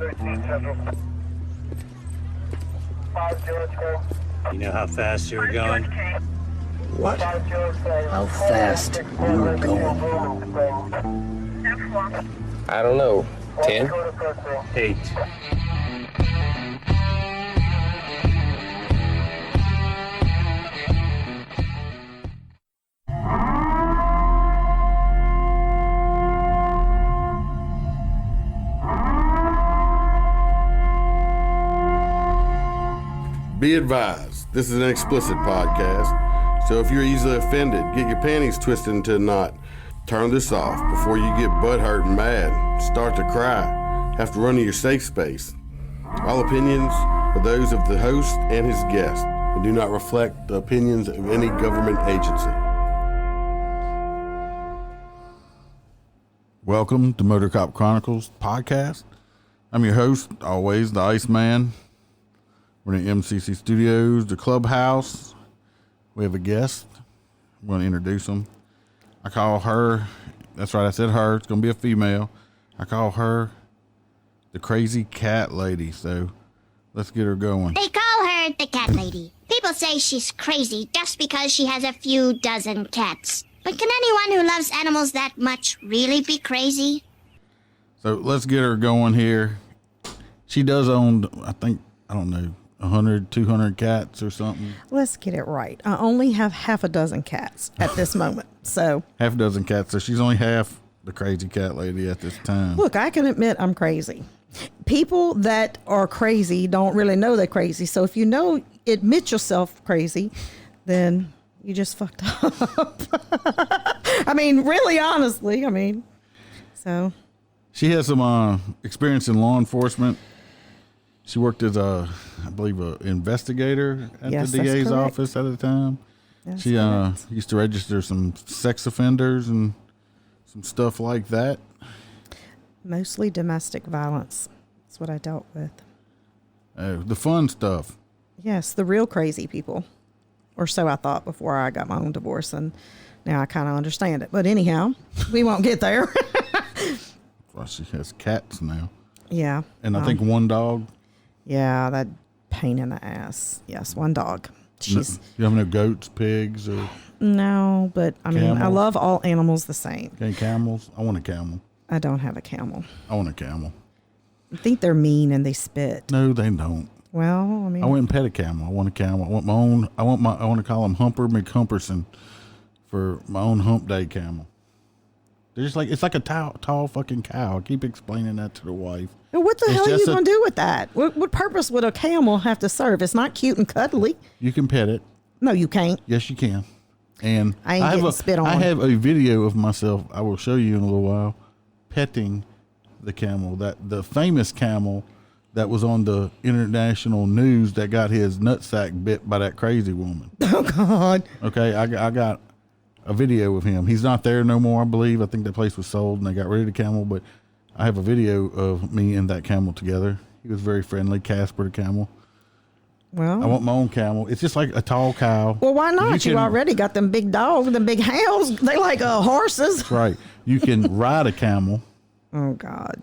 You know how fast you were going? What? How fast you were going? I don't know. 10? 8. Be advised, this is an explicit podcast, so if you're easily offended, get your panties twisted into a knot. Turn this off before you get butthurt and mad, start to cry, have to run to your safe space. All opinions are those of the host and his guest and do not reflect the opinions of any government agency. Welcome to MOTORCOP Chronicles podcast. I'm your host, always, the Iceman. We're in MCC Studios, the Clubhouse. We have a guest. I'm going to introduce him. I call her, that's right, I said her. It's going to be a female. I call her the crazy cat lady. So let's get her going. They call her the cat lady. People say she's crazy just because she has a few dozen cats. But can anyone who loves animals that much really be crazy? So let's get her going here. She does own, I don't know, 100, 200 cats or something. Let's get it right. I only have half a dozen cats at this moment. So half a dozen cats. So she's only half the crazy cat lady at this time. look, I can admit I'm crazy. People that are crazy don't really know they're crazy. So if you know, admit yourself crazy, then you just fucked up. I mean, really, honestly, so. She has some experience in law enforcement. She worked as I believe, an investigator at the DA's office at the time. That's she used to register some sex offenders and some stuff like that. Mostly domestic violence. That's what I dealt with. The fun stuff. Yes, the real crazy people. Or so I thought before I got my own divorce, and now I kind of understand it. But anyhow, we won't get there. Well, she has cats now. Yeah. And I think one dog. Yeah, that pain in the ass. Yes, one dog. She's. You have no goats, pigs, or? No, but I mean, camels? I love all animals the same. Okay, camels. I want a camel. I don't have a camel. I want a camel. I think they're mean and they spit. No, they don't. Well, I mean, I went and pet a camel. I want a camel. I want my own. I want to call him Humper McHumperson for my own hump day camel. They're just like, it's like a tall fucking cow. I keep explaining that to the wife. What the hell are you going to do with that? What purpose would a camel have to serve? It's not cute and cuddly. You can pet it. No, you can't. Yes, you can. And I ain't getting spit on. I have a video of myself. I will show you in a little while petting the camel, that the famous camel that was on the international news that got his nutsack bit by that crazy woman. Oh God. Okay, I got a video of him. He's not there no more, I believe. I think that place was sold and they got rid of the camel, but I have a video of me and that camel together. He was very friendly, Casper the camel. Well, I want my own camel. It's just like a tall cow. Well, why not? You already got them big dogs, them big hounds. They like horses. Right. You can ride a camel. Oh God.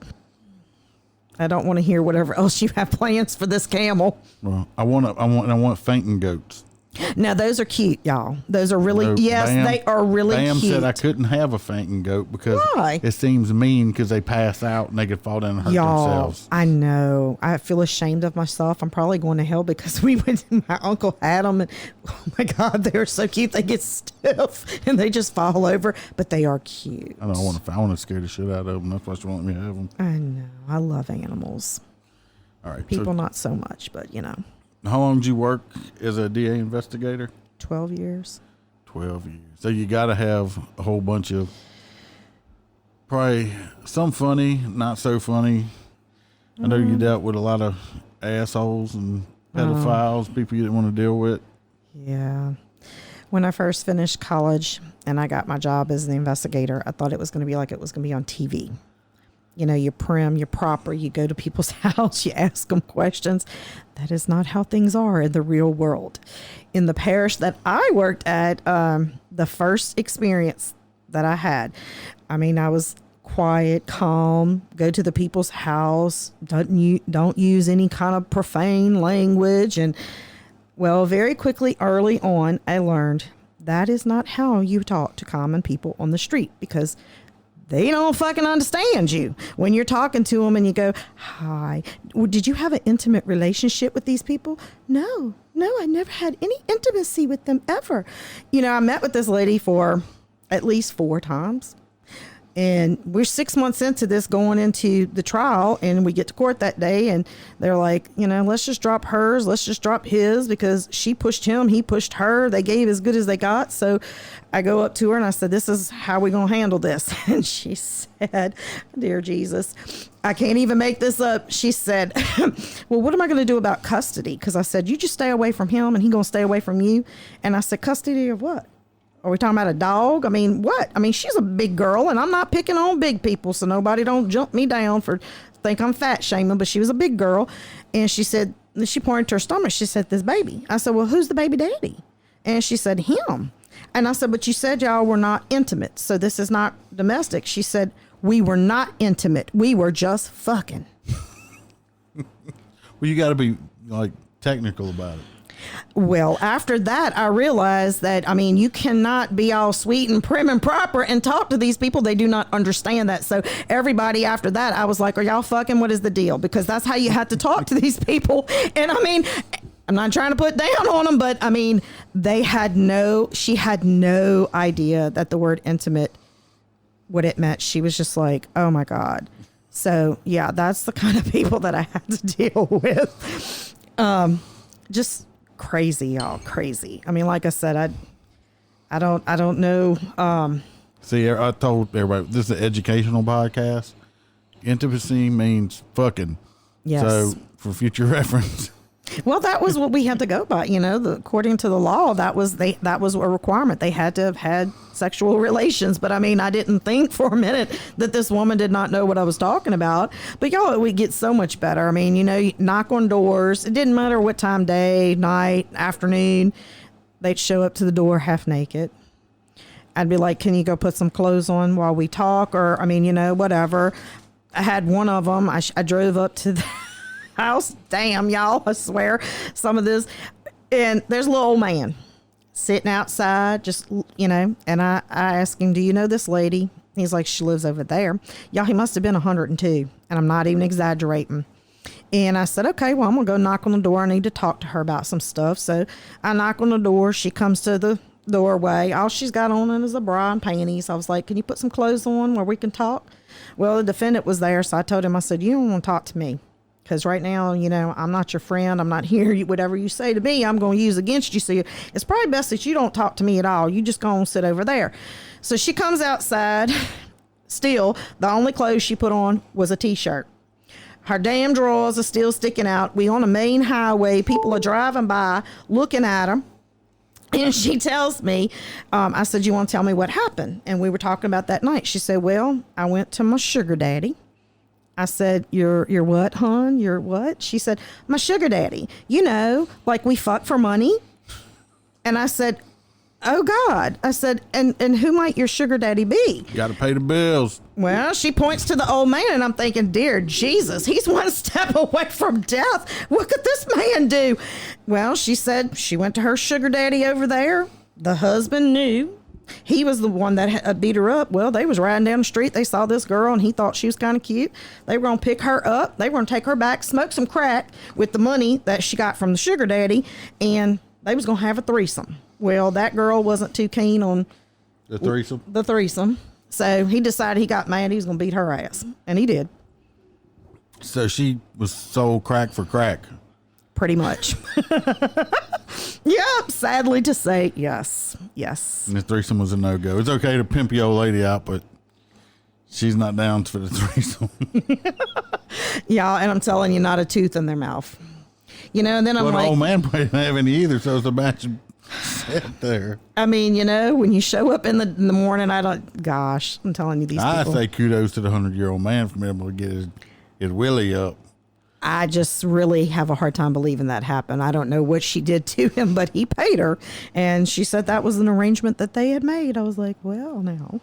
I don't want to hear whatever else you have plans for this camel. Well, I want fainting goats. Now, those are cute, y'all. Those are really, they are really Bam cute. said I couldn't have a fainting goat because Why? It seems mean because they pass out and they could fall down and hurt themselves. I know. I feel ashamed of myself. I'm probably going to hell because my uncle had them, and oh my God, they're so cute. They get stiff and they just fall over, but they are cute. I want to scare the shit out of them. That's why she won't let me have them. I know. I love animals. All right. People not so much, but you know. How long did you work as a DA investigator? 12 years. 12 years. So you got to have a whole bunch of probably some funny, not so funny. I know you dealt with a lot of assholes and pedophiles, people you didn't want to deal with. Yeah. When I first finished college and I got my job as the investigator, I thought it was going to be like it was going to be on TV. You know, you're prim, you're proper, you go to people's house, you ask them questions. That is not how things are in the real world. In the parish that I worked at, the first experience that I had, I mean, I was quiet, calm, go to the people's house, don't use any kind of profane language. And well, very quickly, early on, I learned that is not how you talk to common people on the street, because they don't fucking understand you when you're talking to them and you go, hi, did you have an intimate relationship with these people? No, I never had any intimacy with them ever. You know, I met with this lady for at least 4 times. And we're 6 months into this, going into the trial, and we get to court that day, and they're like, you know, let's just drop hers, let's just drop his, because she pushed him, he pushed her, they gave as good as they got. So I go up to her and I said, this is how we gonna handle this. And she said, dear Jesus, I can't even make this up. She said, well, what am I gonna do about custody? Because I said, you just stay away from him and he gonna stay away from you. And I said, custody of what? Are we talking about a dog? I mean, what? I mean, she's a big girl, and I'm not picking on big people, so nobody don't jump me down for think I'm fat shaming, but she was a big girl. And she said, she pointed to her stomach. She said, this baby. I said, well, who's the baby daddy? And she said, him. And I said, but you said y'all were not intimate, so this is not domestic. She said, we were not intimate. We were just fucking. Well, you got to be like technical about it. Well, after that, I realized that, I mean, you cannot be all sweet and prim and proper and talk to these people. They do not understand that. So everybody after that, I was like, are y'all fucking? What is the deal? Because that's how you have to talk to these people. And I mean, I'm not trying to put down on them, but I mean, she had no idea that the word intimate, what it meant. She was just like, oh my God. So yeah, that's the kind of people that I had to deal with. Just crazy, y'all, crazy. I mean, like I said, I don't know. See, I told everybody this is an educational podcast. Intimacy means fucking. Yes. So for future reference. Well, that was what we had to go by. You know, according to the law, that was a requirement. They had to have had sexual relations. But I mean, I didn't think for a minute that this woman did not know what I was talking about. But y'all, it would get so much better. I mean, you know, you knock on doors. It didn't matter what time, day, night, afternoon. They'd show up to the door half naked. I'd be like, can you go put some clothes on while we talk? Or, I mean, you know, whatever. I had one of them. I drove up to the house. Damn, y'all, I swear, some of this. And there's a little old man sitting outside, just, you know, and I asked him, do you know this lady? He's like, she lives over there. Y'all, he must have been 102, and I'm not even exaggerating. And I said, okay, well, I'm gonna go knock on the door. I need to talk to her about some stuff. So I knock on the door. She comes to the doorway. All she's got on is a bra and panties. I was like, can you put some clothes on where we can talk? Well, the defendant was there, so I told him, I said, you don't want to talk to me. Because right now, you know, I'm not your friend. I'm not here. Whatever you say to me, I'm going to use against you. So it's probably best that you don't talk to me at all. You just go and sit over there. So she comes outside. Still, the only clothes she put on was a T-shirt. Her damn drawers are still sticking out. We on a main highway. People are driving by, looking at her. And she tells me, I said, you want to tell me what happened? And we were talking about that night. She said, well, I went to my sugar daddy. I said, you're what, hon? You're what? She said, my sugar daddy. You know, like we fuck for money. And I said, oh God. I said, and who might your sugar daddy be? Got to pay the bills. Well, she points to the old man, and I'm thinking, dear Jesus, he's one step away from death. What could this man do? Well, she said she went to her sugar daddy over there. The husband knew. He was the one that beat her up. Well, they was riding down the street. They saw this girl, and he thought she was kind of cute. They were going to pick her up. They were going to take her back, smoke some crack with the money that she got from the sugar daddy, and they was going to have a threesome. Well, that girl wasn't too keen on The threesome? the threesome. So he decided, he got mad. He was going to beat her ass, and he did. So she was sold crack for crack. Pretty much. Yep, sadly to say, yes. And the threesome was a no-go. It's okay to pimp your old lady out, but she's not down for the threesome. Yeah, and I'm telling you, not a tooth in their mouth. You know, and then I'm Well, the like, old man didn't have any either, so it's a match set there. I mean, you know, when you show up in the morning, I'm telling you, these I people. say kudos to the 100-year-old man for being able to get his willy up. I just really have a hard time believing that happened. I don't know what she did to him, but he paid her. And she said that was an arrangement that they had made. I was like, well, now.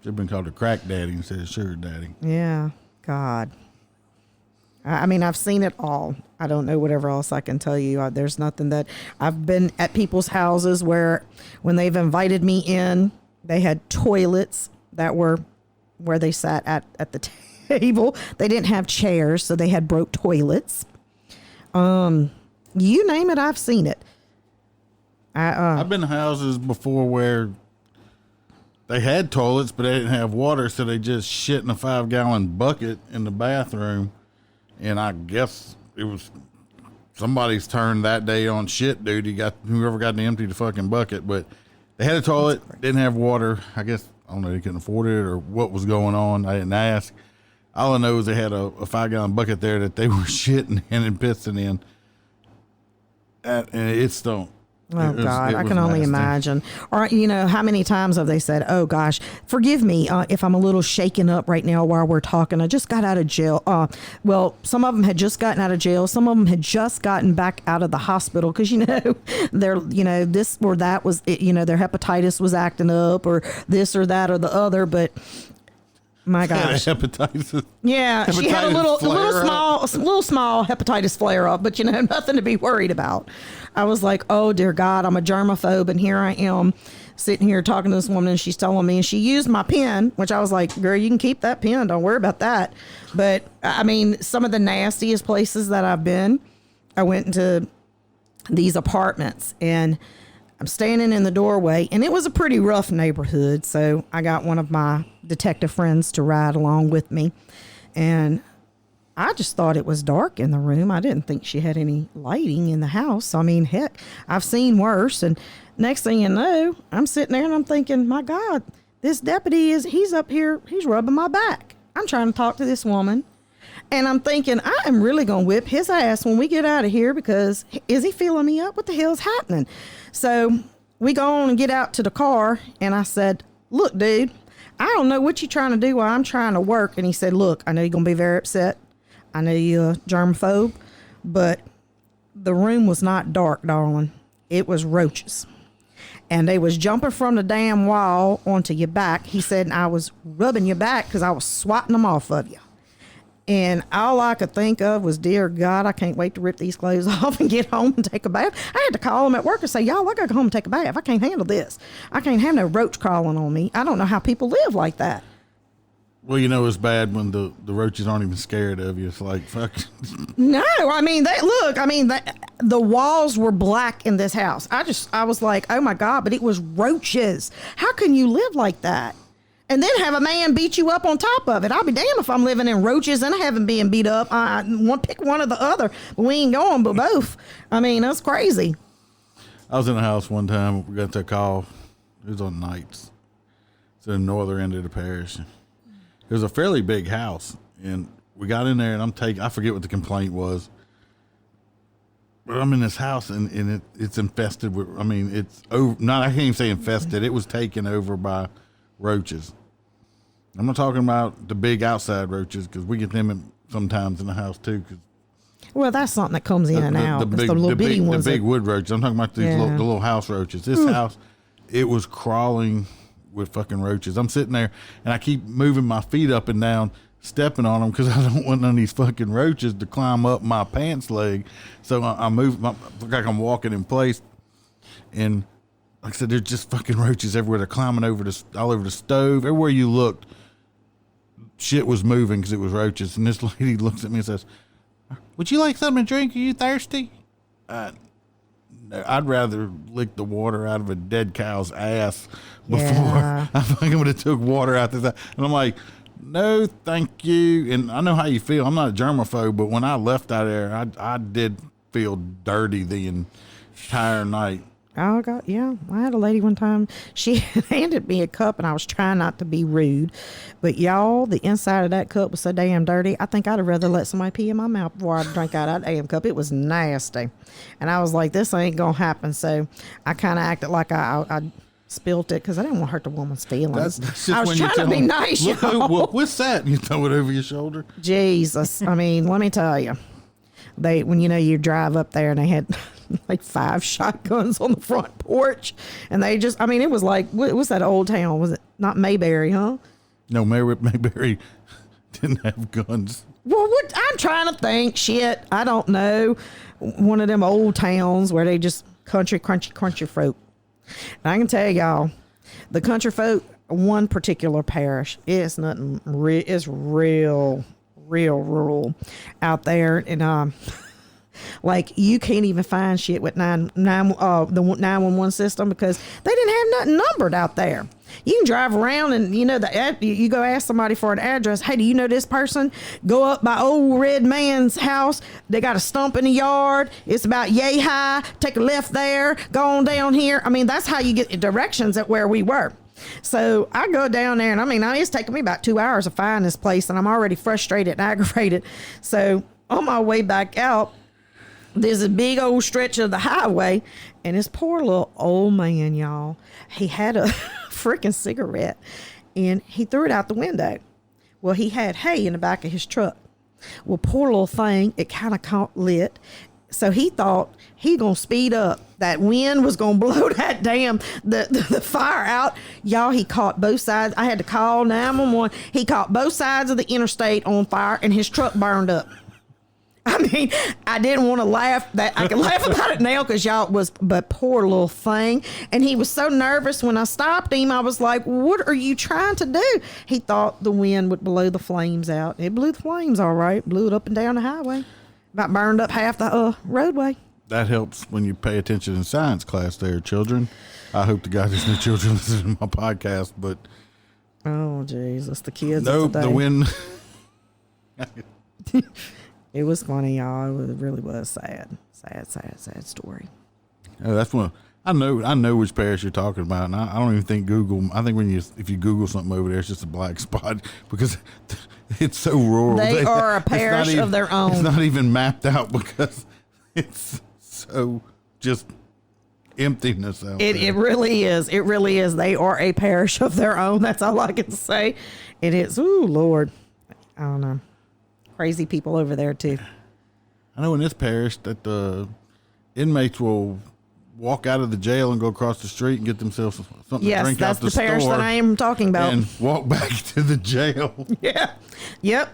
Should have been called a crack daddy instead of sugar daddy. Yeah, God. I mean, I've seen it all. I don't know whatever else I can tell you. There's nothing that I've been at people's houses where when they've invited me in, they had toilets that were where they sat at the table. They didn't have chairs, so they had broke toilets. You name it, I've seen it. I've been to houses before where they had toilets, but they didn't have water, so they just shit in a 5-gallon bucket in the bathroom. And I guess it was somebody's turn that day on shit duty. Whoever got to empty the fucking bucket, but they had a toilet, didn't have water. I guess, I don't know, they couldn't afford it or what was going on. I didn't ask. All I know is they had a 5-gallon bucket there that they were shitting in and pissing in. And it stunk. Oh, God, I can only imagine. Or, you know, how many times have they said, oh, gosh, forgive me if I'm a little shaken up right now while we're talking. I just got out of jail. Well, some of them had just gotten out of jail. Some of them had just gotten back out of the hospital because, you know, this or that was, you know, their hepatitis was acting up or this or that or the other. But my gosh. Hepatitis. Yeah, she had a little small hepatitis flare up, but, you know, nothing to be worried about. I was like, oh, dear God, I'm a germaphobe. And here I am sitting here talking to this woman and she's telling me, and she used my pen, which I was like, girl, you can keep that pen. Don't worry about that. But I mean, some of the nastiest places that I've been, I went into these apartments and I'm standing in the doorway and it was a pretty rough neighborhood. So I got one of my detective friends to ride along with me. And I just thought it was dark in the room. I didn't think she had any lighting in the house. I mean, heck, I've seen worse. And next thing you know, I'm sitting there and I'm thinking, my God, this deputy he's up here. He's rubbing my back. I'm trying to talk to this woman. And I'm thinking, I am really going to whip his ass when we get out of here because is he feeling me up? What the hell's happening? So we go on and get out to the car. And I said, look, dude, I don't know what you're trying to do while I'm trying to work. And he said, look, I know you're going to be very upset. I know you're a germaphobe, but the room was not dark, darling. It was roaches. And they was jumping from the damn wall onto your back. He said, and I was rubbing your back because I was swatting them off of you. And all I could think of was, dear God, I can't wait to rip these clothes off and get home and take a bath. I had to call them at work and say, y'all, I got to go home and take a bath. I can't handle this. I can't have no roach crawling on me. I don't know how people live like that. Well, you know, it's bad when the roaches aren't even scared of you. It's like, fuck. No, I mean, the walls were black in this house. I was like, oh my God, but it was roaches. How can you live like that? And then have a man beat you up on top of it. I'll be damned if I'm living in roaches and I haven't been beat up. I want to pick one or the other, but we ain't going but both. I mean, that's crazy. I was in the house one time. We got that call. It was on nights. It's in the northern end of the parish. It was a fairly big house, and we got in there, and I forget what the complaint was, but I'm in this house, and it's infested with, I mean, it's over, I can't even say infested. It was taken over by roaches. I'm not talking about the big outside roaches, because we get them sometimes in the house, too. Well, that's something that comes in and out. It's the little bitty ones. The big wood roaches. I'm talking about these the little house roaches. This house, it was crawling with fucking roaches. I'm sitting there and I keep moving my feet up and down, stepping on them because I don't want none of these fucking roaches to climb up my pants leg. So I move, look like I'm walking in place. And like I said, there's just fucking roaches everywhere. They're climbing all over the stove. Everywhere you looked, shit was moving because it was roaches. And this lady looks at me and says, would you like something to drink? Are you thirsty? No, I'd rather lick the water out of a dead cow's ass before I fucking would have took water out this. And I'm like, no, thank you. And I know how you feel. I'm not a germaphobe, but when I left out there, I did feel dirty the entire night. Oh, God, yeah. I had a lady one time. She handed me a cup, and I was trying not to be rude. But, y'all, the inside of that cup was so damn dirty, I think I'd have rather let somebody pee in my mouth before I drank out of that damn cup. It was nasty. And I was like, this ain't going to happen. So I kind of acted like I spilt it because I didn't want to hurt the woman's feelings. I was trying to be nice, y'all. What's that? You throw it over your shoulder? Jesus. I mean, let me tell you. When you drive up there and they had like 5 shotguns on the front porch and they just, I mean, it was like, what's that old town? Was it not Mayberry, huh? No, Mayberry didn't have guns. Well, what, I'm trying to think. Shit, I don't know. One of them old towns where they just country folk. And I can tell y'all, the country folk, one particular parish, it's nothing. It's real rural out there, and like you can't even find shit with the 911 system because they didn't have nothing numbered out there. You can drive around and you go ask somebody for an address. Hey, do you know this person? Go up by old red man's house. They got a stump in the yard. It's about yay high. Take a left there. Go on down here. I mean, that's how you get directions at where we were. So I go down there, and it's taking me about 2 hours to find this place, and I'm already frustrated and aggravated. So on my way back out, there's a big old stretch of the highway, and this poor little old man, y'all, he had a freaking cigarette, and he threw it out the window. Well, he had hay in the back of his truck. Well, poor little thing, it kind of caught lit. So he thought he gonna speed up. That wind was gonna blow that damn the fire out. Y'all, he caught both sides. I had to call 911. He caught both sides of the interstate on fire, and his truck burned up. I mean, I didn't want to laugh. That I can laugh about it now because y'all but poor little thing. And he was so nervous when I stopped him. I was like, "What are you trying to do?" He thought the wind would blow the flames out. It blew the flames all right. Blew it up and down the highway. About burned up half the roadway. That helps when you pay attention in science class there, children. I hope to God there's no children listening to my podcast, but... Oh, Jesus, the kids Nope, the wind... It was funny, y'all. It really was sad. Sad story. That's one. I know which parish you're talking about, and I don't even think Google. I think if you Google something over there, it's just a black spot because it's so rural. They are a parish of their own. It's not even mapped out because it's so just emptiness out there. It really is. It really is. They are a parish of their own. That's all I can say. It is. Ooh, Lord. I don't know. Crazy people over there too. I know in this parish that the inmates will walk out of the jail and go across the street and get themselves something to drink out the store. Yes, that's the parish that I am talking about. And walk back to the jail. Yeah. Yep.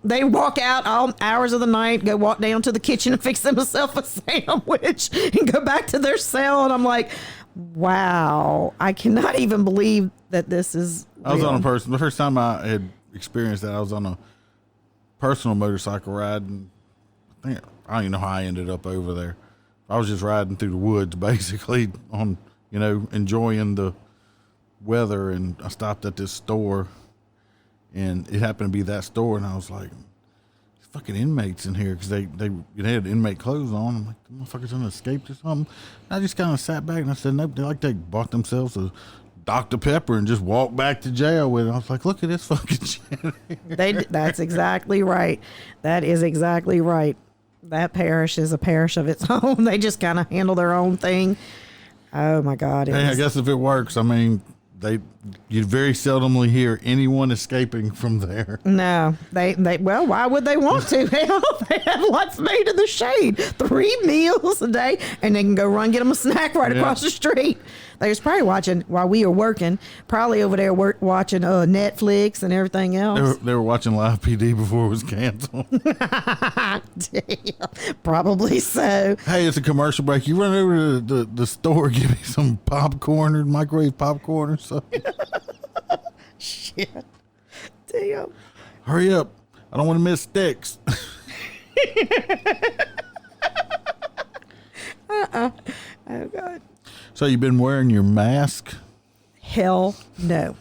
They walk out all hours of the night, go walk down to the kitchen and fix themselves a sandwich and go back to their cell. And I'm like, wow, I cannot even believe that this is real. I was on the first time I had experienced that, I was on a personal motorcycle ride, and I don't even know how I ended up over there. I was just riding through the woods basically on, enjoying the weather, and I stopped at this store, and it happened to be that store, and I was like, there's fucking inmates in here because they had inmate clothes on. I'm like, the motherfuckers gonna escape or something. And I just kind of sat back and I said, nope, they bought themselves a Dr. Pepper and just walked back to jail with it. I was like, look at this fucking shit. That's exactly right. That is exactly right. That parish is a parish of its own. They just kind of handle their own thing. Oh my God. Hey, I guess if it works, I mean, you very seldomly hear anyone escaping from there. No, well, why would they want to? Hell, they have lots made in the shade. 3 meals a day, and they can go run get them a snack right across the street. They was probably watching while we were working, probably over there watching Netflix and everything else. They were watching Live PD before it was canceled. Damn, probably so. Hey, it's a commercial break. You run over to the store, give me some popcorn or microwave popcorn or something. Shit. Damn. Hurry up. I don't want to miss sticks. Oh, God. So you've been wearing your mask? Hell no.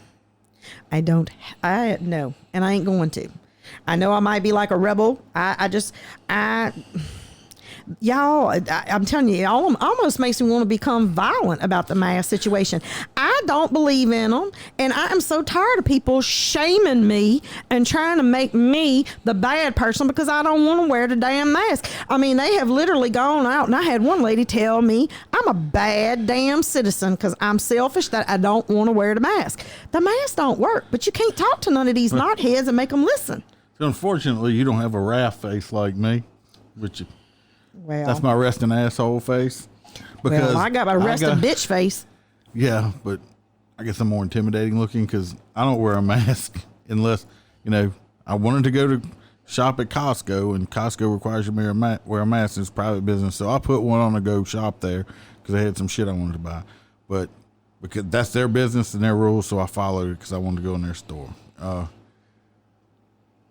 I don't. No. And I ain't going to. I know I might be like a rebel. Y'all, I'm telling you, it almost makes me want to become violent about the mask situation. I don't believe in them, and I am so tired of people shaming me and trying to make me the bad person because I don't want to wear the damn mask. I mean, they have literally gone out, and I had one lady tell me I'm a bad damn citizen because I'm selfish that I don't want to wear the mask. The mask don't work, but you can't talk to none of these knotheads and make them listen. So unfortunately, you don't have a raft face like me, which... Well, that's my resting asshole face. Because I got my resting bitch face. Yeah, but I guess I'm more intimidating looking because I don't wear a mask unless, I wanted to go to shop at Costco, and Costco requires you to wear a mask. It's private business. So I put one on to go shop there because I had some shit I wanted to buy. But because that's their business and their rules, so I followed it because I wanted to go in their store.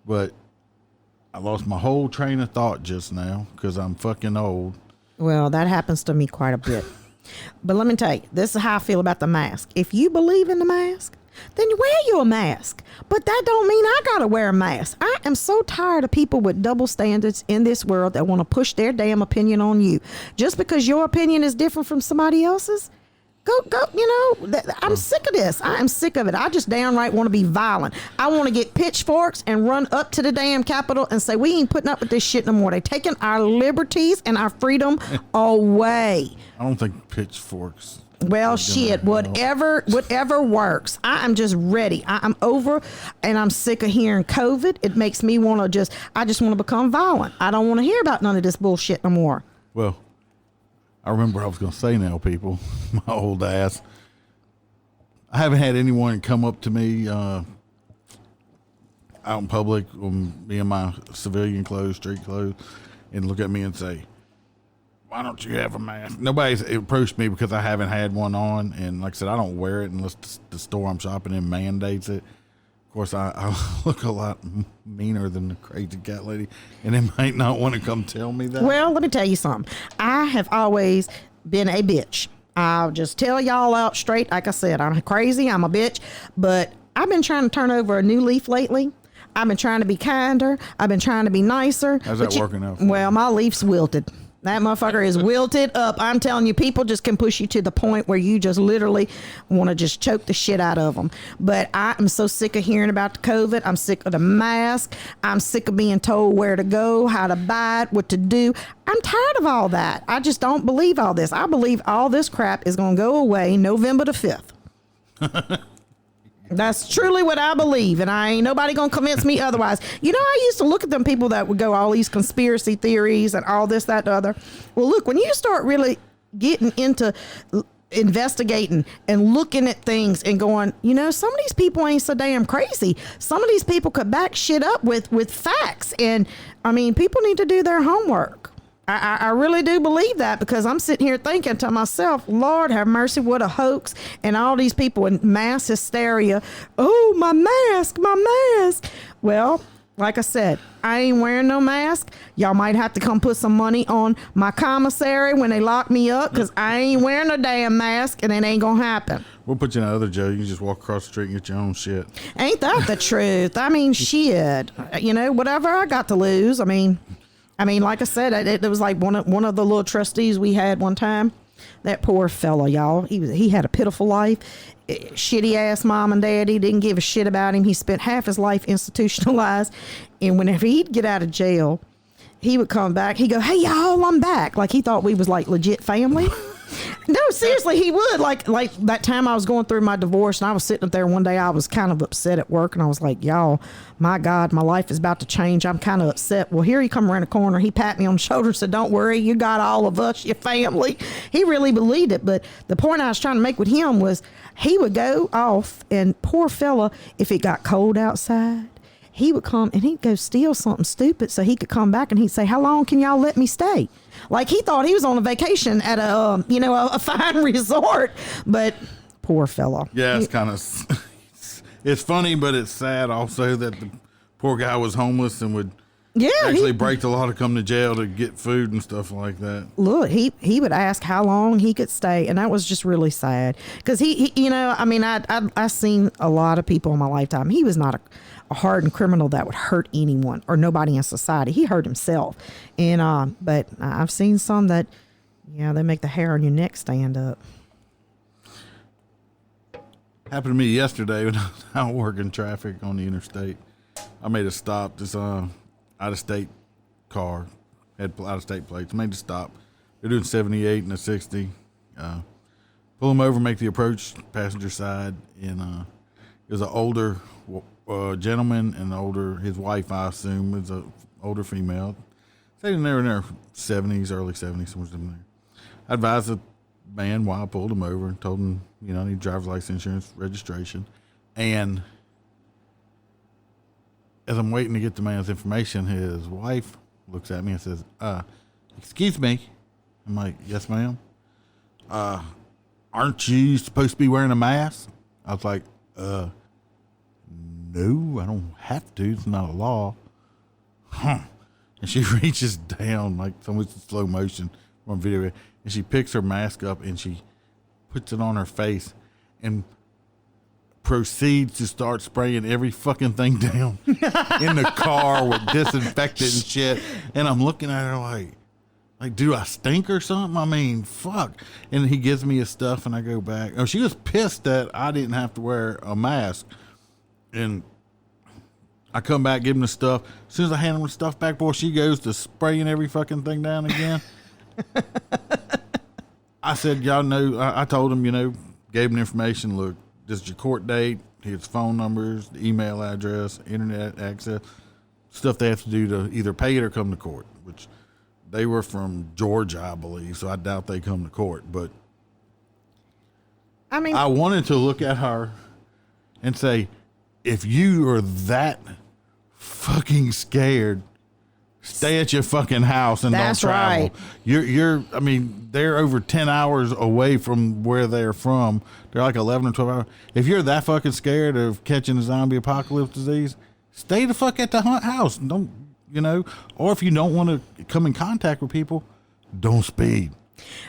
But I lost my whole train of thought just now because I'm fucking old. Well, that happens to me quite a bit. But let me tell you, this is how I feel about the mask. If you believe in the mask, then wear you a mask. But that don't mean I gotta wear a mask. I am so tired of people with double standards in this world that want to push their damn opinion on you. Just because your opinion is different from somebody else's, go, I'm sick of this. I am sick of it. I just downright want to be violent. I want to get pitchforks and run up to the damn Capitol and say, we ain't putting up with this shit no more. They taking our liberties and our freedom away. I don't think pitchforks. Well, shit, whatever works. I am just ready. I'm over, and I'm sick of hearing COVID. It makes me want to I just want to become violent. I don't want to hear about none of this bullshit no more. Well, I remember what I was going to say now, people. My old ass. I haven't had anyone come up to me out in public, me in my civilian clothes, street clothes, and look at me and say, why don't you have a mask? Nobody's approached me because I haven't had one on. And like I said, I don't wear it unless the store I'm shopping in mandates it. Of course, I look a lot meaner than the crazy cat lady, and they might not want to come tell me that. Well, let me tell you something. I have always been a bitch. I'll just tell y'all out straight. Like I said, I'm crazy. I'm a bitch. But I've been trying to turn over a new leaf lately. I've been trying to be kinder. I've been trying to be nicer. How's that working out? Well, my leaf's wilted. That motherfucker is wilted up. I'm telling you, people just can push you to the point where you just literally want to just choke the shit out of them. But I am so sick of hearing about the COVID. I'm sick of the mask. I'm sick of being told where to go, how to buy it, what to do. I'm tired of all that. I just don't believe all this. I believe all this crap is going to go away November the 5th. That's truly what I believe, and I ain't nobody gonna convince me otherwise. I used to look at them people that would go all these conspiracy theories and all this, that, the other. Well, look, when you start really getting into investigating and looking at things and going, some of these people ain't so damn crazy. Some of these people could back shit up with facts, and I mean, people need to do their homework. I really do believe that, because I'm sitting here thinking to myself, Lord have mercy, what a hoax. And all these people in mass hysteria. Oh, my mask. Well, like I said, I ain't wearing no mask. Y'all might have to come put some money on my commissary when they lock me up, because I ain't wearing a damn mask, and it ain't going to happen. We'll put you in another jail. You can just walk across the street and get your own shit. Ain't that the truth? I mean, shit. Whatever I got to lose. I mean, like I said, it was like one of the little trustees we had one time. That poor fella, y'all. He had a pitiful life. Shitty ass mom and daddy didn't give a shit about him. He spent half his life institutionalized. And whenever he'd get out of jail, he would come back. He'd go, "Hey y'all, I'm back." Like he thought we was like legit family. No, seriously, he would. Like that time I was going through my divorce, and I was sitting up there one day. I was kind of upset at work, and I was like, y'all, my God, my life is about to change. I'm kind of upset. Well, here he come around the corner. He pat me on the shoulder and said, "Don't worry, you got all of us, your family." He really believed it. But the point I was trying to make with him was he would go off, and poor fella, if it got cold outside, he would come and he'd go steal something stupid so he could come back, and he'd say, "How long can y'all let me stay?" Like he thought he was on a vacation at a fine resort, but poor fella. Yeah, it's kind of, it's funny, but it's sad also that the poor guy was homeless and would actually break the law to come to jail to get food and stuff like that. Look, he would ask how long he could stay, and that was just really sad, because I've seen a lot of people in my lifetime. He was not a hardened criminal that would hurt anyone or nobody in society. He hurt himself. And but I've seen some that they make the hair on your neck stand up. Happened to me yesterday when I was out working traffic on the interstate. I made a stop. This out of state car had out of state plates. Made a stop. They're doing 78 and a 60. Pull them over, make the approach passenger side, and it was an older gentleman and his wife, I assume, was an older female. They were in their 70s, early 70s, somewhere in there. I advised the man while I pulled him over and told him, I need driver's license, insurance, registration. And as I'm waiting to get the man's information, his wife looks at me and says, excuse me. I'm like, yes, ma'am. Aren't you supposed to be wearing a mask? I was like, no, I don't have to. It's not a law. And she reaches down, like someone's in slow motion on video, and she picks her mask up and she puts it on her face and proceeds to start spraying every fucking thing down in the car with disinfectant and shit. And I'm looking at her like, do I stink or something? I mean, fuck. And he gives me his stuff and I go back. Oh, she was pissed that I didn't have to wear a mask. And I come back, give him the stuff. As soon as I hand him the stuff back, boy, she goes to spraying every fucking thing down again. I said, y'all know, I told him, gave him the information. Look, this is your court date. Here's phone numbers, the email address, internet access, stuff they have to do to either pay it or come to court, which they were from Georgia, I believe, so I doubt they come to court. But I mean, I wanted to look at her and say, if you are that fucking scared, stay at your fucking house and don't travel. Right. I mean, they're over 10 hours away from where they're from. They're like 11 or 12 hours. If you're that fucking scared of catching a zombie apocalypse disease, stay the fuck at the house. Don't, or if you don't want to come in contact with people, don't speed.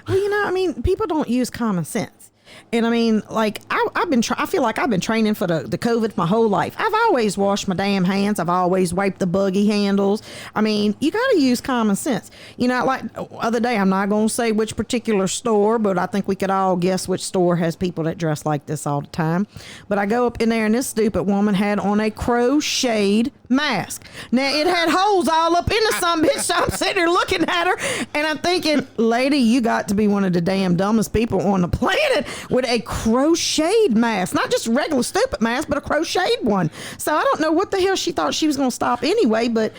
Well, people don't use common sense. And I mean, like, I feel like I've been training for the COVID my whole life. I've always washed my damn hands. I've always wiped the buggy handles. I mean, you got to use common sense. Like other day, I'm not going to say which particular store, but I think we could all guess which store has people that dress like this all the time. But I go up in there and this stupid woman had on a crocheted mask. Now, it had holes all up into some bitch, so I'm sitting there looking at her and I'm thinking, lady, you got to be one of the damn dumbest people on the planet with a crocheted mask. Not just a regular stupid mask, but a crocheted one. So I don't know what the hell she thought she was going to stop anyway, but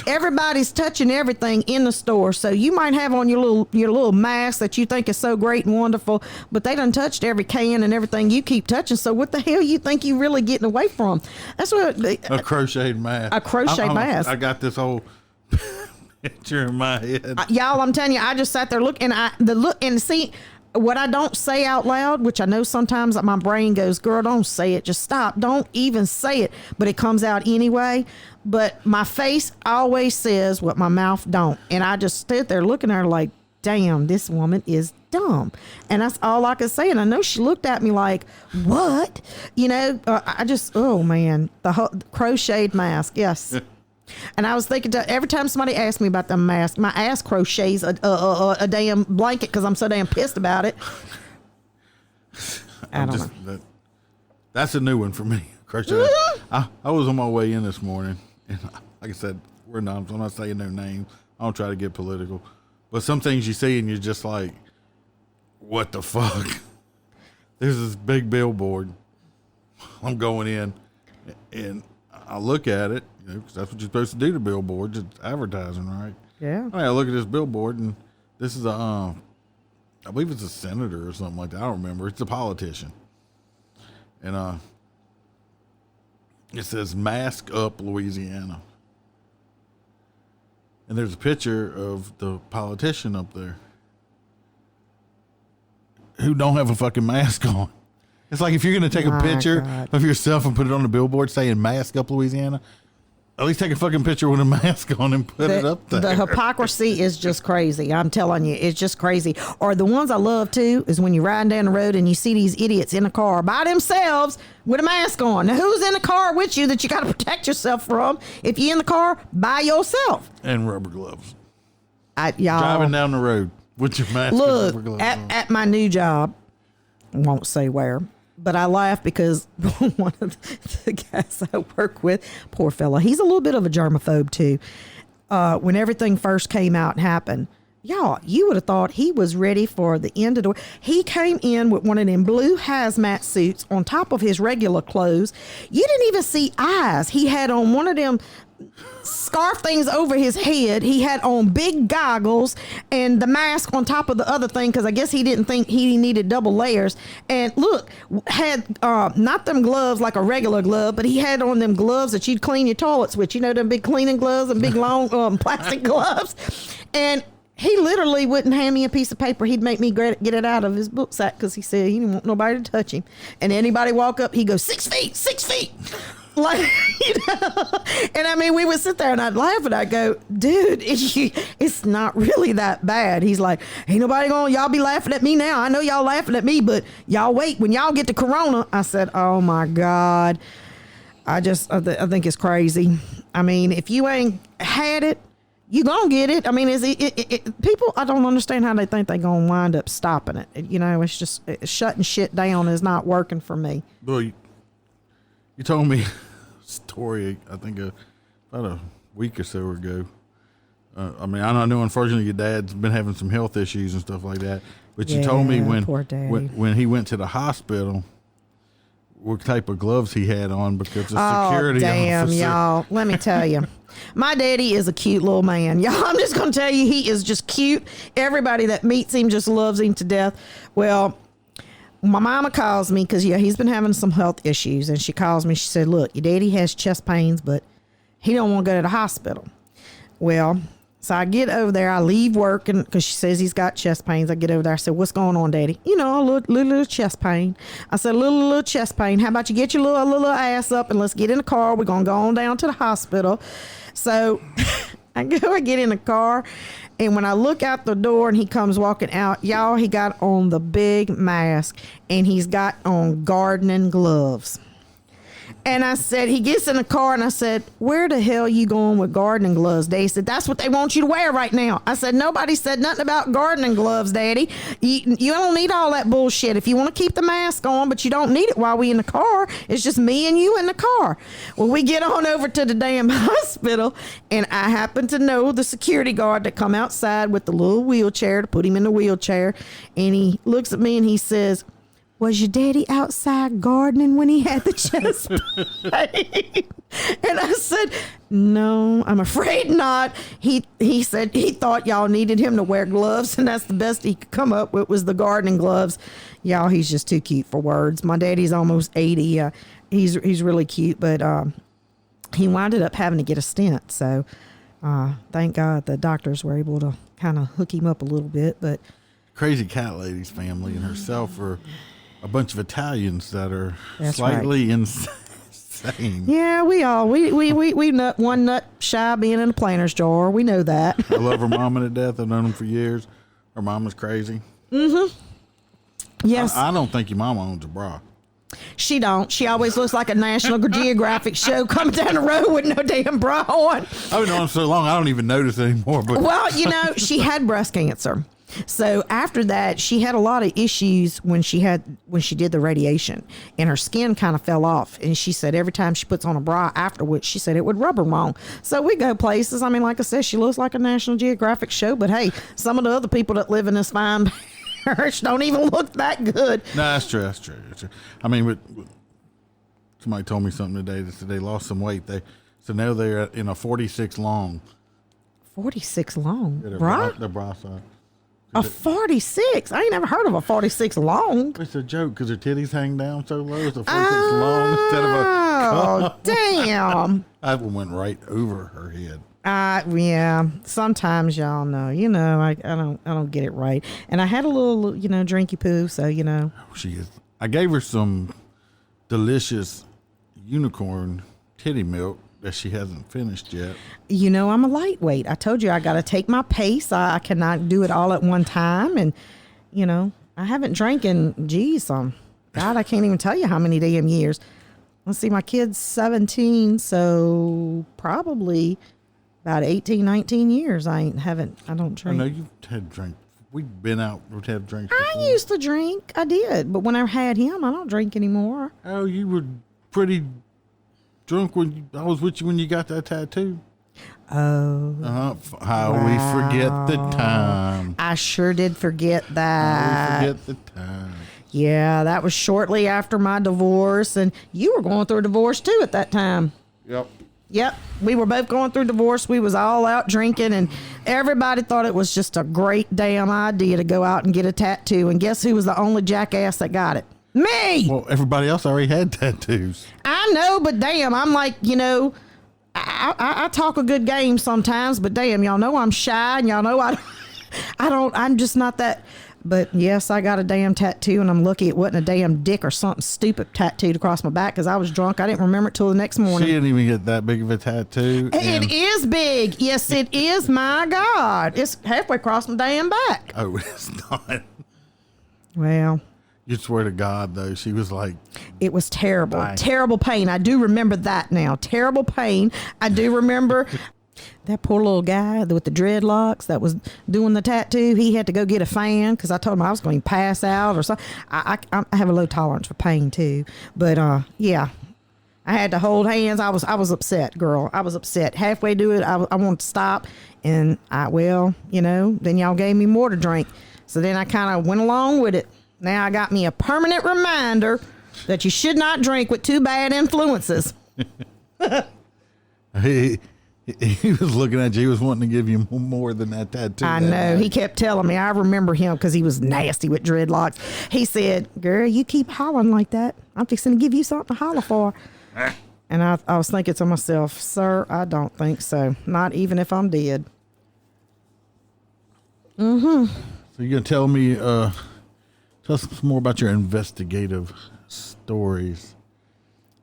everybody's touching everything in the store. So you might have on your little mask that you think is so great and wonderful, but they done touched every can and everything you keep touching. So what the hell you think you really getting away from? That's what a crocheted mask. A crocheted mask. I got this whole picture in my head. Y'all, I'm telling you, I just sat there looking. See what I don't say out loud, which I know sometimes my brain goes, girl, don't say it. Just stop. Don't even say it. But it comes out anyway. But my face always says what my mouth don't. And I just stood there looking at her like, damn, this woman is dumb. And that's all I could say. And I know she looked at me like, what? Oh man, the whole crocheted mask. Yes. And I was thinking, every time somebody asked me about the mask, my ass crochets a damn blanket because I'm so damn pissed about it. I don't know. That's a new one for me. Crochet. Mm-hmm. I was on my way in this morning, and like I said, we're anonymous. I'm not saying no name. I don't try to get political. But some things you see and you're just like, what the fuck? There's this big billboard. I'm going in, and I look at it, because that's what you're supposed to do to billboards. It's advertising, right? Yeah. I look at this billboard, and this is I believe it's a senator or something like that. I don't remember. It's a politician. And it says, Mask Up, Louisiana. And there's a picture of the politician up there who don't have a fucking mask on. It's like if you're going to take a picture of yourself and put it on the billboard saying Mask Up, Louisiana, at least take a fucking picture with a mask on and put it up there. The hypocrisy is just crazy. I'm telling you, it's just crazy. Or the ones I love too is when you're riding down the road and you see these idiots in a car by themselves with a mask on. Now, who's in the car with you that you got to protect yourself from? If you're in the car by yourself. And rubber gloves. Y'all, driving down the road with your mask and rubber gloves on. At my new job, I won't say where, but I laugh because one of the guys I work with, poor fella, he's a little bit of a germaphobe too. When everything first came out and happened, y'all, you would have thought he was ready for the end of the world. He came in with one of them blue hazmat suits on top of his regular clothes. You didn't even see eyes. He had on one of them scarf things over his head. He had on big goggles and the mask on top of the other thing because I guess he didn't think he needed double layers. And look, had not them gloves like a regular glove, but he had on them gloves that you'd clean your toilets with. You know, them big cleaning gloves and big long plastic gloves. And he literally wouldn't hand me a piece of paper. He'd make me get it out of his book sack because he said he didn't want nobody to touch him. And anybody walk up, he goes, 6 feet, 6 feet. Like, you know, and I mean, we would sit there and I'd laugh and I'd go, dude, it's not really that bad. He's like, ain't nobody y'all be laughing at me now. I know y'all laughing at me, but y'all wait when y'all get to Corona. I said, oh my God. I think it's crazy. I mean, if you ain't had it, you gonna get it. I mean, people, I don't understand how they think they gonna wind up stopping it. You know, it's just shutting shit down is not working for me. Well, you told me story, I think about a week or so ago. I mean, I know unfortunately your dad's been having some health issues and stuff like that, but you told me when he went to the hospital what type of gloves he had on because the security officer. Y'all, let me tell you. My daddy is a cute little man. Y'all, I'm just going to tell you, he is just cute. Everybody that meets him just loves him to death. Well, my mama calls me because, he's been having some health issues. And she calls me. She said, look, your daddy has chest pains, but he don't want to go to the hospital. Well, so I get over there. I leave work and because she says he's got chest pains. I get over there. I said, what's going on, Daddy? You know, a little chest pain. I said, little chest pain. How about you get your little ass up and let's get in the car. We're going to go on down to the hospital. So I get in the car. And when I look out the door and he comes walking out, y'all, he got on the big mask and he's got on gardening gloves. And I said, he gets in the car and I said, where the hell you going with gardening gloves, Daddy? He said, that's what they want you to wear right now. I said, nobody said nothing about gardening gloves, Daddy. You don't need all that bullshit. If you want to keep the mask on, but you don't need it while we in the car. It's just me and you in the car. Well, we get on over to the damn hospital and I happen to know the security guard that come outside with the little wheelchair to put him in the wheelchair. And he looks at me and he says, was your daddy outside gardening when he had the chest pain? And I said, no, I'm afraid not. He said he thought y'all needed him to wear gloves, and that's the best he could come up with was the gardening gloves. Y'all, he's just too cute for words. My daddy's almost 80. He's really cute, but he winded up having to get a stent. So thank God the doctors were able to kind of hook him up a little bit. But Crazy Cat Lady's family and herself are a bunch of Italians that are That's slightly insane. Yeah, we one nut shy being in a planter's jar. We know that. I love her mama to death. I've known them for years. Her mama's crazy. Mm-hmm. Yes. I don't think your mama owns a bra. She don't. She always looks like a National Geographic show coming down the road with no damn bra on. I've known her so long, I don't even notice anymore. But well, she had breast cancer. So after that, she had a lot of issues when she did the radiation, and her skin kind of fell off. And she said every time she puts on a bra afterwards, she said it would rub her wrong. So we go places. I mean, like I said, she looks like a National Geographic show. But hey, some of the other people that live in this fine parish don't even look that good. No, that's true. I mean, somebody told me something today that said they lost some weight. So now they're in a 46 long. 46 long? Yeah, bra? Their bra size. A 46? I ain't never heard of a 46 long. It's a joke because her titties hang down so low. It's a 46 long instead of a Oh, damn. That one went right over her head. Yeah. Sometimes y'all know. I don't get it right. And I had a little, drinky poo, so Oh, she is. I gave her some delicious unicorn titty milk that she hasn't finished yet. I'm a lightweight. I told you I got to take my pace. I cannot do it all at one time. And, I haven't drank in, God, I can't even tell you how many damn years. Let's see, my kid's 17, so probably about 18, 19 years. I don't drink. I know you've had drink. We've been out, we've had drinks before. I used to drink. I did. But when I had him, I don't drink anymore. Oh, you were pretty drunk when I was with you when you got that tattoo. Oh. How we forget the time. I sure did forget that. How we forget the time. Yeah, that was shortly after my divorce, and you were going through a divorce too at that time. Yep. Yep. We were both going through divorce. We was all out drinking, and everybody thought it was just a great damn idea to go out and get a tattoo. And guess who was the only jackass that got it? Me! Well, everybody else already had tattoos. I know, but damn, I'm like, I talk a good game sometimes, but damn, y'all know I'm shy, and y'all know I'm just not that. But yes, I got a damn tattoo, and I'm lucky it wasn't a damn dick or something stupid tattooed across my back because I was drunk. I didn't remember it till the next morning. She didn't even get that big of a tattoo. It is big. Yes, it is. My God. It's halfway across my damn back. Oh, it's not. Well. You swear to God, though, she was like... It was terrible. Dying. Terrible pain. I do remember that now. Terrible pain. I do remember... That poor little guy with the dreadlocks that was doing the tattoo, he had to go get a fan because I told him I was going to pass out or something. I have a low tolerance for pain too. But yeah, I had to hold hands. I was upset, girl. I was upset. Halfway through it, I wanted to stop. And then y'all gave me more to drink. So then I kind of went along with it. Now I got me a permanent reminder that you should not drink with two bad influences. He was looking at you. He was wanting to give you more than that tattoo. I know. He kept telling me. I remember him because he was nasty with dreadlocks. He said, girl, you keep hollering like that. I'm fixing to give you something to holler for. And I was thinking to myself, sir, I don't think so. Not even if I'm dead. So you're going to tell me, tell us some more about your investigative stories.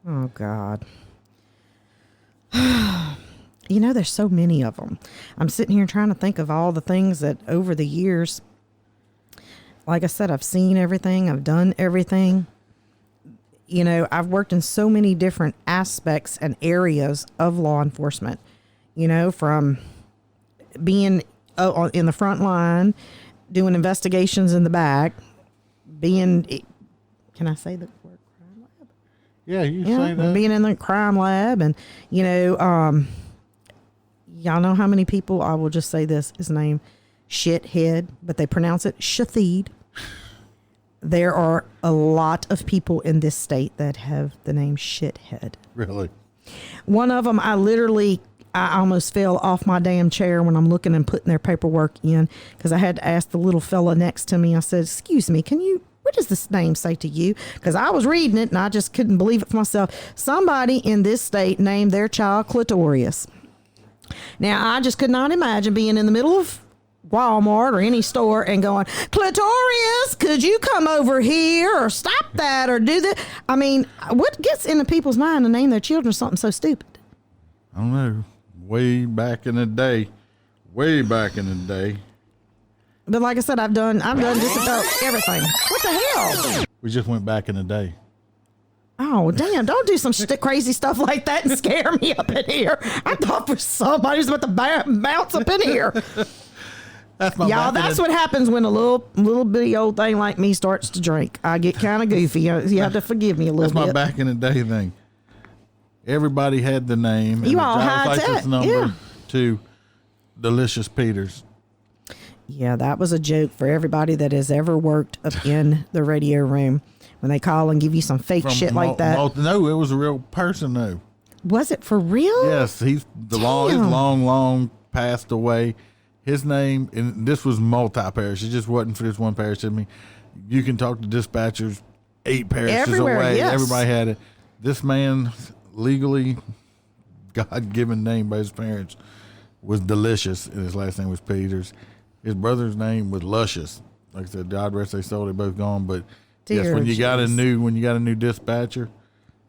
Oh, God. There's so many of them. I'm sitting here trying to think of all the things that over the years, like I said, I've seen everything. I've done everything. I've worked in so many different aspects and areas of law enforcement, from being in the front line, doing investigations in the back, can I say the word crime lab? Yeah, you say that. Being in the crime lab and, y'all know how many people, I will just say this, his name, Shithead, but they pronounce it Shatheed. There are a lot of people in this state that have the name Shithead. Really? One of them, I almost fell off my damn chair when I'm looking and putting their paperwork in because I had to ask the little fella next to me. I said, excuse me, what does this name say to you? Because I was reading it and I just couldn't believe it for myself. Somebody in this state named their child Clitorius. Now, I just could not imagine being in the middle of Walmart or any store and going, Clitorius, could you come over here or stop that or do that? I mean, what gets into people's mind to name their children something so stupid? I don't know. Way back in the day. But like I said, I've done just about everything. What the hell? We just went back in the day. Oh, damn. Don't do some crazy stuff like that and scare me up in here. I thought for somebody was about to bounce up in here. That's what happens when a little bitty old thing like me starts to drink. I get kind of goofy. You have to forgive me a little bit. That's my back in the day thing. Everybody had the name. You and all the driver's high license tech. number Yeah. to Delicious Peters. Yeah, that was a joke for everybody that has ever worked up in the radio room. When they call and give you some fake shit like that. No, it was a real person, though. Was it for real? Yes, he's long passed away. His name, and this was multi-parish. It just wasn't for this one parish. I mean, you can talk to dispatchers 8 parishes Everywhere, away. yes. Everybody had it. This man, legally God-given name by his parents, was Delicious, and his last name was Peters. His brother's name was Luscious. Like I said, God rest their soul, they're both gone, but yes, when you got a new dispatcher,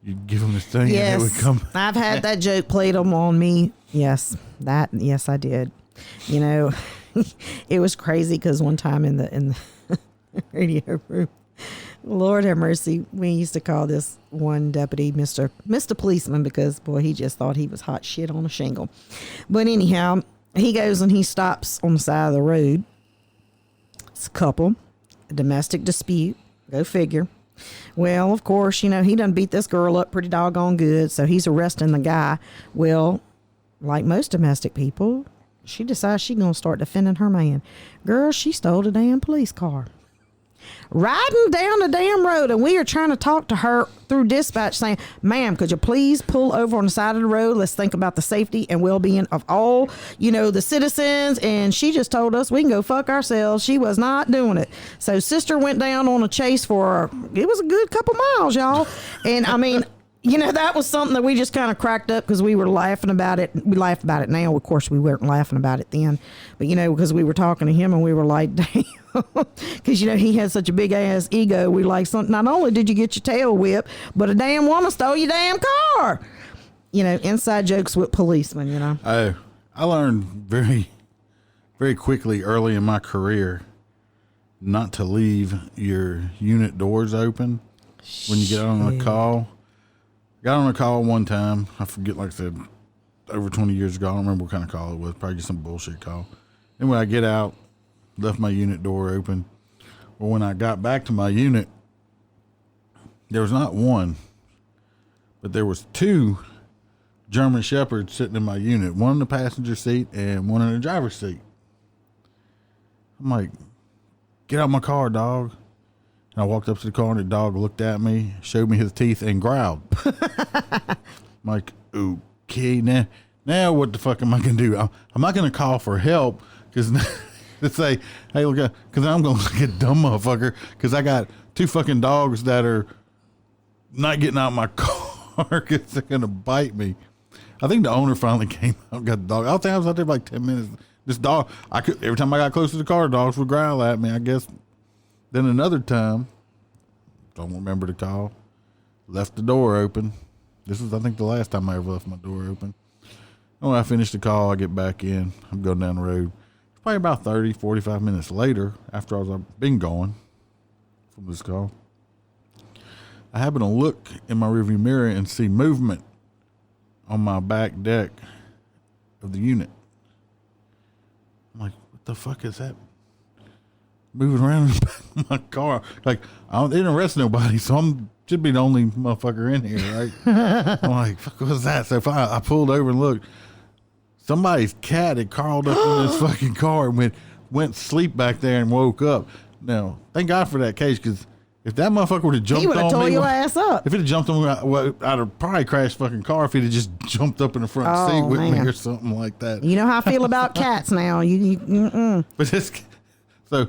you'd give them this thing Yes, and it would come. I've had that joke played on me. Yes, I did. It was crazy because one time in the radio room, Lord have mercy, we used to call this one deputy Mr. Policeman because boy, he just thought he was hot shit on a shingle. But anyhow, he goes and he stops on the side of the road. It's a couple, a domestic dispute. Go figure. Well, of course, he done beat this girl up pretty doggone good, so he's arresting the guy. Well, like most domestic people, she decides she's going to start defending her man. Girl, she stole the damn police car. riding down the damn road, and we are trying to talk to her through dispatch saying, ma'am, could you please pull over on the side of the road? Let's think about the safety and well-being of all, the citizens. And she just told us we can go fuck ourselves. She was not doing it. So sister went down on a chase for, it was a good couple miles, y'all. And I mean, that was something that we just kind of cracked up because we were laughing about it. We laugh about it now. Of course, we weren't laughing about it then. But, because we were talking to him and we were like, damn. Because, he had such a big ass ego. We like, not only did you get your tail whipped, but a damn woman stole your damn car. Inside jokes with policemen, I learned very, very quickly early in my career not to leave your unit doors open when you get on a call. Got on a call one time. I forget, like I said, over 20 years ago. I don't remember what kind of call it was. Probably just some bullshit call. And when I get out, left my unit door open. Well, when I got back to my unit, there was not one, but there was 2 German Shepherds sitting in my unit. One in the passenger seat and one in the driver's seat. I'm like, get out my car, dog. And I walked up to the car and the dog looked at me, showed me his teeth, and growled. I'm like, okay, now what the fuck am I going to do? I'm not going to call for help because to say, hey, look, because I'm going to look at dumb motherfucker because I got 2 fucking dogs that are not getting out of my car because they're going to bite me. I think the owner finally came out, got the dog. I think I was out there for like 10 minutes. This dog, every time I got close to the car, dogs would growl at me, I guess. Then another time, don't remember the call, left the door open. This is, I think, the last time I ever left my door open. And when I finish the call, I get back in. I'm going down the road. It's probably about 30, 45 minutes later, after I've been gone from this call, I happen to look in my rearview mirror and see movement on my back deck of the unit. I'm like, what the fuck is that? Moving around in the back of my car. Like, I didn't arrest nobody, so should be the only motherfucker in here, right? I'm like, fuck, what was that? So I pulled over and looked. Somebody's cat had crawled up in this fucking car and went to sleep back there and woke up. Now, thank God for that case, because if that motherfucker would have jumped on me, he would have tore your ass up. If it had jumped on me, I'd have probably crashed fucking car if he'd have just jumped up in the front seat with me or something like that. You know how I feel about cats now. But so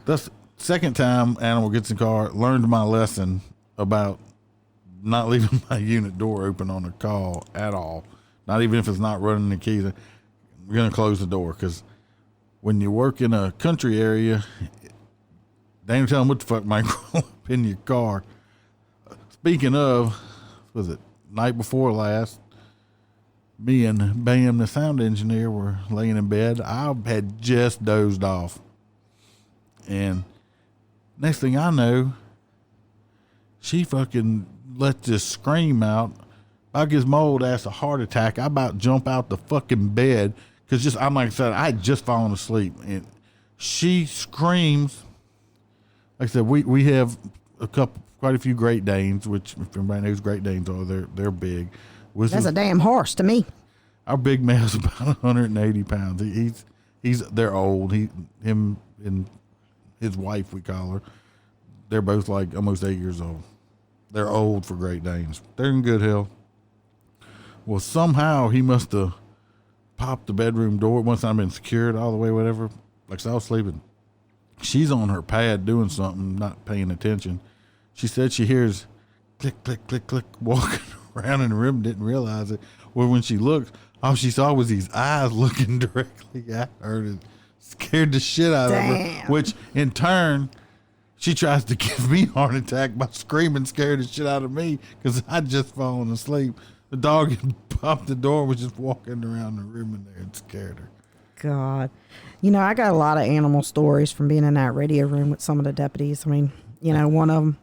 that's the second time animal gets in the car, learned my lesson about not leaving my unit door open on a call at all. Not even if it's not running the keys. We're going to close the door because when you work in a country area, they ain't telling what the fuck might roll up in your car. Speaking of, was it night before last, me and Bam, the sound engineer, were laying in bed. I had just dozed off. And next thing I know, she fucking let this scream out. I gives my old ass a heart attack. I about jump out the fucking bed because I'm like I said, I had just fallen asleep. And she screams. Like I said, we have quite a few Great Danes, which if everybody knows Great Danes are, they're big. That's a damn horse to me. Our big male's about 180 pounds. They're old. Him and his wife, we call her. They're both like almost 8 years old. They're old for Great Danes. They're in good health. Well, somehow he must have popped the bedroom door once I've been secured all the way, whatever. Like, so I was sleeping. She's on her pad doing something, not paying attention. She said she hears click, click, click, click, walking around in the room, didn't realize it. Well, when she looked, all she saw was these eyes looking directly at her and scared the shit out of her, which in turn, she tries to give me a heart attack by screaming, scared the shit out of me because I'd just fallen asleep. The dog had popped the door, was just walking around the room in there and scared her. God. I got a lot of animal stories from being in that radio room with some of the deputies. I mean, one of them,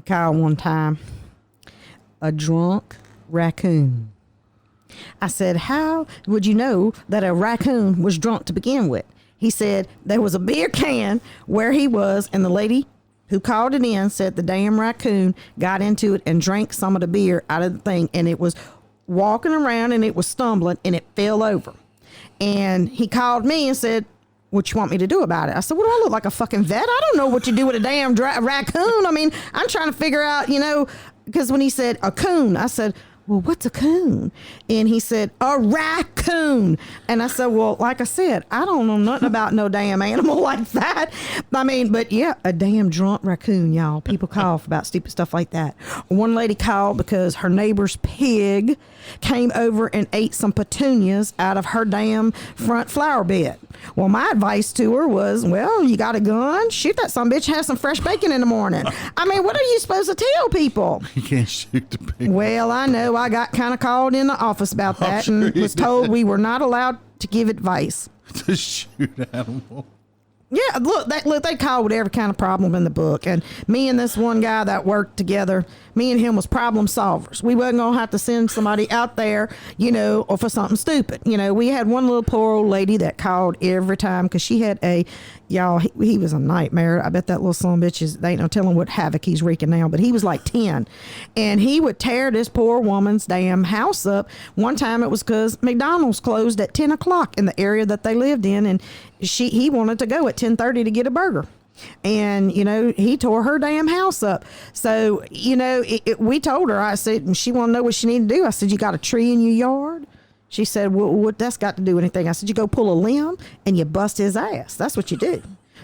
Kyle, one time, a drunk raccoon. I said, how would you know that a raccoon was drunk to begin with? He said there was a beer can where he was, and the lady who called it in said the damn raccoon got into it and drank some of the beer out of the thing, and it was walking around and it was stumbling and it fell over. And he called me and said, what you want me to do about it? I said, what do I look like, a fucking vet? I don't know what you do with a damn raccoon. I mean, I'm trying to figure out, because when he said a coon, I said, well, what's a coon? And he said, a raccoon. And I said, well, like I said, I don't know nothing about no damn animal like that. I mean, but yeah, a damn drunk raccoon, y'all. People call about stupid stuff like that. One lady called because her neighbor's pig came over and ate some petunias out of her damn front flower bed. Well, my advice to her was, well, you got a gun? Shoot that son bitch, have some fresh bacon in the morning. I mean, what are you supposed to tell people? You can't shoot the pig. Well, I know I got kind of called in the office about that and was told we were not allowed to give advice. To shoot animal. Yeah, look, they call with every kind of problem in the book. And me and this one guy that worked together, me and him was problem solvers. We wasn't going to have to send somebody out there, or for something stupid. We had one little poor old lady that called every time because she had he was a nightmare. I bet that little son of a bitch they ain't no telling what havoc he's wreaking now, but he was like 10. And he would tear this poor woman's damn house up. One time it was because McDonald's closed at 10 o'clock in the area that they lived in. And he wanted to go at 10:30 to get a burger. And, he tore her damn house up. So, we told her, I said, and she wanted to know what she needed to do. I said, you got a tree in your yard? She said, well, what that's got to do with anything? I said, you go pull a limb and you bust his ass. That's what you do.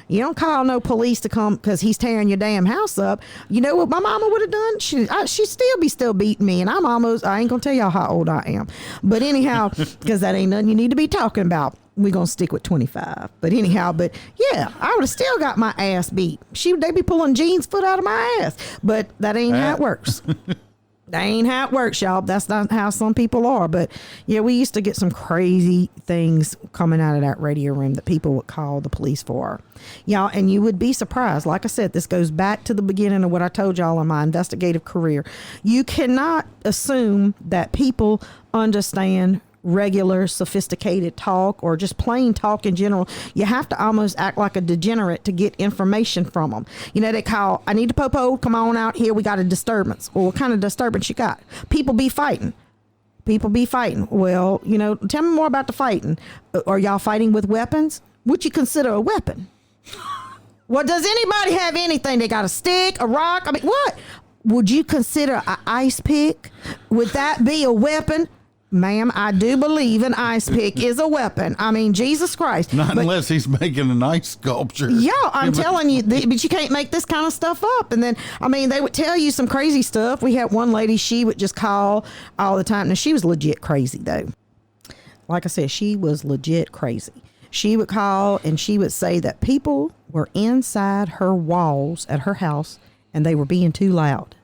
You don't call no police to come because he's tearing your damn house up. You know what my mama would have done? She'd still beating me. And I ain't going to tell y'all how old I am. But anyhow, because that ain't nothing you need to be talking about. We're going to stick with 25. But anyhow, yeah, I would have still got my ass beat. They be pulling Jean's foot out of my ass. But that ain't how it works. That ain't how it works, y'all. That's not how some people are. But yeah, we used to get some crazy things coming out of that radio room that people would call the police for. Y'all, and you would be surprised. Like I said, this goes back to the beginning of what I told y'all in my investigative career. You cannot assume that people understand regular sophisticated talk or just plain talk in general. You have to almost act like a degenerate to get information from them. They call, I need to popo, come on out here, we got a disturbance. Well, what kind of disturbance you got? People be fighting. Well, tell me more about the fighting. Are y'all fighting with weapons? Would you consider a weapon? Well, does anybody have anything? They got a stick, a rock? I mean, what? Would you consider an ice pick? Would that be a weapon? Ma'am, I do believe an ice pick is a weapon. I mean, Jesus Christ. Not unless he's making an ice sculpture. Yeah, I'm telling you, but you can't make this kind of stuff up. And then, they would tell you some crazy stuff. We had one lady, she would just call all the time. Now, she was legit crazy, though. Like I said, she was legit crazy. She would call and she would say that people were inside her walls at her house and they were being too loud.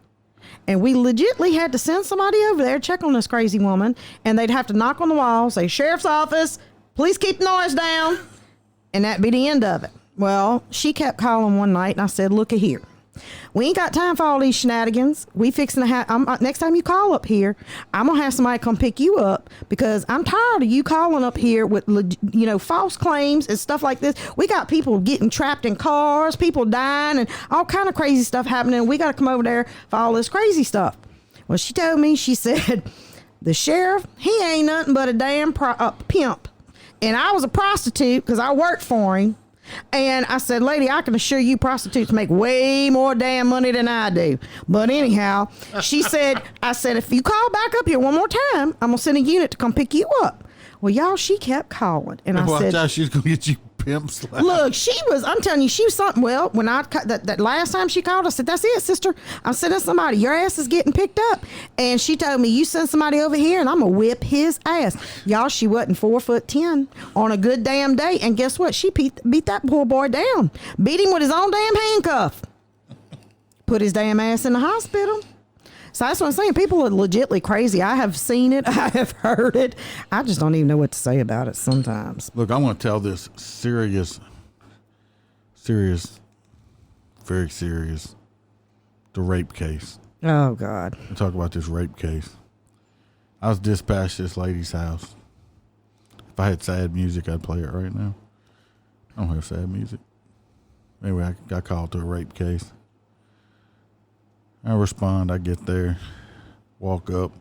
And we legitly had to send somebody over there, check on this crazy woman, and they'd have to knock on the wall, say, sheriff's office, please keep the noise down. And that'd be the end of it. Well, she kept calling one night, and I said, look here. We ain't got time for all these shenanigans. We fixing to have, next time you call up here, I'm going to have somebody come pick you up because I'm tired of you calling up here with, false claims and stuff like this. We got people getting trapped in cars, people dying, and all kind of crazy stuff happening. We got to come over there for all this crazy stuff. Well, she told me, she said, the sheriff, he ain't nothing but a damn pimp. And I was a prostitute because I worked for him. And I said, lady, I can assure you prostitutes make way more damn money than I do. But anyhow, she said, I said, if you call back up here one more time, I'm going to send a unit to come pick you up. Well, y'all, she kept calling. And I said, out, she's going to get you pimp slapped. Look, I'm telling you, she was something. Well, when that last time she called, I said, that's it, sister. I'm sending somebody. Your ass is getting picked up. And she told me, you send somebody over here and I'm going to whip his ass. Y'all, she wasn't 4'10" on a good damn day. And guess what? She beat that poor boy down. Beat him with his own damn handcuff. Put his damn ass in the hospital. So that's what I'm saying. People are legitimately crazy. I have seen it. I have heard it. I just don't even know what to say about it sometimes. Look, I'm going to tell this serious, very serious, the rape case. Oh, God. We'll talk about this rape case. I was dispatched to this lady's house. If I had sad music, I'd play it right now. I don't have sad music. Anyway, I got called to a rape case. I respond, I get there, walk up,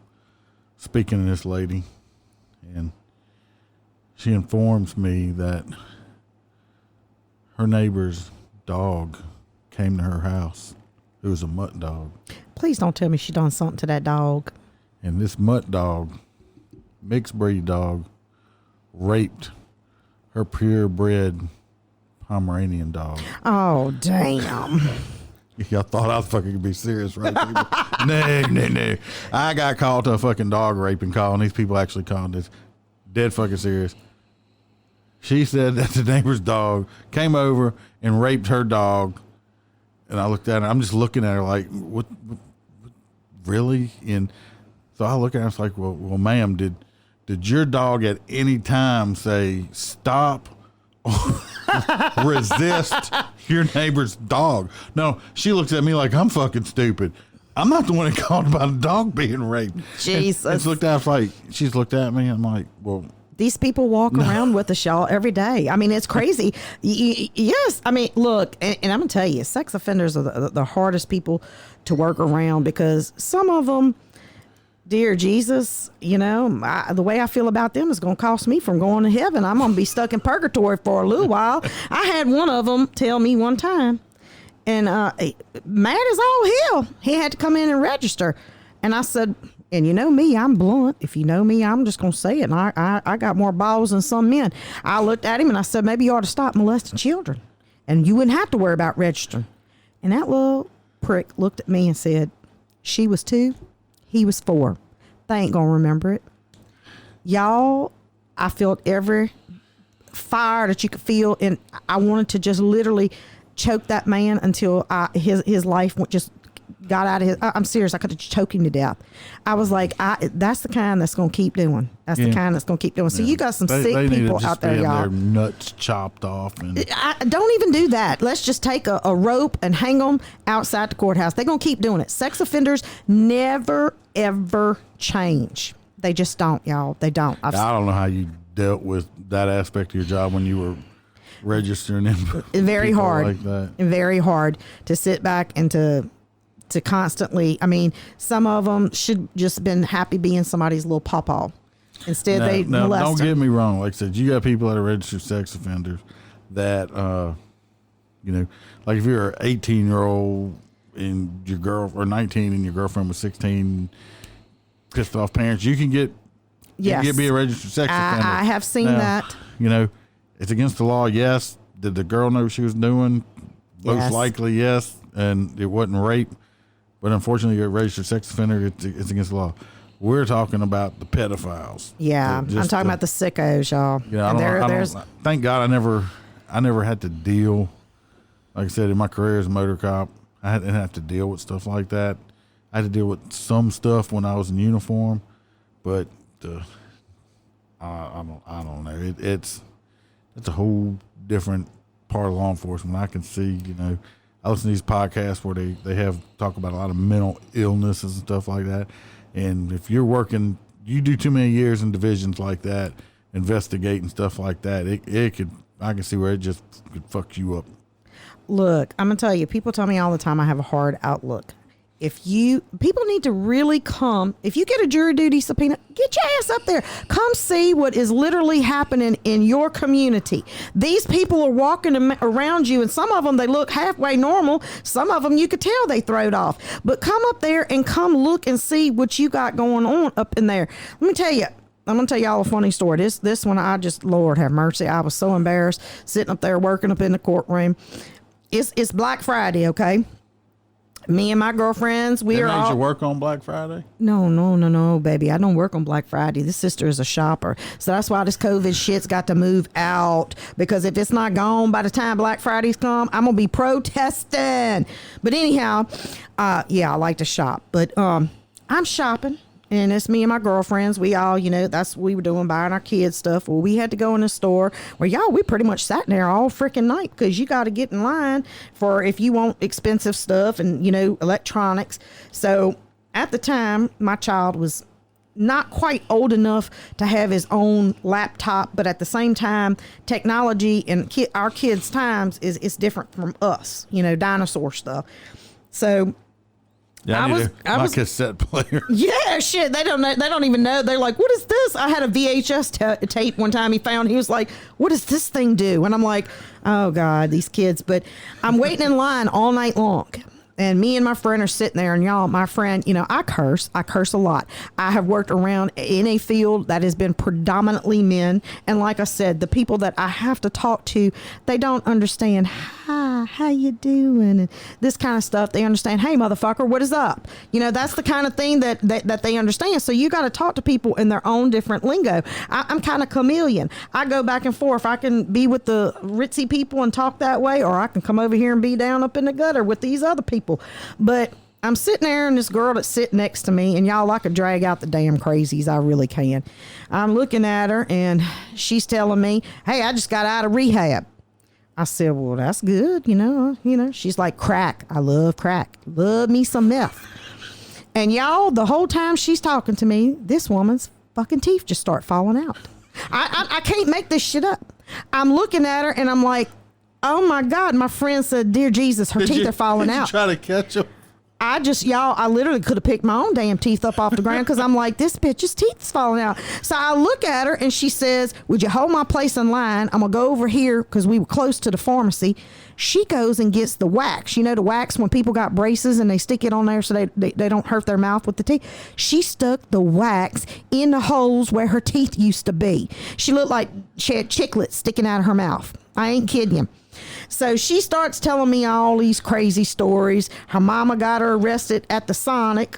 speaking to this lady, and she informs me that her neighbor's dog came to her house. It was a mutt dog. Please don't tell me she done something to that dog. And this mutt dog, mixed breed dog, raped her purebred Pomeranian dog. Oh, damn. Y'all thought I was fucking be serious, right? No. I got called to a fucking dog raping call, and these people actually called this dead fucking serious. She said that the neighbor's dog came over and raped her dog. And I looked at her. I'm just looking at her like, what really? And so I look at her. It's like, well, ma'am, did your dog at any time say stop or resist your neighbor's dog? No, she looks at me like I'm fucking stupid. I'm not the one that called about a dog being raped. Jesus. And she's looked at me. I'm like, well. These people walk around with us, y'all, every day. I mean, it's crazy. Yes. I mean, look, and I'm going to tell you, sex offenders are the hardest people to work around because some of them, dear Jesus, the way I feel about them is going to cost me from going to heaven. I'm going to be stuck in purgatory for a little while. I had one of them tell me one time, and mad as all hell, he had to come in and register. And I said, and you know me, I'm blunt. If you know me, I'm just going to say it. And I got more balls than some men. I looked at him and I said, maybe you ought to stop molesting children. And you wouldn't have to worry about registering. And that little prick looked at me and said, she was 2, he was 4. They ain't going to remember it. Y'all, I felt every fire that you could feel. And I wanted to just literally choke that man until his life just got out of his. I'm serious. I could have choked him to death. I was like, that's the kind that's going to keep doing. That's the kind that's going to keep doing. So you got some sick people out there, y'all. Their nuts chopped off. And don't even do that. Let's just take a rope and hang them outside the courthouse. They're going to keep doing it. Sex offenders never, ever change. They just don't, y'all. They don't. I don't know how you dealt with that aspect of your job when you were registering them. Very hard. Like that. Very hard to sit back and to constantly. I mean, some of them should just been happy being somebody's little pawpaw. Instead, they molest don't them. get me wrong. Like I said, you got people that are registered sex offenders that, like if you're an 18-year-old and your girl or 19 and your girlfriend was 16, pissed off parents, you can be a registered sex offender. I have seen that. It's against the law. Yes. Did the girl know what she was doing? Most likely, yes. And it wasn't rape. But unfortunately, you're a registered sex offender. It's against the law. We're talking about the pedophiles. Yeah, I'm talking about the sickos, y'all. Thank God I never had to deal. Like I said, in my career as a motor cop, I didn't have to deal with stuff like that. I had to deal with some stuff when I was in uniform, but I don't know. It's a whole different part of law enforcement. I can see, I listen to these podcasts where they have talk about a lot of mental illnesses and stuff like that. And if you're working, you do too many years in divisions like that, investigating stuff like that, I can see where it just could fuck you up. Look, I'm going to tell you, people tell me all the time I have a hard outlook. People need to really come. If you get a jury duty subpoena, get your ass up there. Come see what is literally happening in your community. These people are walking around you, and some of them, they look halfway normal. Some of them, you could tell they throwed off. But come up there and come look and see what you got going on up in there. Let me tell you. I'm going to tell y'all a funny story. This one, Lord have mercy. I was so embarrassed sitting up there working up in the courtroom. It's Black Friday, okay? Me and my girlfriends, we are all... you work on Black Friday? No, baby. I don't work on Black Friday. This sister is a shopper. So that's why this COVID shit's got to move out. Because if it's not gone by the time Black Fridays come, I'm going to be protesting. But anyhow, I like to shop. But I'm shopping. And it's me and my girlfriends. We all, that's what we were doing, buying our kids stuff. Well, we had to go in the store where, we pretty much sat in there all freaking night because you got to get in line for if you want expensive stuff and, electronics. So at the time, my child was not quite old enough to have his own laptop. But at the same time, technology and our kids' times is different from us, dinosaur stuff. So Yeah, I was cassette player. Yeah, shit. They don't know. They don't even know. They're like, "What is this?" I had a VHS tape one time. He found. He was like, "What does this thing do?" And I'm like, "Oh God, these kids." But I'm waiting in line all night long. And me and my friend are sitting there, and y'all, my friend, I curse a lot. I have worked around in a field that has been predominantly men. And like I said, the people that I have to talk to, they don't understand, hi, how you doing? And this kind of stuff. They understand, hey, motherfucker, what is up? That's the kind of thing that they understand. So you got to talk to people in their own different lingo. I'm kind of chameleon. I go back and forth. I can be with the ritzy people and talk that way, or I can come over here and be down up in the gutter with these other people. But I'm sitting there, and this girl that's sitting next to me, and y'all, I could drag out the damn crazies. I really can. I'm looking at her, and she's telling me, hey, I just got out of rehab. I said, well, that's good. She's like, crack. I love crack. Love me some meth. And y'all, the whole time she's talking to me, this woman's fucking teeth just start falling out. I can't make this shit up. I'm looking at her, and I'm like, oh my God, my friend said, dear Jesus, her teeth are falling out. Did you try to catch them? I literally could have picked my own damn teeth up off the ground, because I'm like, this bitch's teeth is falling out. So I look at her, and she says, would you hold my place in line? I'm going to go over here, because we were close to the pharmacy. She goes and gets the wax. The wax when people got braces and they stick it on there so they don't hurt their mouth with the teeth. She stuck the wax in the holes where her teeth used to be. She looked like she had chiclets sticking out of her mouth. I ain't kidding you. So she starts telling me all these crazy stories. Her mama got her arrested at the Sonic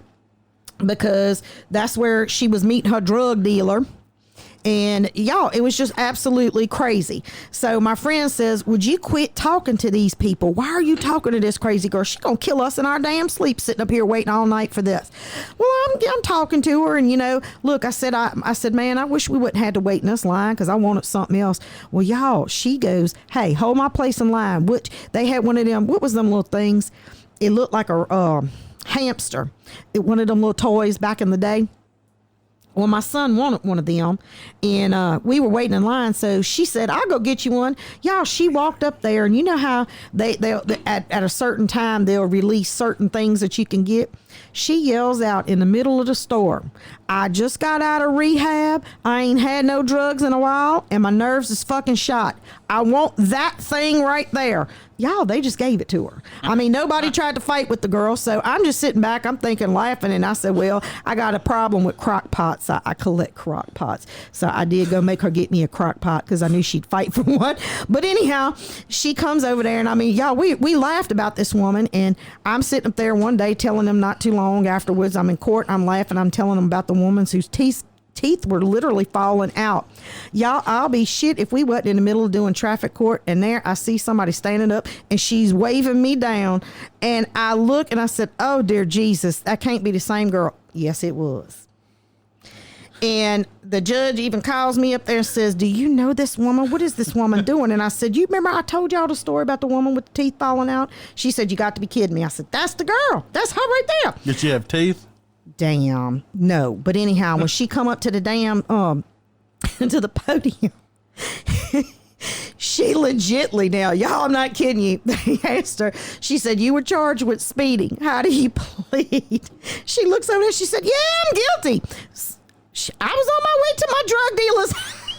because that's where she was meeting her drug dealer. And y'all, it was just absolutely crazy. So my friend says, would you quit talking to these people? Why are you talking to this crazy girl? She's going to kill us in our damn sleep sitting up here waiting all night for this. Well, I'm talking to her, and look, I said, man, I wish we wouldn't have to wait in this line, because I wanted something else. Well, y'all, she goes, hey, hold my place in line. Which they had one of them, what was them little things? It looked like a hamster. One of them little toys back in the day. Well, my son wanted one of them, and we were waiting in line. So she said, I'll go get you one. Y'all, she walked up there, and you know how they at a certain time, they'll release certain things that you can get. She yells out in the middle of the store, I just got out of rehab. I ain't had no drugs in a while, and my nerves is fucking shot. I want that thing right there. Y'all, they just gave it to her. I mean, nobody tried to fight with the girl, so I'm just sitting back, I'm thinking, laughing, and I said, well, I got a problem with crock pots. I collect crock pots. So I did go make her get me a crock pot, because I knew she'd fight for one. But anyhow, she comes over there, and I mean, y'all, we laughed about this woman, and I'm sitting up there one day telling them not too long afterwards, I'm in court, I'm laughing, I'm telling them about the woman whose teeth were literally falling out. Y'all, I'll be shit if we wasn't in the middle of doing traffic court, and there I see somebody standing up, and she's waving me down, and I look and I said, oh dear Jesus, that can't be the same girl. Yes, it was. And the judge even calls me up there and says, do you know this woman? What is this woman doing? And I said, you remember I told y'all the story about the woman with the teeth falling out? She said, you got to be kidding me. I said, that's the girl. That's her right there. Did she have teeth? Damn, no. But anyhow, when she come up to the damn to the podium, she legitly, now y'all, I'm not kidding you, they asked her, she said, you were charged with speeding, how do you plead? She looks over there, she said, yeah, I'm guilty. I was on my way to my drug dealer's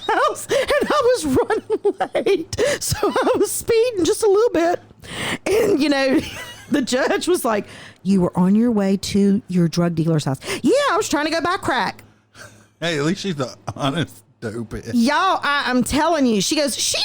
house, and I was running late, so I was speeding just a little bit. And the judge was like, you were on your way to your drug dealer's house. Yeah, I was trying to go buy crack. Hey, at least she's the honest dope. Y'all, I'm telling you, she goes, she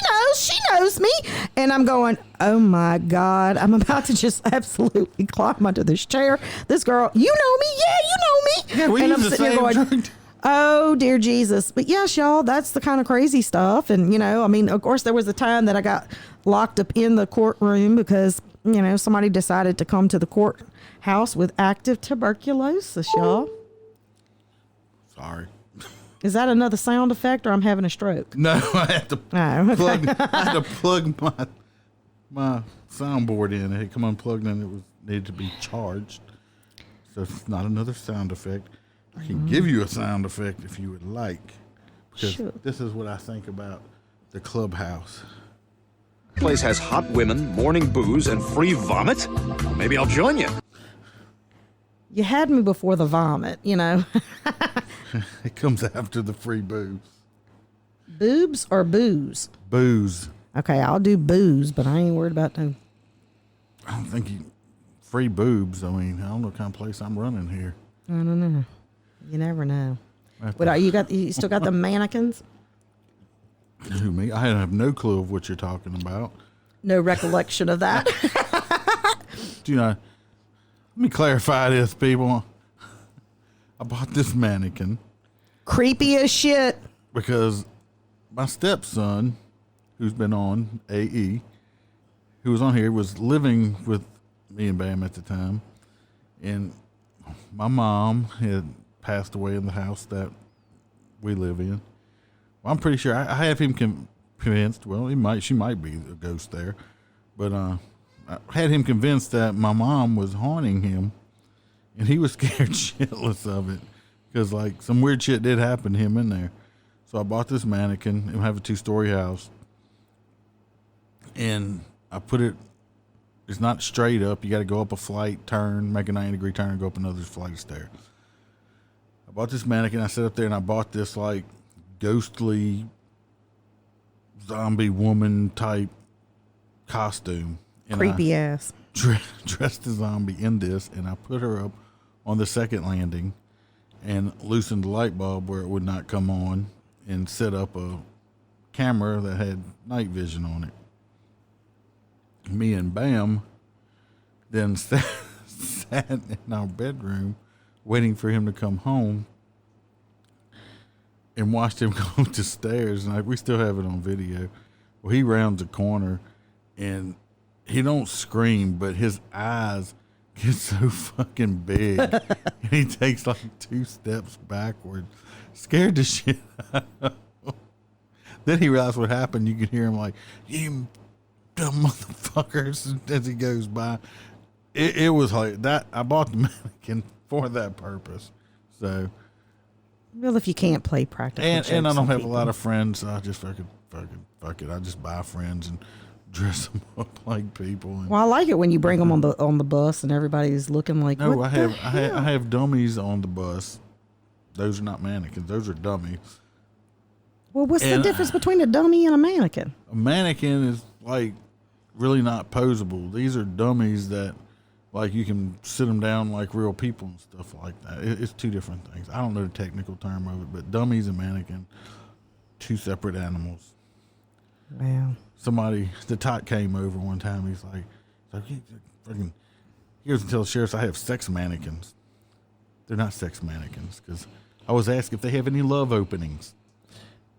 knows me. And I'm going, oh my God, I'm about to just absolutely climb under this chair. This girl, you know me. Yeah, you know me. Yeah, we and use I'm the sitting same here going, drug. oh dear Jesus. But yes, y'all, that's the kind of crazy stuff. And, I mean, of course, there was a time that I got locked up in the courtroom because, somebody decided to come to the courthouse with active tuberculosis, y'all. Sorry. Is that another sound effect, or I'm having a stroke? No, I had to plug my soundboard in. It had come unplugged and it needed to be charged. So it's not another sound effect. I can give you a sound effect if you would like. Because Sure. This is what I think about the clubhouse. Place has hot women, morning booze, and free vomit? Well, maybe I'll join you. You had me before the vomit, you know. It comes after the free booze. Boobs or booze? Booze. Okay, I'll do booze, but I ain't worried about no. I don't think free boobs. I mean, I don't know what kind of place I'm running here. I don't know. You never know. Right What you still got the mannequins? Who, me? I have no clue of what you're talking about. No recollection of that. Do you know? Let me clarify this, people. I bought this mannequin Creepy as shit. because my stepson, who's been on AE, who was on here, was living with me and Bam at the time, and my mom had passed away in the house that we live in. Well, I'm pretty sure I have him convinced. Well, she might be a ghost there, but I had him convinced that my mom was haunting him, and he was scared shitless of it because like some weird shit did happen to him in there. So I bought this mannequin and have a 2-story house, and I put it. It's not straight up. You got to go up a flight, turn, make a 90-degree turn, and go up another flight of stairs. I bought this mannequin. I sat up there and I bought this like ghostly zombie woman type costume. And Creepy ass. Dressed the zombie in this, and I put her up on the second landing and loosened the light bulb where it would not come on and set up a camera that had night vision on it. Me and Bam then sat in our bedroom waiting for him to come home and watched him go up the stairs. And we still have it on video. Well, he rounds a corner and he don't scream, but his eyes get so fucking big. And he takes like 2 steps backward, scared the shit out of him. Then he realized what happened. You could hear him like, "You dumb motherfuckers," as he goes by. It was like that. I bought the mannequin for that purpose. So, Well, if you can't play practical and I jokes don't on have people. a lot of friends. So I just fuck it. I just buy friends and dress them up like people. And, Well, I like it when you bring them on the bus and everybody's looking like. no, what I the hell? have dummies on the bus. Those are not mannequins. Those are dummies. Well, what's the and- difference between a dummy and a mannequin? A mannequin is like really not posable. These are dummies that like you can sit them down like real people and stuff like that. It's 2 different things. I don't know the technical term of it, but dummies and mannequin, 2 separate animals. Wow. The tot came over one time. He's like he goes and tells the sheriff I have sex mannequins. They're not sex mannequins because I was asked if they have any love openings.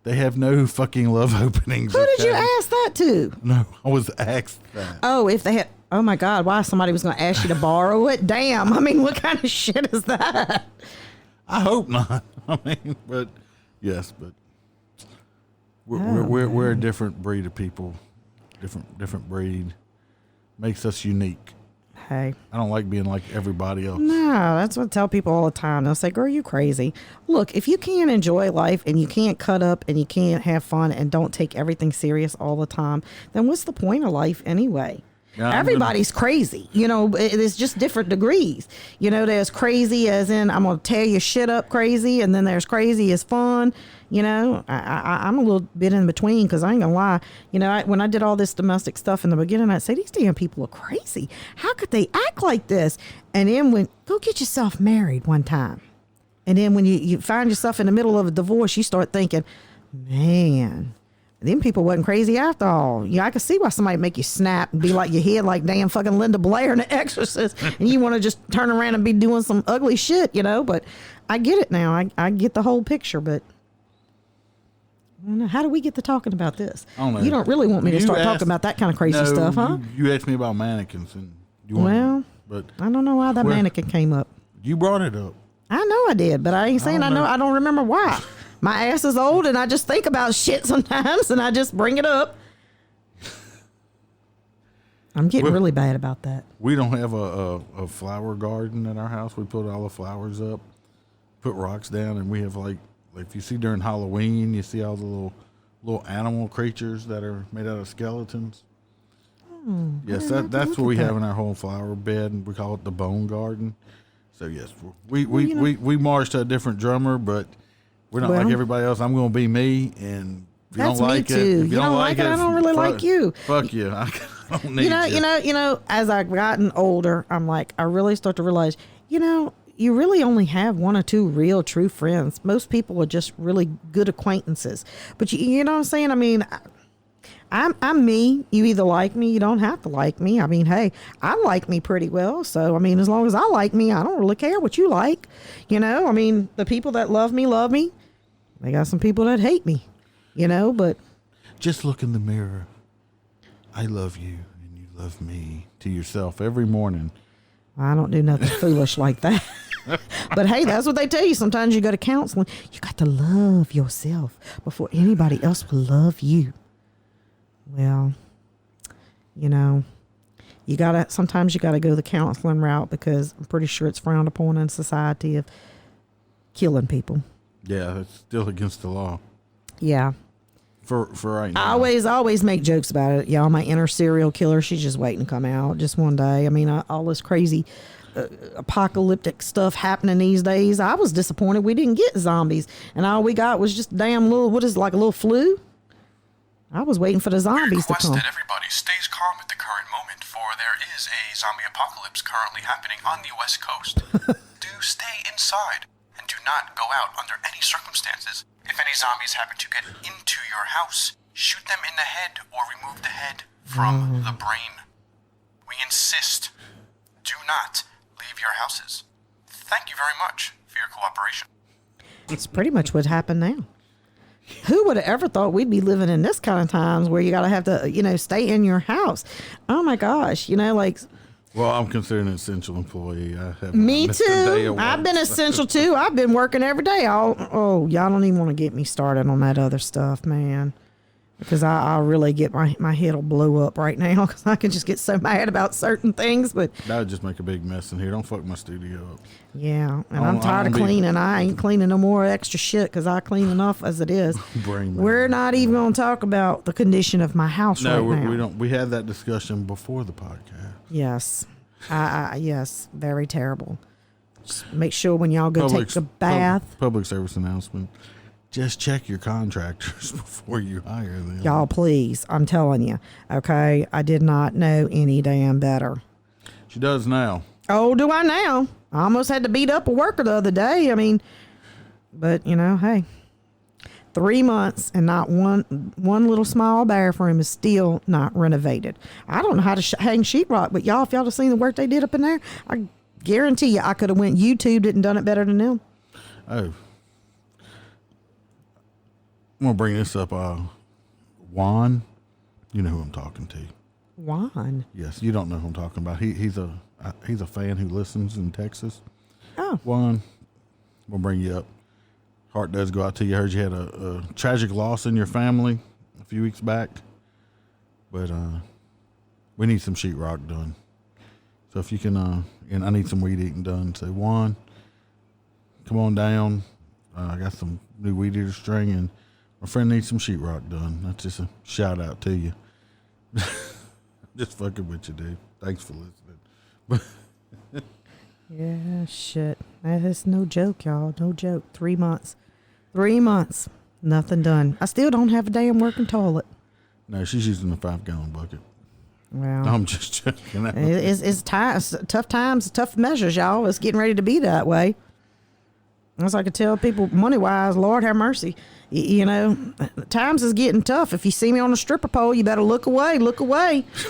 They have no fucking love openings. Who did you okay? ask that to? No, I was asked that. Oh, if they had. Oh my God! Why somebody was going to ask you to borrow it? Damn! I mean, what kind of shit is that? I hope not. I mean, but yes, but we're a different breed of people. Different breed makes us unique. Hey. I don't like being like everybody else. No, that's what I tell people all the time. They'll say, "Girl, you crazy." Look, if you can't enjoy life and you can't cut up and you can't have fun and don't take everything serious all the time, then what's the point of life anyway? Yeah, I'm Everybody's crazy. You know, it's just different degrees. You know, there's crazy as in I'm going to tear your shit up crazy, and then there's crazy as fun. You know, I'm a little bit in between because I ain't going to lie. You know, when I did all this domestic stuff in the beginning, I'd say, these damn people are crazy. How could they act like this? And then go get yourself married one time. And then when you find yourself in the middle of a divorce, you start thinking, man, them people wasn't crazy after all. I could see why somebody make you snap and be like your head like damn fucking Linda Blair in The Exorcist, and you want to just turn around and be doing some ugly shit, you know. But I get it now. I get the whole picture. But I don't know. How do we get to talking about this? I don't know. You don't really want me to You start asked- talking about that kind of crazy No, stuff, huh? You asked me about mannequins, and but I don't know why that Well- mannequin came up. you brought it up. I know I did, but I ain't saying I don't know. know. I don't remember why. My ass is old, and I just think about shit sometimes, and I just bring it up. I'm getting Well- really bad about that. We don't have a flower garden at our house. We put all the flowers up, put rocks down, and we have like if you see during Halloween, you see all the little animal creatures that are made out of skeletons. Yes, that's what we have in our whole flower bed, and we call it the bone garden. So yes, we marched to a different drummer, but we're not like everybody else. I'm going to be me, and if you don't like it, if you don't like it, I don't really like you. Fuck you. I don't need you. As I've gotten older, I'm like, I really start to realize, you really only have one or two real true friends. Most people are just really good acquaintances. But you know what I'm saying? I mean, I'm me. You either like me, you don't have to like me. I mean, hey, I like me pretty well. So, I mean, as long as I like me, I don't really care what you like. I mean, the people that love me. They got some people that hate me, but. Just look in the mirror. I love you and you love me to yourself every morning. I don't do nothing foolish like that. But hey, that's what they tell you. Sometimes you go to counseling. You got to love yourself before anybody else will love you. Well, sometimes you gotta go the counseling route because I'm pretty sure it's frowned upon in society of killing people. Yeah, it's still against the law. Yeah. For right now. I always make jokes about it. Y'all, my inner serial killer, she's just waiting to come out just one day. I mean, all this crazy apocalyptic stuff happening these days. I was disappointed we didn't get zombies. And all we got was just damn little, like a little flu? I was waiting for the zombies to come. Request that everybody stays calm at the current moment, for there is a zombie apocalypse currently happening on the West Coast. Do stay inside and do not go out under any circumstances. If any zombies happen to get into your house, shoot them in the head or remove the head from the brain. We insist, do not leave your houses. Thank you very much for your cooperation. It's pretty much what happened now. Who would have ever thought we'd be living in this kind of times where you got to have to, stay in your house? Oh my gosh, Well, I'm considered an essential employee. Me too. I've been essential too. I've been working every day. Y'all don't even want to get me started on that other stuff, man. Because I'll really get my head will blow up right now because I can just get so mad about certain things. But that would just make a big mess in here. Don't fuck my studio up. Yeah, and I'm tired of cleaning. I ain't cleaning no more extra shit because I clean enough as it is. We're not even going to talk about the condition of my house right now. No, we don't. We had that discussion before the podcast. Yes, yes, very terrible. Just make sure when y'all go take a bath. Public service announcement. Just check your contractors before you hire them. Y'all, please. I'm telling you. Okay? I did not know any damn better. She does now. Oh, do I now? I almost had to beat up a worker the other day. I mean, but, hey. 3 months and not one little small bathroom is still not renovated. I don't know how to hang sheetrock, but y'all, if y'all have seen the work they did up in there, I guarantee you I could have went YouTubed it and done it better than them. Oh. I'm going to bring this up. Juan, you know who I'm talking to. Juan? Yes, you don't know who I'm talking about. He's a fan who listens in Texas. Oh. Juan, we'll bring you up. Heart does go out to you. I heard you had a tragic loss in your family a few weeks back. But we need some sheetrock done. So if you can, and I need some weed eating done. So Juan, come on down. I got some new weed eater string and my friend needs some sheetrock done. That's just a shout out to you. Just fucking with you, dude. Thanks for listening. Yeah, shit. That is no joke, y'all. No joke. 3 months. 3 months. Nothing done. I still don't have a damn working toilet. No, she's using a 5-gallon bucket. Well, I'm just joking. It's tough times, tough measures, y'all. It's getting ready to be that way. As I could tell people, money-wise, Lord have mercy. Times is getting tough. If you see me on a stripper pole, you better look away.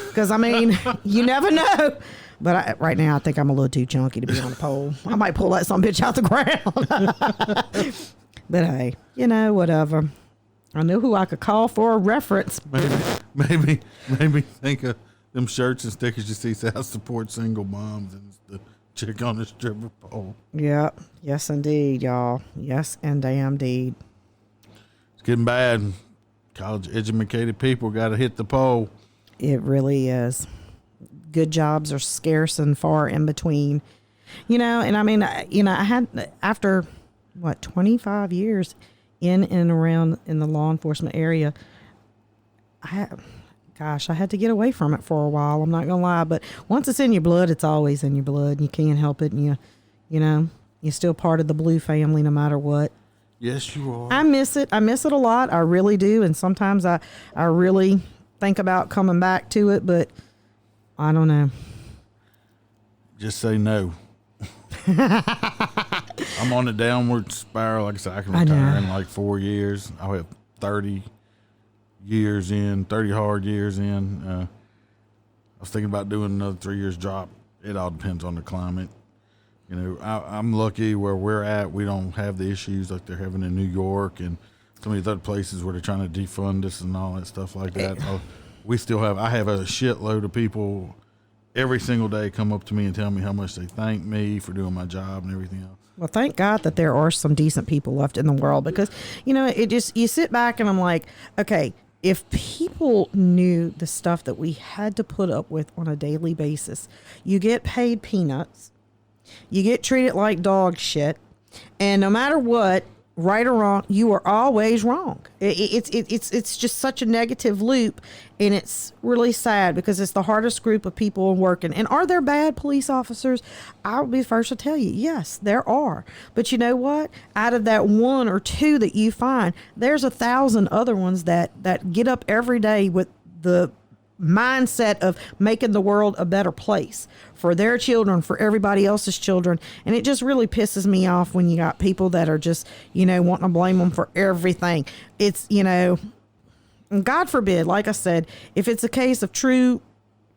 Because, you never know. But right now, I think I'm a little too chunky to be on the pole. I might pull that some bitch out the ground. But, hey, whatever. I know who I could call for a reference. Maybe think of them shirts and stickers you see say I support single moms and the chick on the stripper pole. Yeah. Yes, indeed, y'all. Yes, and damn deed. It's getting bad. College educated people got to hit the pole. It really is. Good jobs are scarce and far in between. I had, after, 25 years in and around in the law enforcement area, I had to get away from it for a while. I'm not going to lie. But once it's in your blood, it's always in your blood. You can't help it. And You know, you're still part of the Blue family no matter what. Yes, you are. I miss it. I miss it a lot. I really do. And sometimes I really think about coming back to it, but I don't know. Just say no. I'm on a downward spiral. Like I said, I can retire in like 4 years. I'll have 30 hard years in. I was thinking about doing another 3 years drop. It all depends on the climate. You know, I'm lucky where we're at. We don't have the issues like they're having in New York and some of these other places where they're trying to defund us and all that stuff like that. We still have, I have a shitload of people every single day come up to me and tell me how much they thank me for doing my job and everything else. Well, thank God that there are some decent people left in the world, because, you know, it just, you sit back and I'm like, okay, if people knew the stuff that we had to put up with on a daily basis, you get paid peanuts, you get treated like dog shit, and no matter what, right or wrong, you are always wrong. It's just such a negative loop, and it's really sad because it's the hardest group of people working. And are there bad police officers? I'll be the first to tell you, yes, there are. But you know what? Out of that one or two that you find, there's 1,000 other ones that get up every day with the mindset of making the world a better place for their children, for everybody else's children. And it just really pisses me off when you got people that are just, you know, wanting to blame them for everything. It's, you know, God forbid, like I said, if it's a case of true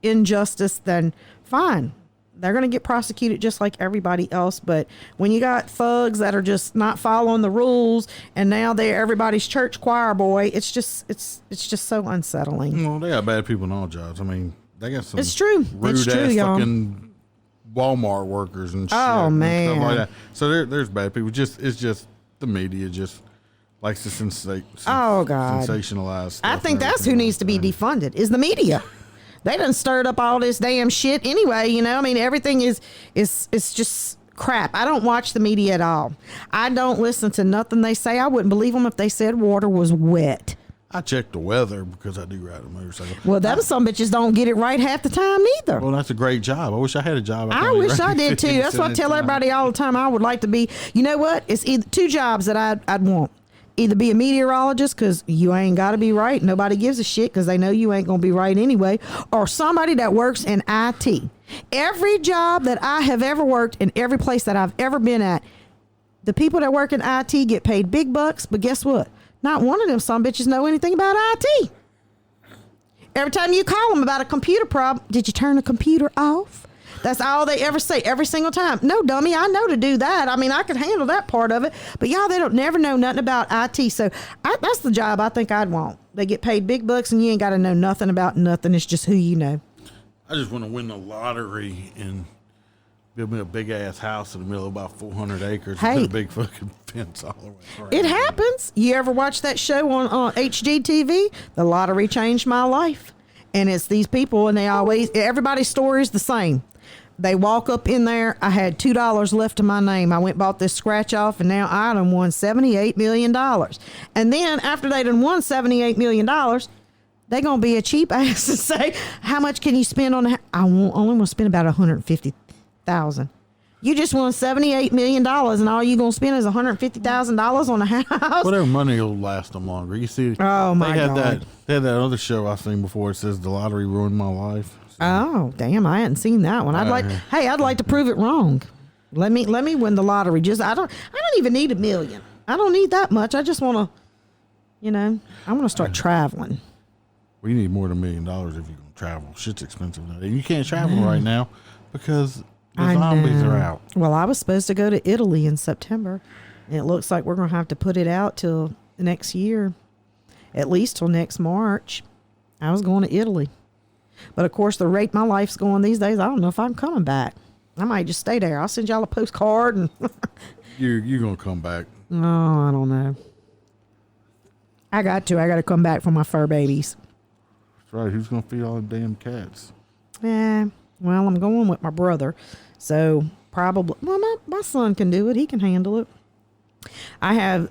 injustice, then fine. They're going to get prosecuted just like everybody else. But when you got thugs that are just not following the rules and now they're everybody's church choir boy, it's just so unsettling. Well, they got bad people in all jobs. I mean, they got some It's true. rude It's true, ass y'all. fucking Walmart workers and shit. Oh, and man. stuff like that. So there's bad people. It's just the media just likes to Oh, God. sensationalize stuff. I think and that's who everything needs to be like that. defunded, is the media. They done stirred up all this damn shit anyway, you know? I mean, everything is just crap. I don't watch the media at all. I don't listen to nothing they say. I wouldn't believe them if they said water was wet. I check the weather because I do ride a motorcycle. Well, them some bitches don't get it right half the time neither. Well, that's a great job. I wish I had a job. I wish I did too. That's what I tell everybody all the time. I would like to be, you know what? It's either two jobs that I'd want. Either be a meteorologist, because you ain't got to be right. Nobody gives a shit because they know you ain't going to be right anyway. Or somebody that works in IT. Every job that I have ever worked in, every place that I've ever been at, the people that work in IT get paid big bucks. But guess what? Not one of them some bitches know anything about IT. Every time you call them about a computer problem, did you turn the computer off? That's all they ever say every single time. No, dummy, I know to do that. I mean, I could handle that part of it. But y'all, they don't never know nothing about IT. So that's the job I think I'd want. They get paid big bucks and you ain't got to know nothing about nothing. It's just who you know. I just want to win the lottery and build me a big ass house in the middle of about 400 acres. Hey. And put a big fucking fence all the way around. It happens. You ever watch that show on HGTV? The lottery changed my life. And it's these people, and everybody's story is the same. They walk up in there. I had $2 left to my name. I went bought this scratch off, and now I done won $78 million. And then after they done won $78 million, they gonna be a cheap ass and say, "How much can you spend on?" I only want to spend about $150,000. You just won $78 million, and all you gonna spend is $150,000 on a house. Whatever money will last them longer. You see? Oh, my God. They had that other show I've seen before. It says the lottery ruined my life. So, Oh, damn! I hadn't seen that one. I'd like to prove it wrong. Let me win the lottery. I don't even need $1 million. I don't need that much. I just want to, I want to start traveling. we need more than $1 million if you're gonna travel. Shit's expensive now. And you can't travel right now because the zombies are out. Well, I was supposed to go to Italy in September, and it looks like we're going to have to put it out till next year, at least till next March. I was going to Italy. But, of course, the rate my life's going these days, I don't know if I'm coming back. I might just stay there. I'll send y'all a postcard. And You're going to come back. oh, I don't know. I got to come back for my fur babies. That's right. Who's going to feed all the damn cats? Well, I'm going with my brother. So, probably, well, my son can do it. He can handle it. I have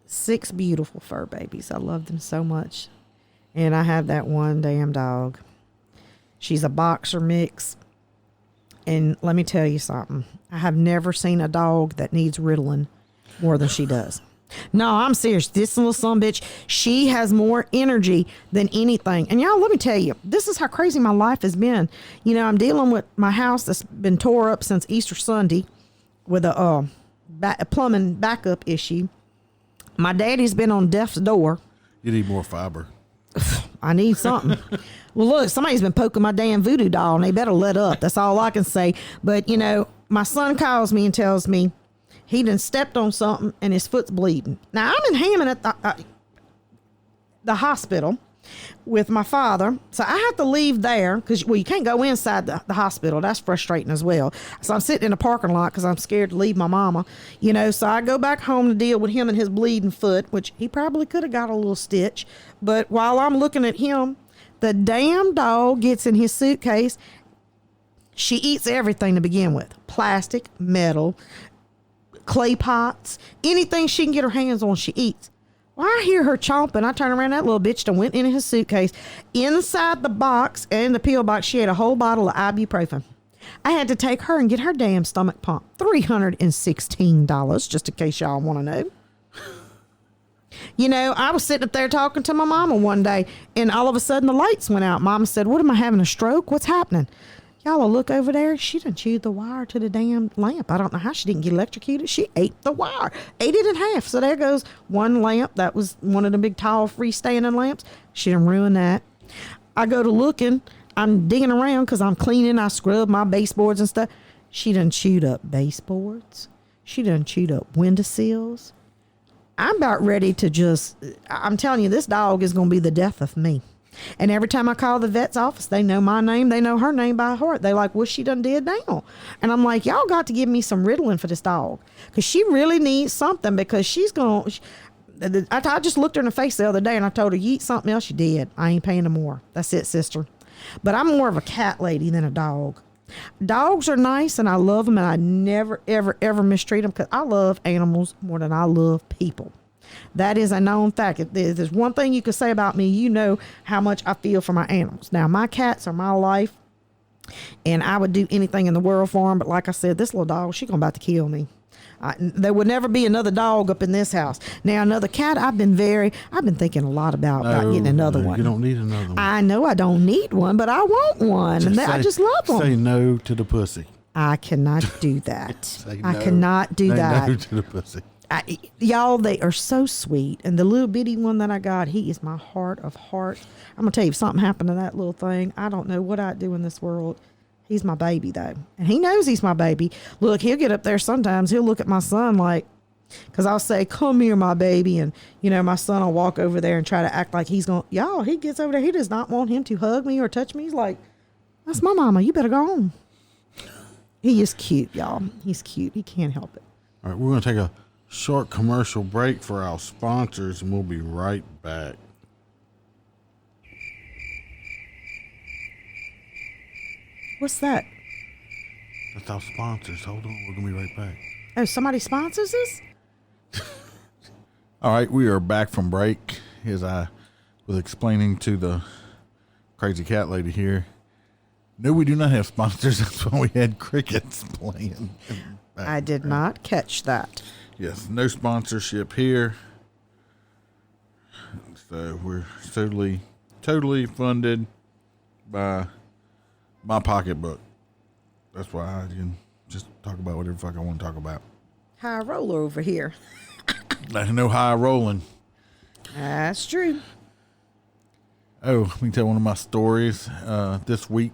6 beautiful fur babies. I love them so much. And I have that one damn dog. She's a boxer mix. And let me tell you something. I have never seen a dog that needs Ritalin more than she does. No, I'm serious. This little son bitch, she has more energy than anything. And y'all, let me tell you, this is how crazy my life has been. You know, I'm dealing with my house that's been tore up since Easter Sunday with a plumbing backup issue. My daddy's been on death's door. You need more fiber. I need something. Well, look, somebody's been poking my damn voodoo doll, and they better let up. That's all I can say. But, you know, my son calls me and tells me he done stepped on something and his foot's bleeding. Now, I'm in Hammond at the hospital with my father. So I have to leave there because, well, you can't go inside the hospital. That's frustrating as well. So I'm sitting in the parking lot because I'm scared to leave my mama. You know, so I go back home to deal with him and his bleeding foot, which he probably could have got a little stitch. But while I'm looking at him, the damn dog gets in his suitcase. She eats everything to begin with. Plastic, metal, clay pots, anything she can get her hands on, she eats. Well, I hear her chomping. I turn around, that little bitch done went into his suitcase. Inside the box and the pill box, she had a whole bottle of ibuprofen. I had to take her and get her damn stomach pumped. $316, just in case y'all want to know. You know, I was sitting up there talking to my mama one day, and all of a sudden the lights went out. Mama said, "What, am I having a stroke? What's happening?" Y'all will look over there. She done chewed the wire to the damn lamp. I don't know how she didn't get electrocuted. She ate the wire, ate it in half. So there goes one lamp. That was one of the big tall freestanding lamps. She done ruined that. I go to looking. I'm digging around because I'm cleaning. I scrub my baseboards and stuff. She done chewed up baseboards. She done chewed up windowsills. I'm about ready to I'm telling you, this dog is going to be the death of me. And every time I call the vet's office, they know my name. They know her name by heart. They like, what she done did now? And I'm like, y'all got to give me some Ritalin for this dog. Because she really needs something because she's going to... I just looked her in the face the other day and I told her, you eat something else, you did. I ain't paying no more. That's it, sister. But I'm more of a cat lady than a dog. Dogs are nice and I love them and I never, ever, ever mistreat them because I love animals more than I love people. That is a known fact. If there's one thing you can say about me, you know how much I feel for my animals. Now, my cats are my life, and I would do anything in the world for them. But like I said, this little dog, she's about to kill me. There would never be another dog up in this house. Now, another cat, I've been thinking a lot do about getting another one. You don't need another one. I know I don't need one, but I want one. I just love them. Say no to the pussy. I cannot do that. I cannot do that. No to the pussy. Y'all, they are so sweet. And the little bitty one that I got, he is my heart of hearts. I'm going to tell you, if something happened to that little thing, I don't know what I'd do in this world. He's my baby, though. And he knows he's my baby. Look, he'll get up there sometimes. He'll look at my son like, because I'll say, come here, my baby. And, you know, my son will walk over there and try to act like he's going, y'all, he gets over there. He does not want him to hug me or touch me. He's like, that's my mama. You better go on. He is cute, y'all. He's cute. He can't help it. All right, we're going to take a short commercial break for our sponsors, and we'll be right back. What's that? That's our sponsors. Hold on, we're gonna be right back. Oh, somebody sponsors us? All right, we are back from break. As I was explaining to the crazy cat lady here, no, we do not have sponsors. That's why we had crickets playing. I did not catch that. Yes, no sponsorship here. So we're totally funded by my pocketbook. That's why I can just talk about whatever the fuck I want to talk about. High roller over here. There's no high rolling. That's true. Oh, let me tell one of my stories. This week,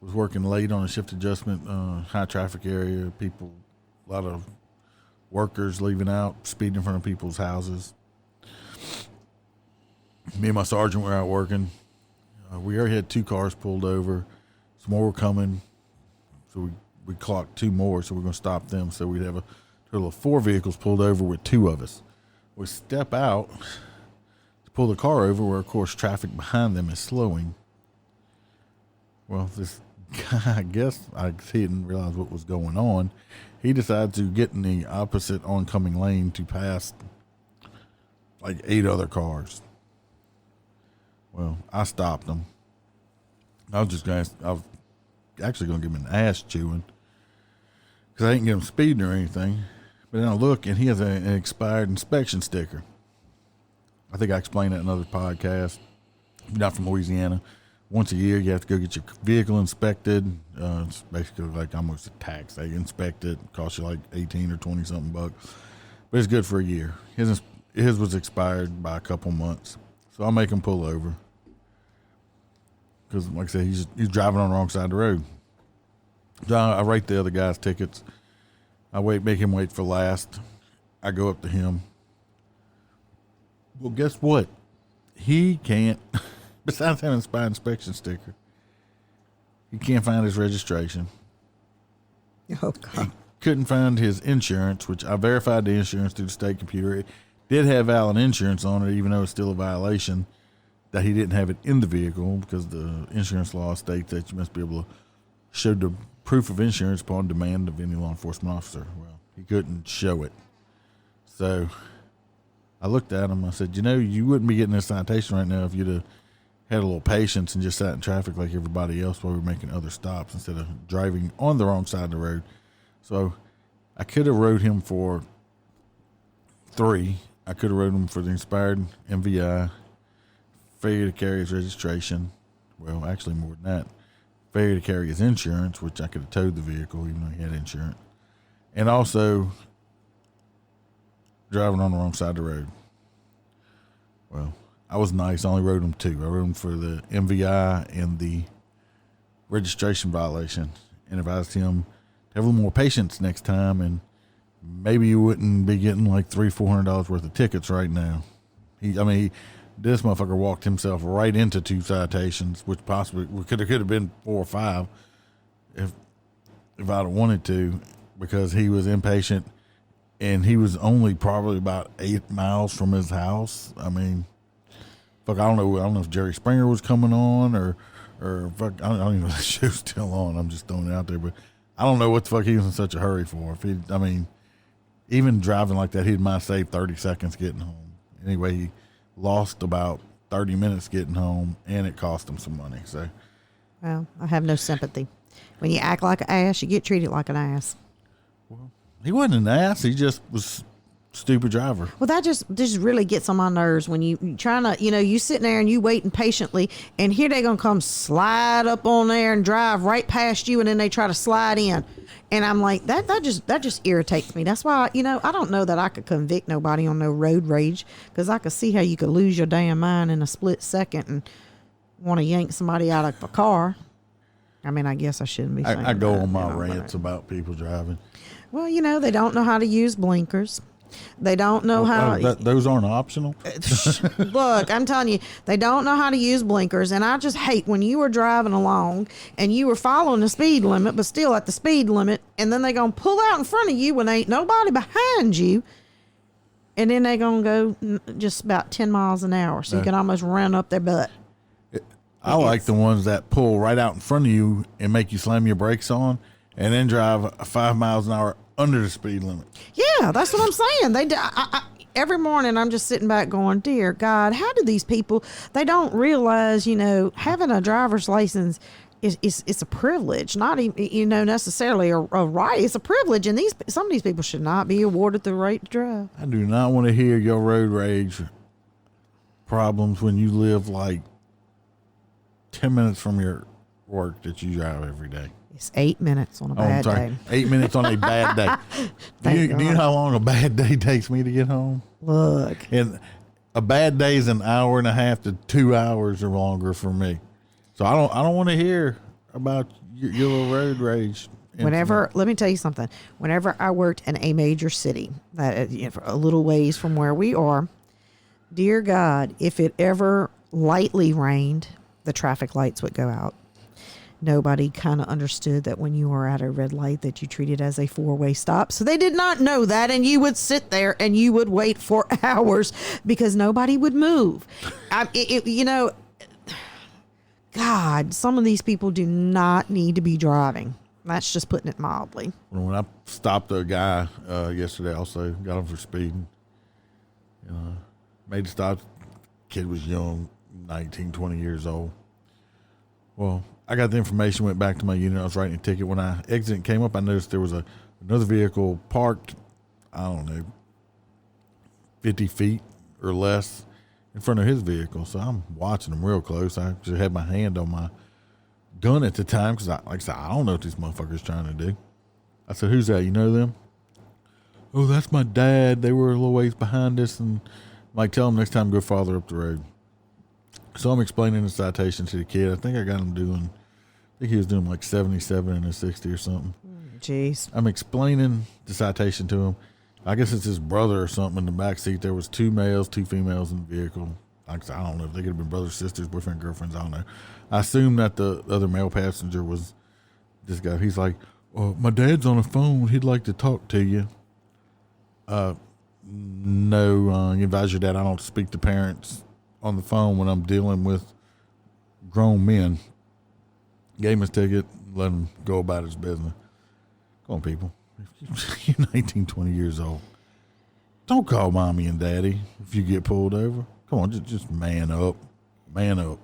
was working late on a shift adjustment, high traffic area. People, a lot of workers leaving out, speeding in front of people's houses. Me and my sergeant were out working. We already had 2 cars pulled over. Some more were coming. So we clocked 2 more, so we're going to stop them. So we'd have a total of 4 vehicles pulled over with 2 of us. We step out to pull the car over where, of course, traffic behind them is slowing. Well, this guy, I guess he didn't realize what was going on. He decided to get in the opposite oncoming lane to pass like 8 other cars. Well, I stopped him. I was actually going to give him an ass chewing. because I didn't get him speeding or anything. But then I look, and he has an expired inspection sticker. I think I explained that in another podcast. If you're not from Louisiana, once a year you have to go get your vehicle inspected. It's basically like almost a tax. They inspect it. It costs you like 18 or 20 something bucks. But it's good for a year. His was expired by a couple months. So I'll make him pull over. Because, like I said, he's driving on the wrong side of the road. So I write the other guy's tickets. I make him wait for last. I go up to him. Well, guess what? He can't, besides having a spy inspection sticker, he can't find his registration. Oh, God. Couldn't find his insurance, which I verified the insurance through the state computer. It did have valid insurance on it, even though it's still a violation that he didn't have it in the vehicle, because the insurance law states that you must be able to show the proof of insurance upon demand of any law enforcement officer. Well, he couldn't show it. So I looked at him. I said, you wouldn't be getting this citation right now if you'd have had a little patience and just sat in traffic like everybody else while we were making other stops instead of driving on the wrong side of the road. So I could have wrote him for 3. I could have wrote him for the expired MVI, failure to carry his registration. Well, actually more than that. Failure to carry his insurance, which I could have towed the vehicle even though he had insurance. And also driving on the wrong side of the road. Well, I was nice. I only wrote him 2. I wrote him for the MVI and the registration violation, and advised him to have a little more patience next time, and maybe you wouldn't be getting like $300-400 worth of tickets right now. This motherfucker walked himself right into 2 citations, which possibly could have been 4 or 5 if I'd have wanted to, because he was impatient. And he was only probably about 8 miles from his house. I don't know if Jerry Springer was coming on or fuck, I don't even know if the show's still on. I'm just throwing it out there, but I don't know what the fuck he was in such a hurry for. Even driving like that, he might save 30 seconds getting home. Anyway, he lost about 30 minutes getting home, and it cost him some money. So, Well, I have no sympathy. When you act like an ass, you get treated like an ass. well, he wasn't an ass. He just was a stupid driver. Well, that just really gets on my nerves when you trying to, you sitting there and you waiting patiently, and here they gonna come slide up on there and drive right past you, and then they try to slide in, and I'm like, that just irritates me. That's why I don't know that I could convict nobody on no road rage, because I could see how you could lose your damn mind in a split second and want to yank somebody out of a car. I guess I shouldn't be saying I go that, on my rants about people driving. Well, they don't know how to use blinkers. They don't know how. Those aren't optional. Look, I'm telling you, they don't know how to use blinkers. And I just hate when you were driving along and you were following the speed limit, but still at the speed limit. And then they going to pull out in front of you when ain't nobody behind you. And then they going to go just about 10 miles an hour. So you can almost run up their butt. I like the ones that pull right out in front of you and make you slam your brakes on and then drive 5 miles an hour under the speed limit. Yeah, that's what I'm saying. Every morning I'm just sitting back going, dear God, how do these people, they don't realize, having a driver's license is a privilege, not even, necessarily a right. It's a privilege, and some of these people should not be awarded the right to drive. I do not want to hear your road rage problems when you live like 10 minutes from your work that you drive every day. It's 8 minutes on a bad day. 8 minutes on a bad day. Do you know how long a bad day takes me to get home? Look. And a bad day is an hour and a half to 2 hours or longer for me. So I don't want to hear about your little road rage. Let me tell you something. Whenever I worked in a major city, that a little ways from where we are, dear God, if it ever lightly rained, the traffic lights would go out. Nobody kind of understood that when you were at a red light that you treated as a 4-way stop. So they did not know that, and you would sit there and you would wait for hours because nobody would move. God, some of these people do not need to be driving. That's just putting it mildly. When I stopped a guy yesterday, also got him for speeding. Made a stop. Kid was young, 19, 20 years old. Well, I got the information, went back to my unit. I was writing a ticket. When I exited and came up, I noticed there was a Another vehicle parked, I don't know, 50 feet or less in front of his vehicle. So I'm watching him real close. I just had my hand on my gun at the time because, like I said, I don't know what this motherfucker's trying to do. I said, who's that? You know them? Oh, that's my dad. They were a little ways behind us. And I'm like, tell him next time go farther up the road. So I'm explaining the citation to the kid. I think I got him doing, I think he was doing like 77 and a 60 or something. Jeez. I'm explaining the citation to him. I guess it's his brother or something in the back seat. There was 2 males, 2 females in the vehicle. Like I said, I don't know if they could have been brothers, sisters, boyfriend, girlfriends. I don't know. I assume that the other male passenger was this guy. He's like, "Oh, my dad's on the phone. He'd like to talk to you." No, you advise your dad I don't speak to parents on the phone when I'm dealing with grown men. Gave him his ticket, let him go about his business. Come on, people. You're 19, 20 years old. Don't call mommy and daddy if you get pulled over. Come on, just man up. Man up.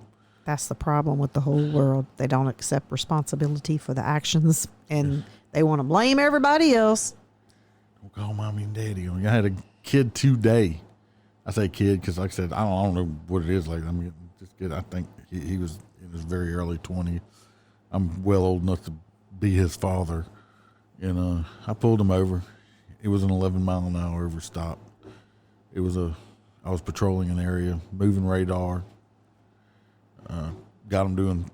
That's the problem with the whole world. They don't accept responsibility for the actions, and they want to blame everybody else. Don't call mommy and daddy. I had a kid today. I say kid because, like I said, I don't know what it is. Like, I mean, this kid, I think he was in his very early 20s. I'm well old enough to be his father. And I pulled him over. It was an 11-mile-an-hour overstop. I was patrolling an area, moving radar. Got him doing,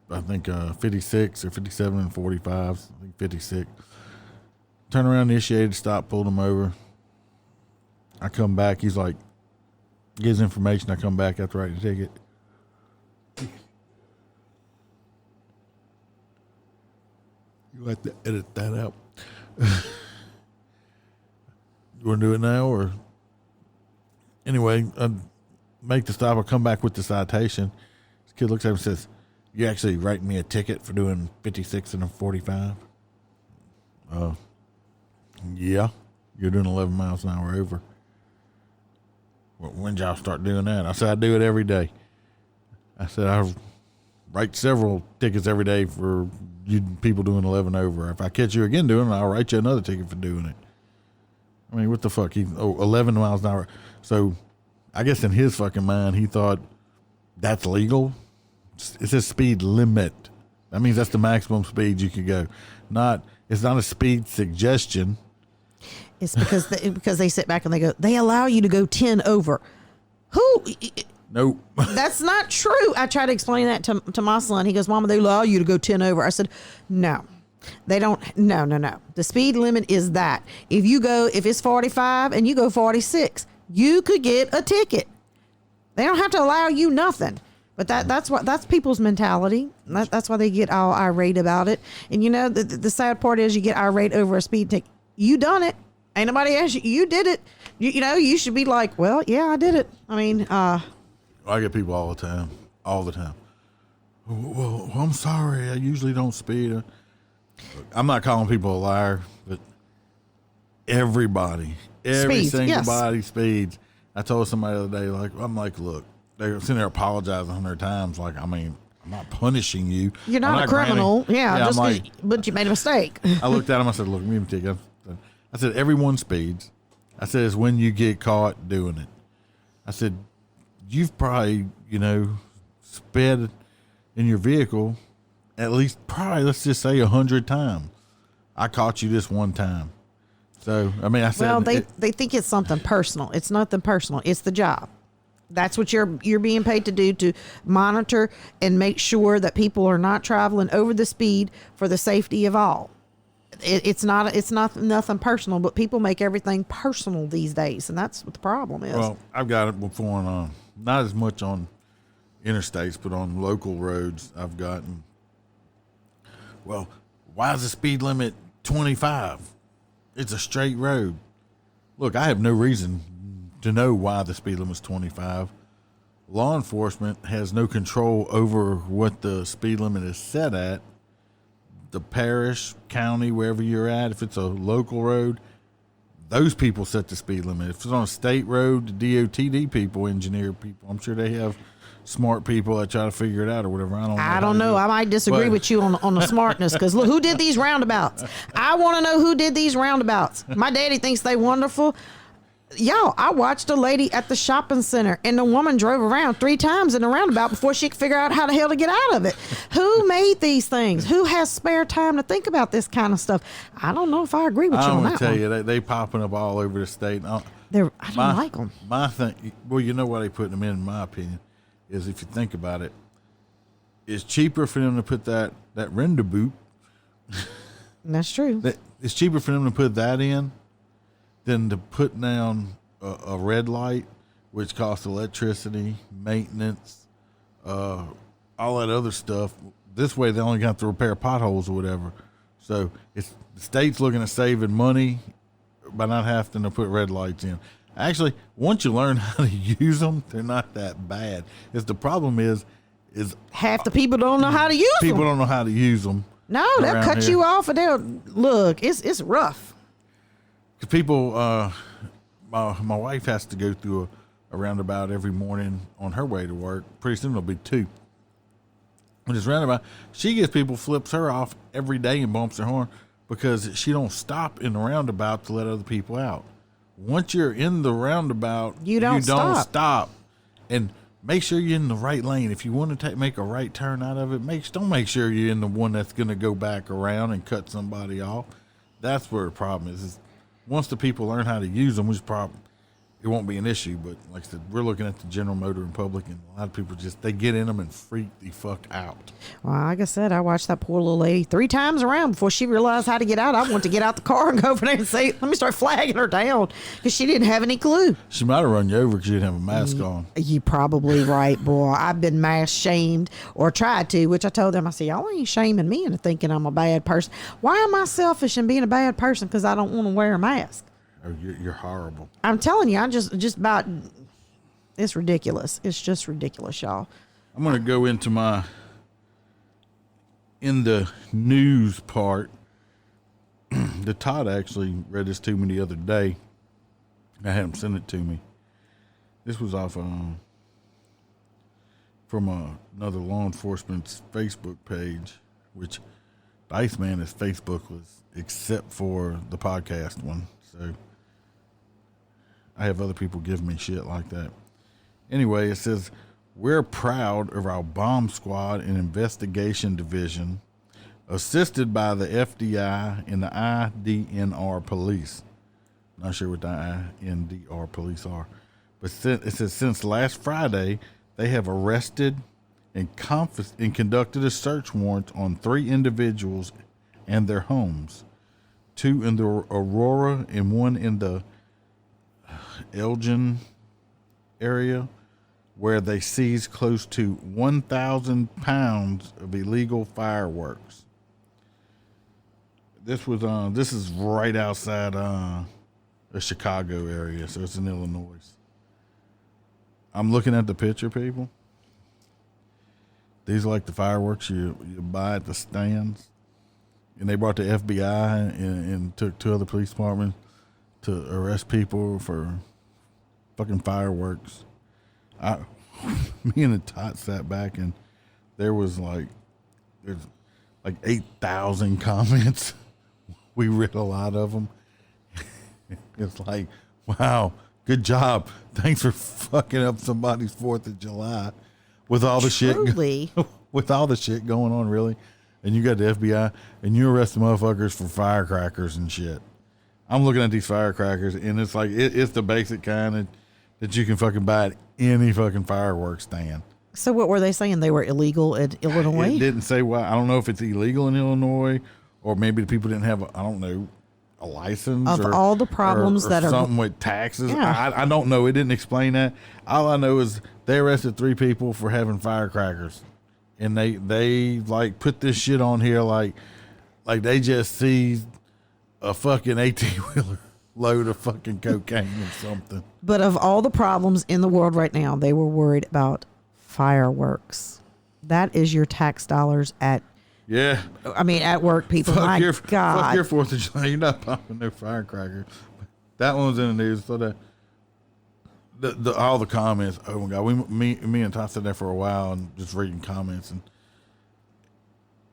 I think, 56 or 57 and 45s. I think 56. Turned around, initiated, stopped, pulled him over. I come back. He's like, gives information. I come back after writing the ticket. You have to edit that out. You want to do it now, or anyway? I make the stop. I come back with the citation. This kid looks at me and says, "You actually writing me a ticket for doing 56 and a 45?" Yeah. You're doing 11 miles an hour over. Well, when did y'all start doing that? I said, I do it every day. I said, I write several tickets every day for you people doing 11 over. If I catch you again doing it, I'll write you another ticket for doing it. I mean, what the fuck? 11 miles an hour. So I guess in his fucking mind, he thought that's legal. It says speed limit. That means that's the maximum speed you can go. It's not a speed suggestion. It's because they sit back and they go, they allow you to go 10 over. Who? Nope. That's not true. I try to explain that to my son. He goes, Mama, they allow you to go 10 over. I said, no, they don't. No. The speed limit is that. If it's 45 and you go 46, you could get a ticket. They don't have to allow you nothing. But that's people's mentality. That's why they get all irate about it. And you know, the sad part is you get irate over a speed ticket. You done it. Ain't nobody asked you. You did it. You know, you should be like, well, yeah, I did it. I mean, I get people all the time. Well, I'm sorry. I usually don't speed. I'm not calling people a liar, but every single body speeds. I told somebody the other day, I'm like, look, they're sitting there apologizing 100 times. Like, I mean, I'm not punishing you. You're not a criminal. Yeah, but you made a mistake. I looked at him. I said, look, give me a ticket. I said, everyone speeds. I said, it's when you get caught doing it. I said, you've probably, sped in your vehicle at least probably, let's just say 100 times. I caught you this one time. So, I mean, I said. Well, they think it's something personal. It's nothing personal. It's the job. That's what you're being paid to do, to monitor and make sure that people are not traveling over the speed for the safety of all. It's not nothing personal, but people make everything personal these days, and that's what the problem is. Well, I've got it before on not as much on interstates, but on local roads I've gotten. Well, why is the speed limit 25? It's a straight road. Look, I have no reason to know why the speed limit is 25. Law enforcement has no control over what the speed limit is set at. The parish, county, wherever you're at, if it's a local road, those people set the speed limit. If it's on a state road, the DOTD people, engineer people, I'm sure they have smart people that try to figure it out or whatever. I don't know. I might disagree with you on the smartness, because look, who did these roundabouts? I want to know who did these roundabouts. My daddy thinks they wonderful. Y'all, I watched a lady at the shopping center, and the woman drove around 3 times in the roundabout before she could figure out how the hell to get out of it. Who made these things? Who has spare time to think about this kind of stuff? I don't know if I agree with you on that. I'm gonna tell you, they popping up all over the state. I don't like them. My thing, well, you know why they putting them in my opinion, is if you think about it, it's cheaper for them to put that render boot. That's true. It's cheaper for them to put that in than to put down a red light, which costs electricity, maintenance, all that other stuff. This way, they only got to repair potholes or whatever. So the state's looking at saving money by not having to put red lights in. Actually, once you learn how to use them, they're not that bad. The problem is half the people don't know how to use them. People don't know how to use them. No, they'll cut you off, and look. It's rough. People, my wife has to go through a roundabout every morning on her way to work. Pretty soon it'll be 2. When it's roundabout, she gets people, flips her off every day and bumps her horn because she don't stop in the roundabout to let other people out. Once you're in the roundabout, you don't stop. And make sure you're in the right lane. If you want to make a right turn out of it, don't make sure you're in the one that's going to go back around and cut somebody off. That's where the problem is once the people learn how to use them, it won't be an issue. But like I said, we're looking at the general motoring public, and a lot of people they get in them and freak the fuck out. Well, like I said, I watched that poor little lady 3 times around before she realized how to get out. I want to get out the car and go over there and say, let me start flagging her down, because she didn't have any clue. She might have run you over because you didn't have a mask on. You probably right, boy. I've been mask shamed, or tried to, which I told them, I said, y'all ain't shaming me into thinking I'm a bad person. Why am I selfish in being a bad person because I don't want to wear a mask? Oh, you're horrible. I'm telling you, I'm just about, it's ridiculous. It's just ridiculous, y'all. I'm going to go into in the news part. The Todd actually read this to me the other day. I had him send it to me. This was off from another law enforcement's Facebook page, which the Iceman is Facebookless except for the podcast one. So I have other people give me shit like that. Anyway, it says, we're proud of our bomb squad and investigation division, assisted by the FDI and the IDNR police. Not sure what the INDR police are. But it says, since last Friday, they have arrested and conducted a search warrant on 3 individuals and their homes. 2 in the Aurora and 1 in the Elgin area, where they seized close to 1,000 pounds of illegal fireworks. This is right outside the Chicago area, so it's in Illinois. I'm looking at the picture, people. These are like the fireworks you buy at the stands. And they brought the FBI and took 2 other police departments to arrest people for fucking fireworks. Me and the Tot sat back, and there's like 8,000 comments. We read a lot of them. It's like, wow, good job. Thanks for fucking up somebody's 4th of July with all the with all the shit going on, really. And you got the FBI, and you arrest the motherfuckers for firecrackers and shit. I'm looking at these firecrackers, and it's like it's the basic kind that you can fucking buy at any fucking fireworks stand. So what were they saying? They were illegal in Illinois? It didn't say why. I don't know if it's illegal in Illinois, or maybe the people didn't have a license of all the problems or that something with taxes. Yeah. I don't know. It didn't explain that. All I know is they arrested 3 people for having firecrackers. And they like put this shit on here like they just seized a fucking 18-wheeler load of fucking cocaine or something. But of all the problems in the world right now, they were worried about fireworks. That is your tax dollars at work, people. Fuck My your God. Fuck your 4th of July. You're not popping no firecrackers. That one was in the news. So the all the comments. Oh my God, me and Ty sat there for a while and just reading comments, and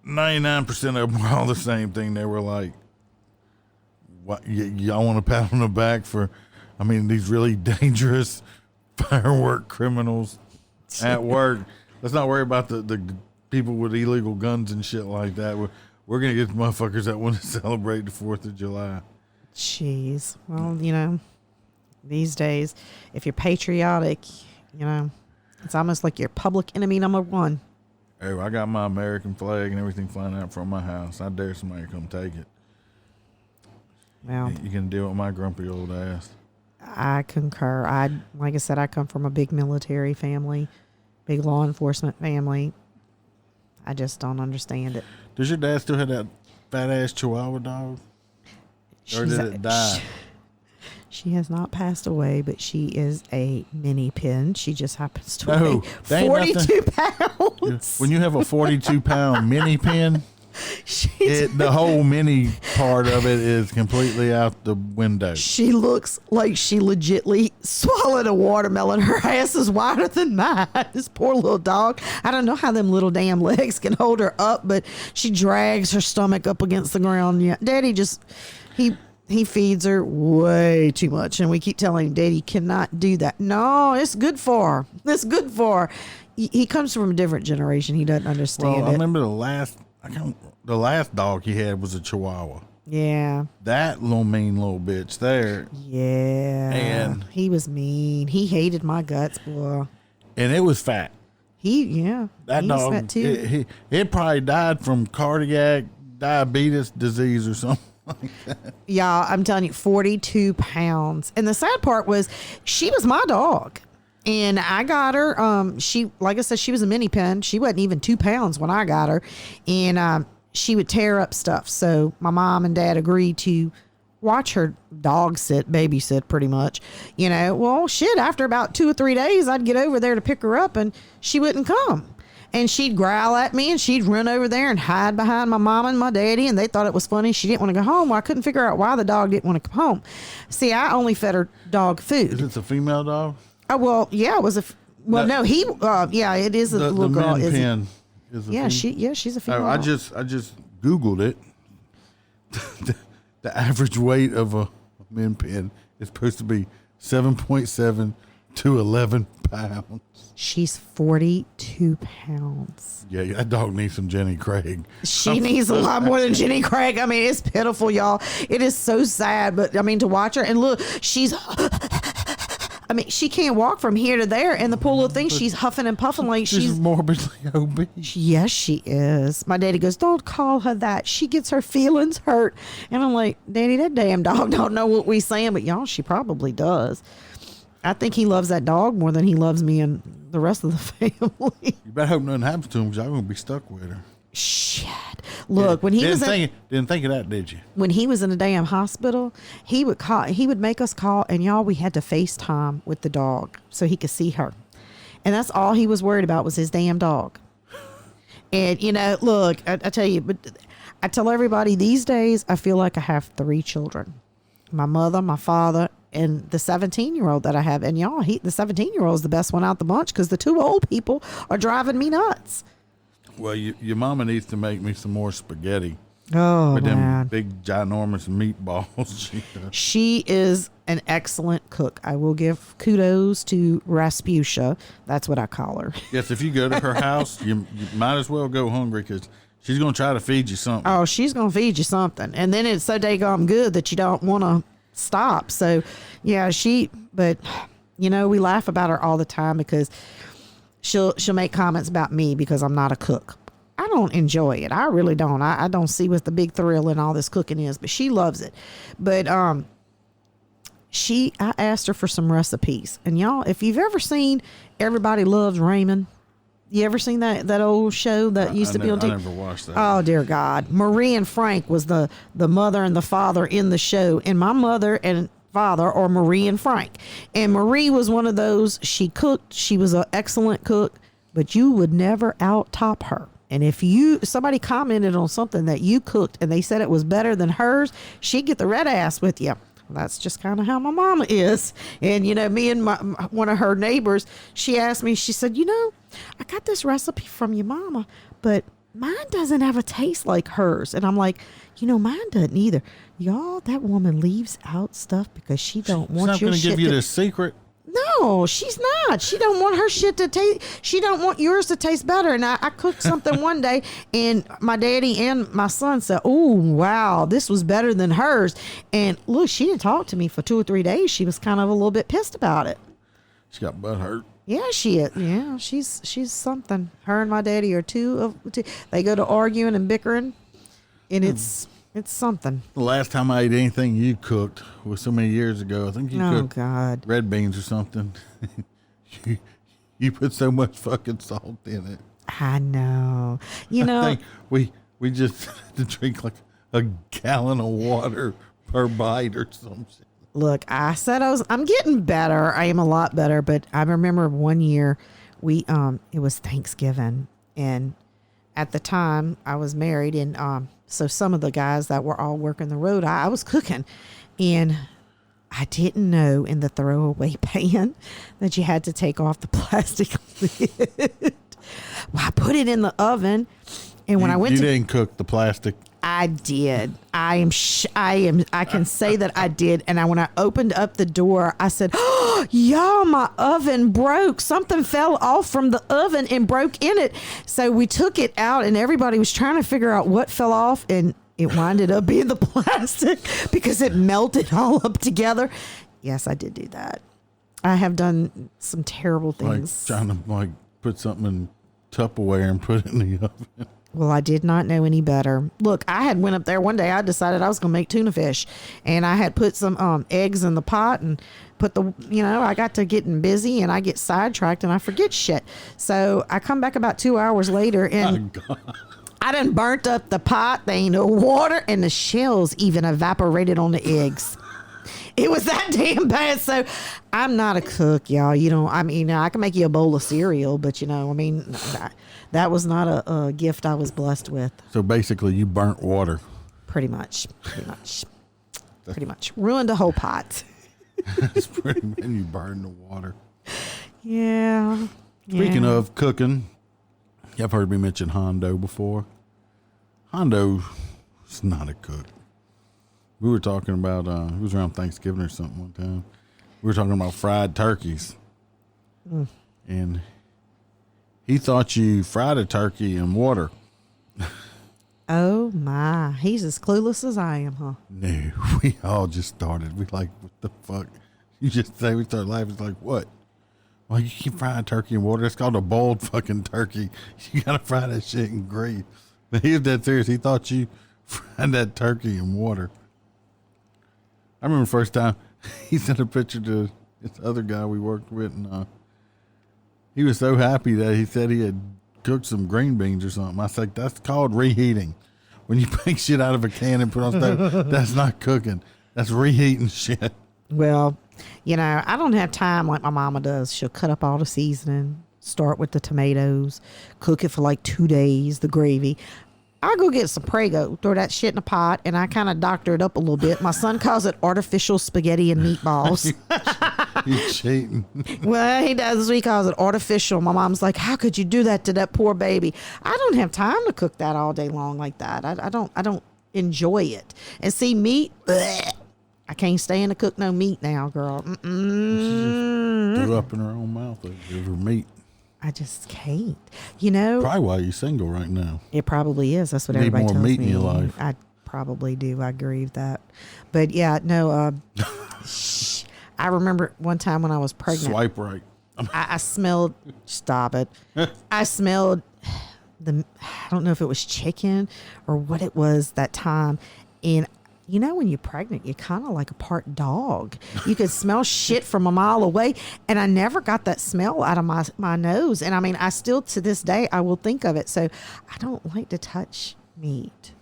99% of them were all the same thing. They were like, "What y'all want to pat on the back for?" I mean, these really dangerous firework criminals at work. Let's not worry about the people with illegal guns and shit like that. We're gonna get the motherfuckers that want to celebrate the 4th of July. Jeez. Well, you know, these days, if you're patriotic, you know, it's almost like you're public enemy number one. Hey, I got my American flag and everything flying out from my house. I dare somebody to come take it. Well, You can deal with my grumpy old ass. I concur. Like I said, I come from a big military family, big law enforcement family. I just don't understand it. Does your dad still have that fat ass Chihuahua dog? Or did it die? She has not passed away, but she is a mini pin. She just happens to No, weigh that ain't 42 pounds. When you have a 42-pound mini pin, the whole mini part of it is completely out the window. She looks like she legitly swallowed a watermelon. Her ass is wider than mine. This poor little dog. I don't know how them little damn legs can hold her up, but she drags her stomach up against the ground. Yeah, Daddy just he feeds her way too much, and we keep telling him, Daddy cannot do that. No, it's good for her. It's good for her. He comes from a different generation. He doesn't understand Well, I it. remember the last dog he had was a Chihuahua. Yeah. That mean little bitch there. Yeah. And he was mean. He hated my guts, boy. And it was fat. That That he's dog, fat too. it probably died from cardiac diabetes disease or something like that. Yeah, I'm telling you, 42 pounds. And the sad part was she was my dog. And I got her. She, like I said, she was a mini pin. She wasn't even 2 pounds when I got her. And she would tear up stuff. So my mom and dad agreed to watch her dog babysit pretty much. You know, well, shit, after about 2 or 3 days, I'd get over there to pick her up and she wouldn't come. And she'd growl at me and she'd run over there and hide behind my mama and my daddy. And they thought it was funny. She didn't want to go home. Well, I couldn't figure out why the dog didn't want to come home. See, I only fed her dog food. Is it a female dog? Oh, well, yeah, it was it is a little girl. The pin is a she's a female. I just Googled it. The average weight of a min pin is supposed to be 7.7 to 11 pounds. She's 42 pounds. Yeah, that dog needs some Jenny Craig. She needs a lot more than Jenny Craig. I mean, it's pitiful, y'all. It is so sad, but I mean, to watch her and look, she's I mean, she can't walk from here to there, and the poor little thing, she's huffing and puffing like she's morbidly obese. Yes, she is. My daddy goes, don't call her that. She gets her feelings hurt. And I'm like, Daddy, that damn dog don't know what we saying, but y'all, she probably does. I think he loves that dog more than he loves me and the rest of the family. You better hope nothing happens to him, because I'm going to be stuck with her. Shit. Look, when he didn't think of that, did you? When he was in a damn hospital, he would make us call, and y'all, we had to FaceTime with the dog so he could see her. And that's all he was worried about was his damn dog. And, you know, look, I tell you, but I tell everybody these days, I feel like I have 3 children. My mother, my father, and the 17-year-old that I have. And y'all, the 17-year-old is the best one out the bunch because the 2 old people are driving me nuts. Well, your mama needs to make me some more spaghetti. Oh, with man. them big, ginormous meatballs. She is an excellent cook. I will give kudos to Rasputia. That's what I call her. Yes, if you go to her house, you might as well go hungry, because she's going to try to feed you something. Oh, she's going to feed you something. And then it's so daggone good that you don't want to stop. So, yeah, but, you know, we laugh about her all the time because she'll make comments about me because I'm not a cook. I don't enjoy it. I really don't. I don't see what the big thrill in all this cooking is, but she loves it. But I asked her for some recipes. And y'all, if you've ever seen Everybody Loves Raymond, you ever seen that old show that used to be on TV? I never watched that. Oh, dear God. Marie and Frank was the mother and the father in the show. And my mother and father are Marie and Frank. And Marie was one of those, she cooked. She was an excellent cook, but you would never out-top her. And if somebody commented on something that you cooked and they said it was better than hers, she'd get the red ass with you. that's just kind of how my mama is. And, you know, me and one of her neighbors, she asked me, she said, you know, I got this recipe from your mama, but mine doesn't have a taste like hers. And I'm like, you know, mine doesn't either. Y'all, that woman leaves out stuff because she don't want your shit. She's not going to give you the secret. No, she's not. She don't want her shit to taste. She don't want yours to taste better. And I cooked something one day, and my daddy and my son said, "Oh, wow, this was better than hers." And look, she didn't talk to me for 2 or 3 days. She was kind of a little bit pissed about it. She got butt hurt. Yeah, she is. Yeah, she's something. Her and my daddy are two. They go to arguing and bickering, and it's something. The last time I ate anything you cooked was so many years ago. I think you cooked God. red beans or something. you put so much fucking salt in it. I know. You know, I think we just had to drink like a gallon of water per bite or some shit. Look, I said I'm getting better. I am a lot better, but I remember one year it was Thanksgiving, and at the time I was married, and so some of the guys that were all working the road, I was cooking, and I didn't know in the throwaway pan that you had to take off the plastic lid. Well, I put it in the oven, and when I went you didn't cook the plastic. I did. I can say that I did. And when I opened up the door, I said, "Oh, y'all, my oven broke. Something fell off from the oven and broke in it." So we took it out, and everybody was trying to figure out what fell off, and it winded up being the plastic because it melted all up together. Yes, I did do that. I have done some terrible things. Like trying to put something in Tupperware and put it in the oven. Well, I did not know any better. Look, I had went up there one day. I decided I was going to make tuna fish, and I had put some eggs in the pot and put I got to getting busy, and I get sidetracked and I forget shit. So I come back about 2 hours later, and I done burnt up the pot. There ain't no water, and the shells even evaporated on the eggs. It was that damn bad. So I'm not a cook, y'all. I can make you a bowl of cereal, but that was not a gift I was blessed with. So basically you burnt water. Pretty much. Ruined the whole pot. That's pretty bad. You burned the water. Yeah. Speaking of cooking, you've heard me mention Hondo before. Hondo is not a cook. We were talking about, it was around Thanksgiving or something one time. We were talking about fried turkeys. And he thought you fried a turkey in water. Oh, my. He's as clueless as I am, huh? No, we all just started. We like, what the fuck? You just say, we started laughing. It's like, what? Well, you keep frying turkey in water. It's called a boiled fucking turkey. You got to fry that shit in grease. But he was dead serious. He thought you fried that turkey in water. I remember the first time he sent a picture to this other guy we worked with, and he was so happy that he said he had cooked some green beans or something. I said, that's called reheating. When you make shit out of a can and put on stove, that's not cooking. That's reheating shit. Well, I don't have time like my mama does. She'll cut up all the seasoning, start with the tomatoes, cook it for like 2 days, the gravy. I'll go get some Prego, throw that shit in a pot, and I kind of doctor it up a little bit. My son calls it artificial spaghetti and meatballs. He's cheating. Well, he does. He calls it artificial. My mom's like, how could you do that to that poor baby? I don't have time to cook that all day long like that. I don't enjoy it. And see, meat, bleh, I can't stand to cook no meat now, girl. She threw up in her own mouth over meat. I just can't. Probably why you're single right now. It probably is. That's what You need everybody more tells meat me. in your life. I probably do. I agree with that. But yeah, no. I remember one time when I was pregnant. Swipe right. I smelled. Stop it. I smelled I don't know if it was chicken or what it was that time, and. When you're pregnant, you're kind of like a part dog. You could smell shit from a mile away. And I never got that smell out of my nose. And I still, to this day, I will think of it. So I don't like to touch meat.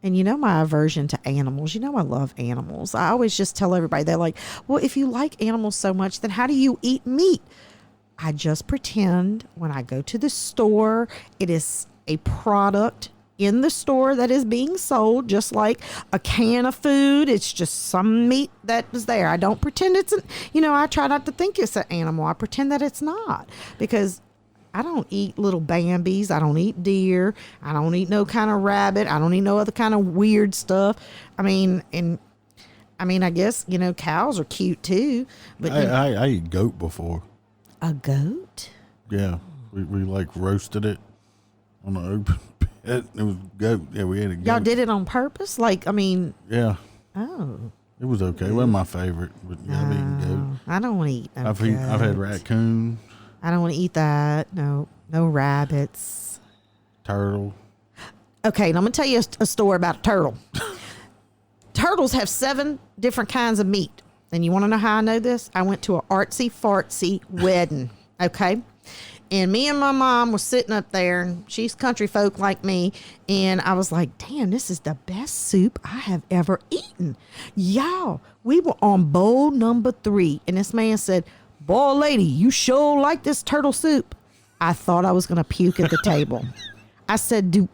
And my aversion to animals. I love animals. I always just tell everybody, they're like, well, if you like animals so much, then how do you eat meat? I just pretend when I go to the store, it is a product in the store that is being sold, just like a can of food. It's just some meat that was there. I don't pretend it's I try not to think it's an animal. I pretend that it's not, because I don't eat little Bambis. I don't eat deer. I don't eat no kind of rabbit. I don't eat no other kind of weird stuff. I guess, cows are cute too. But I ate goat before. A goat? Yeah. We like roasted it on the open pit. It was goat. Yeah, we ate a goat. Y'all did it on purpose? Yeah. Oh. It was okay. It wasn't my favorite, but yeah, I've eaten goat. I don't want to eat no I've had raccoon. I don't want to eat that. No rabbits. Turtle. Okay, now I'm going to tell you a story about a turtle. Turtles have 7 different kinds of meat. And you want to know how I know this? I went to an artsy-fartsy wedding, okay? And me and my mom was sitting up there, and she's country folk like me, and I was like, damn, this is the best soup I have ever eaten. Y'all, we were on bowl number 3, and this man said, boy, lady, you sure like this turtle soup. I thought I was going to puke at the table. I said,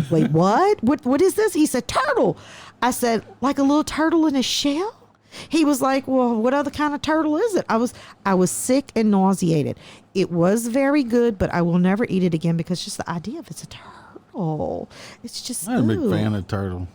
wait, what? What is this? He said, turtle. I said, like a little turtle in a shell? He was like, well, what other kind of turtle is it? I was sick and nauseated. It was very good, but I will never eat it again, because just the idea of it's a turtle. It's just, I'm a big fan of turtle.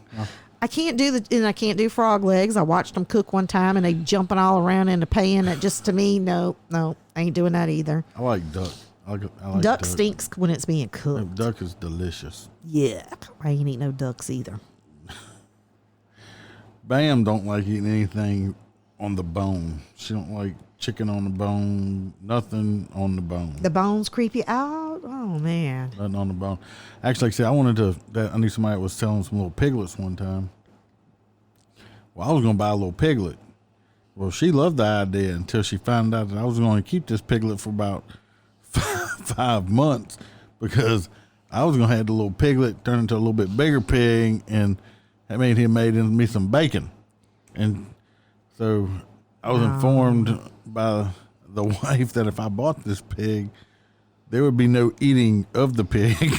I can't do frog legs. I watched them cook one time, and they jumping all around in the pan. That just, to me, no, I ain't doing that either. I like duck. I like duck stinks when it's being cooked. Duck is delicious. Yeah, I ain't eat no ducks either. Bam don't like eating anything on the bone. She don't like chicken on the bone, nothing on the bone. The bones creep you out? Oh, man. Nothing on the bone. Actually, see, I knew somebody that was selling some little piglets one time. Well, I was going to buy a little piglet. Well, she loved the idea until she found out that I was going to keep this piglet for about 5 months, because I was going to have the little piglet turn into a little bit bigger pig, and that made me some bacon. And so I was informed by the wife that if I bought this pig, there would be no eating of the pig.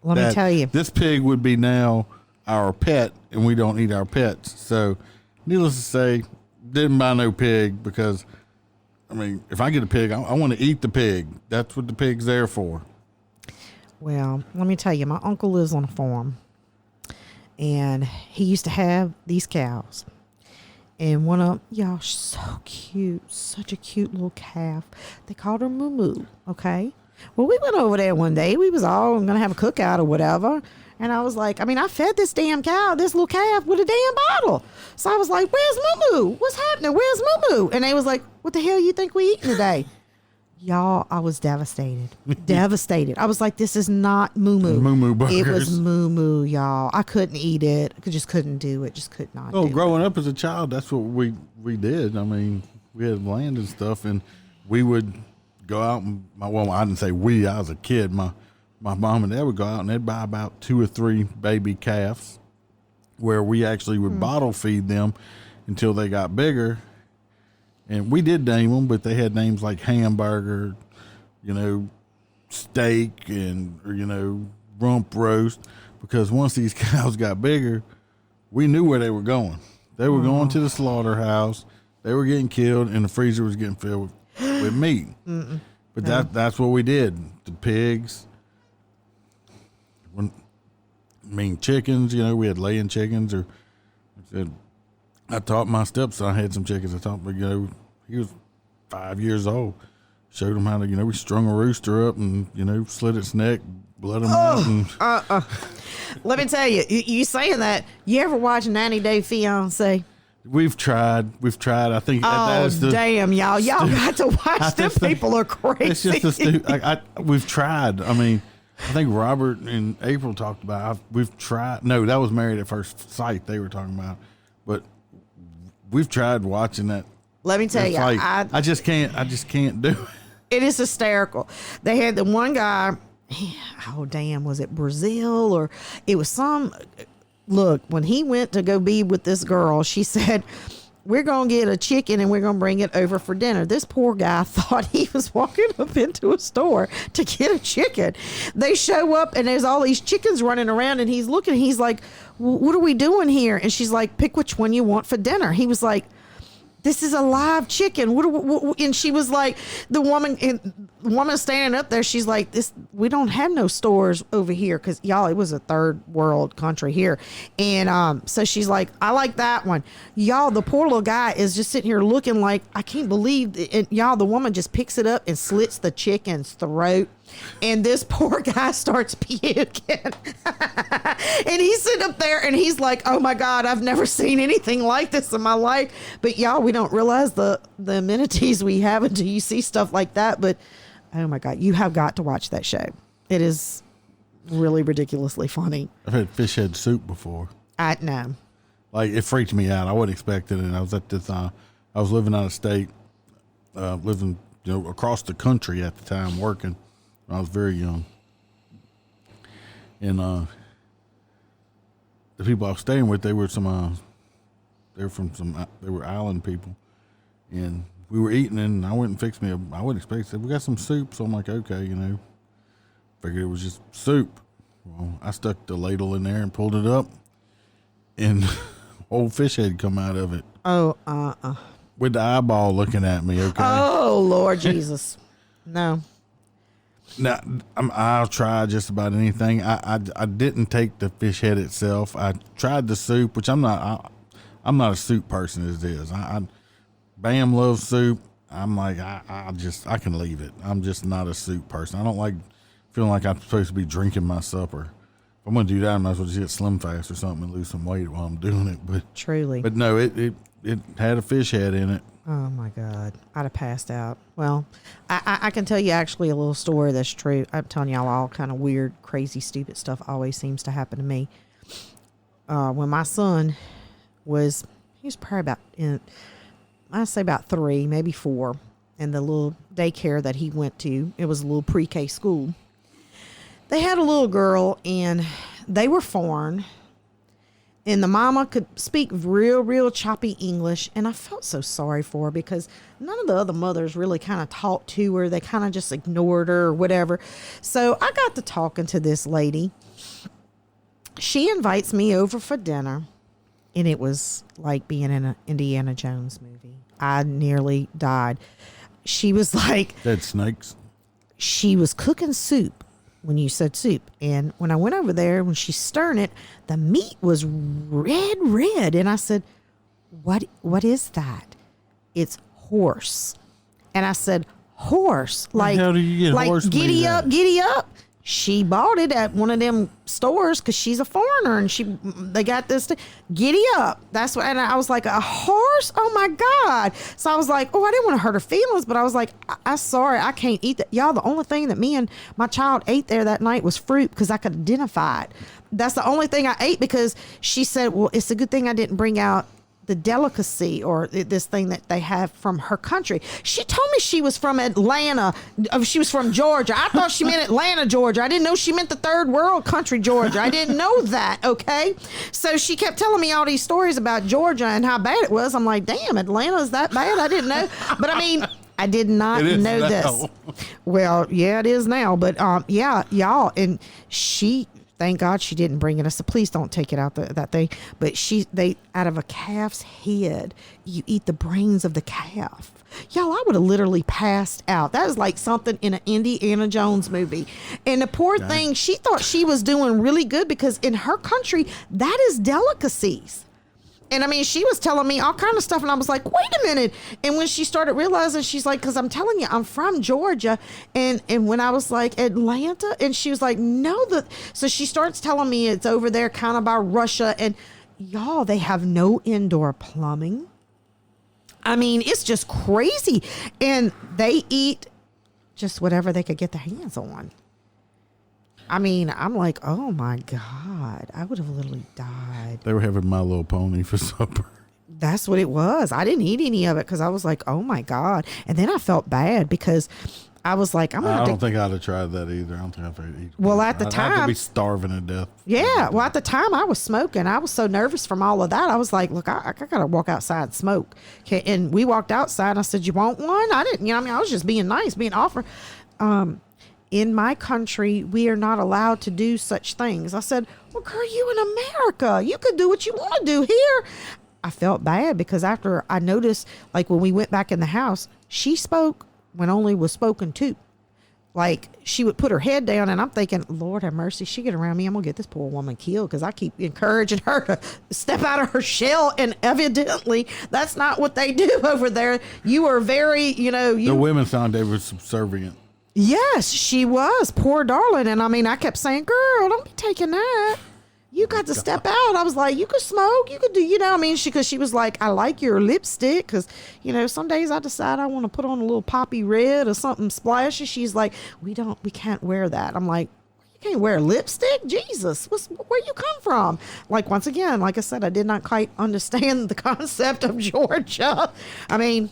Let me tell you. This pig would be now our pet, and we don't eat our pets. So needless to say, didn't buy no pig, because, if I get a pig, I want to eat the pig. That's what the pig's there for. Well, let me tell you, my uncle lives on a farm. And he used to have these cows. And one of them, y'all, so cute. Such a cute little calf. They called her Moo Moo, okay? Well, we went over there one day. We was all going to have a cookout or whatever. And I was like, I fed this damn cow, this little calf, with a damn bottle. So I was like, where's Moo Moo? What's happening? Where's Moo Moo? And they was like, what the hell you think we eating today? Y'all, I was devastated. Devastated. I was like, this is not Moo Moo. Moo Moo burgers. It was Moo Moo, y'all. I couldn't eat it. I just couldn't do it. Just could not do growing up as a child, that's what we did. We had land and stuff, and we would go out and, I didn't say we, I was a kid. My mom and dad would go out, and they'd buy about 2 or 3 baby calves, where we actually would bottle feed them until they got bigger. And we did name them, but they had names like hamburger, steak, and, rump roast, because once these cows got bigger, we knew where they were going. They were going to the slaughterhouse. They were getting killed, and the freezer was getting filled with meat. But that's what we did. The pigs, chickens, we had laying chickens, or I taught my stepson, I had some chickens. I taught him, he was 5 years old. Showed him how to, we strung a rooster up and, slit its neck, blood him out. And let me tell you, you saying that, you ever watch 90 Day Fiance? We've tried. I think that is the damn, y'all got to watch them. People are crazy. It's just we've tried. I think Robert and April talked about we've tried. No, that was Married at First Sight they were talking about. But we've tried watching that. Let me tell you, I just can't do it. It is hysterical. They had the one guy, was it Brazil, or it was some, look, when he went to go be with this girl, she said, we're going to get a chicken and we're going to bring it over for dinner. This poor guy thought he was walking up into a store to get a chicken. They show up and there's all these chickens running around and he's looking. He's like, what are we doing here? And she's like, pick which one you want for dinner. He was like, this is a live chicken. And she was like, the woman standing up there, she's like, we don't have no stores over here. Cause y'all, it was a third world country here. And, so she's like, I like that one. Y'all, the poor little guy is just sitting here looking like, I can't believe it. Y'all, the woman just picks it up and slits the chicken's throat. And this poor guy starts puking. And he's sitting up there and he's like, oh my God, I've never seen anything like this in my life. But y'all, we don't realize the amenities we have until you see stuff like that. But oh my God, you have got to watch that show. It is really ridiculously funny. I've had fish head soup before. I know. Like, it freaked me out. I wasn't expecting it. I was at this, I was living out of state, living, across the country at the time, working. I was very young. And the people I was staying with, they were island people. And we were eating, and I went and fixed me I wouldn't expect it. Said, we got some soup. So I'm like, okay, figured it was just soup. Well, I stuck the ladle in there and pulled it up, and old fish head come out of it. Oh, With the eyeball looking at me, okay? Oh, Lord Jesus. No. Now, I'll try just about anything. I didn't take the fish head itself. I tried the soup, which I'm not a soup person as it is. Bam loves soup. I'm like, I can leave it. I'm just not a soup person. I don't like feeling like I'm supposed to be drinking my supper. If I'm going to do that, I might as well just get Slim Fast or something and lose some weight while I'm doing it. But truly. But no, it had a fish head in it. Oh my God, I'd have passed out. Well, I can tell you actually a little story that's true. I'm telling y'all all kind of weird, crazy, stupid stuff always seems to happen to me. When my son he was probably I'd say about 3, maybe 4. And the little daycare that he went to, it was a little pre-K school. They had a little girl and they were foreign. And the mama could speak real choppy English. And I felt so sorry for her because none of the other mothers really kind of talked to her. They kind of just ignored her or whatever. So I got to talking to this lady. She invites me over for dinner. And it was like being in an Indiana Jones movie. I nearly died. She was like... Dead snakes. She was cooking soup. When you said soup. And when I went over there, when she's stirring it, the meat was red. And I said, what is that? It's horse. And I said, horse? Like, how do you get like horse giddy meat up, at? giddy up. She bought it at one of them stores because she's a foreigner and they got this giddy up. That's what, and I was like, a horse? Oh my God. So I was like, oh, I didn't want to hurt her feelings, but I was like, I'm sorry, I can't eat that. Y'all, the only thing that me and my child ate there that night was fruit because I could identify it. That's the only thing I ate because she said, well, it's a good thing I didn't bring out the delicacy or this thing that they have from her country. She told me she was from Atlanta. She was from Georgia. I thought she meant Atlanta, Georgia. I didn't know she meant the third world country, Georgia. I didn't know that. Okay. So she kept telling me all these stories about Georgia and how bad it was. I'm like, damn, Atlanta's that bad? I didn't know. But I mean, I did not know this. Well, yeah, it is now. But yeah, y'all. And thank God she didn't bring it. I said, please don't take it out that thing. But they out of a calf's head, you eat the brains of the calf. Y'all, I would have literally passed out. That is like something in an Indiana Jones movie. And the poor thing, she thought she was doing really good because in her country, that is delicacies. And I mean, she was telling me all kind of stuff. And I was like, wait a minute. And when she started realizing, she's like, because I'm telling you, I'm from Georgia. And when I was like, Atlanta, and she was like, no. So she starts telling me it's over there kind of by Russia. And y'all, they have no indoor plumbing. I mean, it's just crazy. And they eat just whatever they could get their hands on. I mean, I'm like, oh my God, I would have literally died. They were having My Little Pony for supper. That's what it was. I didn't eat any of it because I was like, oh my God. And then I felt bad because I was like, I'm gonna I have don't to. think I'd have tried that either. I don't think I'd eat. Well, at the I'd have to time- be starving to death. Yeah. Well, at the time I was smoking. I was so nervous from all of that. I was like, look, I gotta walk outside and smoke. Okay. And we walked outside and I said, you want one? I didn't, I was just being nice, being offered. In my country, we are not allowed to do such things. I said, well, girl, you in America. You could do what you want to do here. I felt bad because after I noticed, like when we went back in the house, she spoke when only was spoken to. Like she would put her head down and I'm thinking, Lord have mercy, she get around me, I'm gonna get this poor woman killed because I keep encouraging her to step out of her shell, and evidently that's not what they do over there. You are very, The women sound they were subservient. Yes, she was. Poor darling. And I mean, I kept saying, girl, don't be taking that. You got to step out. I was like, you could smoke. You could do, because she was like, I like your lipstick. Because, some days I decide I want to put on a little poppy red or something splashy. She's like, we can't wear that. I'm like, you can't wear lipstick? Jesus, where you come from? Like, once again, like I said, I did not quite understand the concept of Georgia. I mean,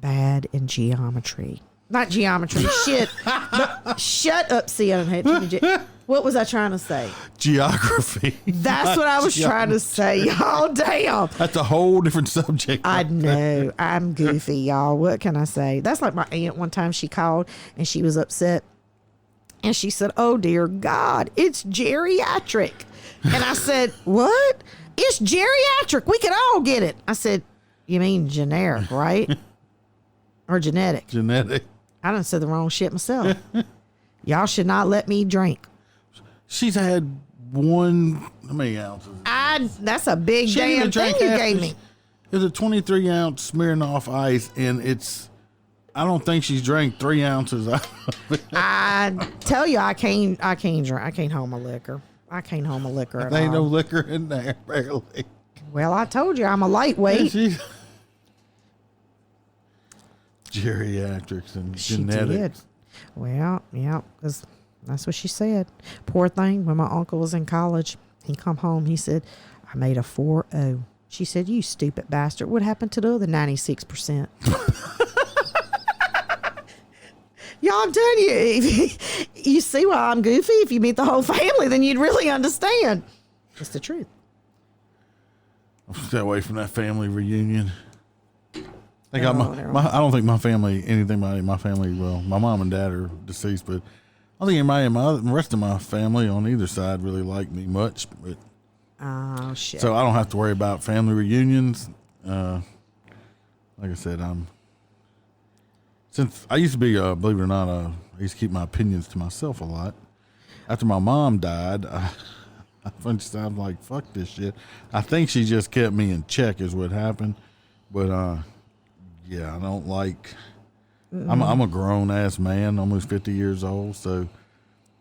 bad in geometry. Not geometry. Shit. No, shut up, Sienna. What was I trying to say? Geography. That's what I was trying to say. Y'all, damn. That's a whole different subject. I know. I'm goofy, y'all. What can I say? That's like my aunt one time. She called and she was upset. And she said, oh, dear God, it's geriatric. And I said, what? It's geriatric. We can all get it. I said, you mean generic, right? Or genetic? Genetic. I done said the wrong shit myself. Y'all should not let me drink. She's had how many ounces? That's a big She didn't even damn thing drink you half gave the- me. It's a 23-ounce Smirnoff Ice, and I don't think she's drank 3 ounces out of it. I tell you, I can't drink. I can't hold my liquor. I can't hold my liquor at There ain't no all. liquor in there, barely. Well, I told you I'm a lightweight. She's geriatrics and She genetics. did. Well, yeah, because that's what she said. Poor thing, when my uncle was in college, he come home, he said, I made a 4.0. She said, you stupid bastard. What happened to the other 96%? Y'all, I'm telling you, you see why I'm goofy? If you meet the whole family, then you'd really understand. It's the truth. Stay away from that family reunion. I No, don't think my family, my family, well, my mom and dad are deceased, but I don't think anybody in the rest of my family on either side really like me much. But Oh, shit. so I don't have to worry about family reunions. Like I said, since I used to be, believe it or not, I used to keep my opinions to myself a lot. After my mom died, I'm like, fuck this shit. I think she just kept me in check is what happened. But, yeah, I don't like, I'm a grown ass man, almost 50 years old. So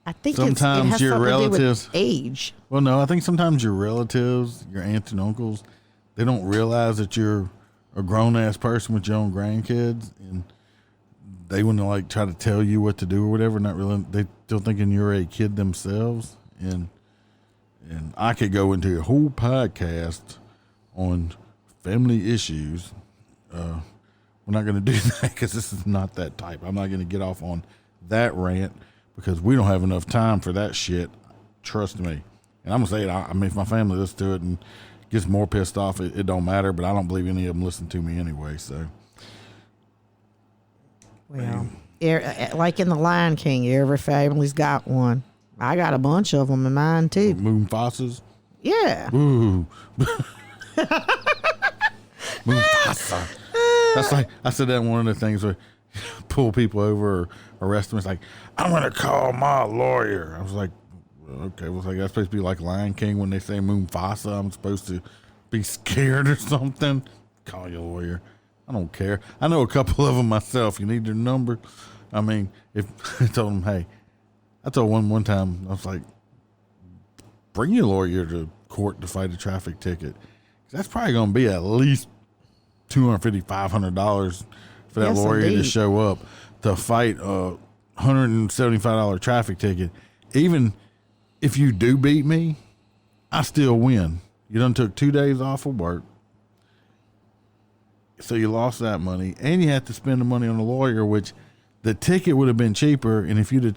I think sometimes it has your something relatives- to do with age. well, no, I think sometimes your relatives, your aunts and uncles, they don't realize that you're a grown ass person with your own grandkids, and they want to like try to tell you what to do or whatever. Not really, they still thinking you're a kid themselves, and I could go into a whole podcast on family issues. We're not going to do that because this is not that type. I'm not going to get off on that rant because we don't have enough time for that shit. Trust me. And I'm going to say it. I mean, if my family listens to it and gets more pissed off, it don't matter, but I don't believe any of them listen to me anyway, so. Well, like in the Lion King, every family's got one. I got a bunch of them in mine too. Moonfosses? Yeah. Ooh. Moonfasa. That's like, I said that in one of the things where pull people over or arrest them. It's like, I'm going to call my lawyer. I was like, okay. I was like, that's supposed to be like Lion King when they say Moonfasa. I'm supposed to be scared or something. Call your lawyer. I don't care. I know a couple of them myself. You need their number. I mean, if I told them, hey, I told one time, I was like, bring your lawyer to court to fight a traffic ticket. That's probably going to be at least $250, $500 for that Yes, lawyer to indeed. show up to fight a $175 traffic ticket. Even if you do beat me, I still win. You done took 2 days off of work. So you lost that money, and you have to spend the money on a lawyer, which the ticket would have been cheaper. And if you'd have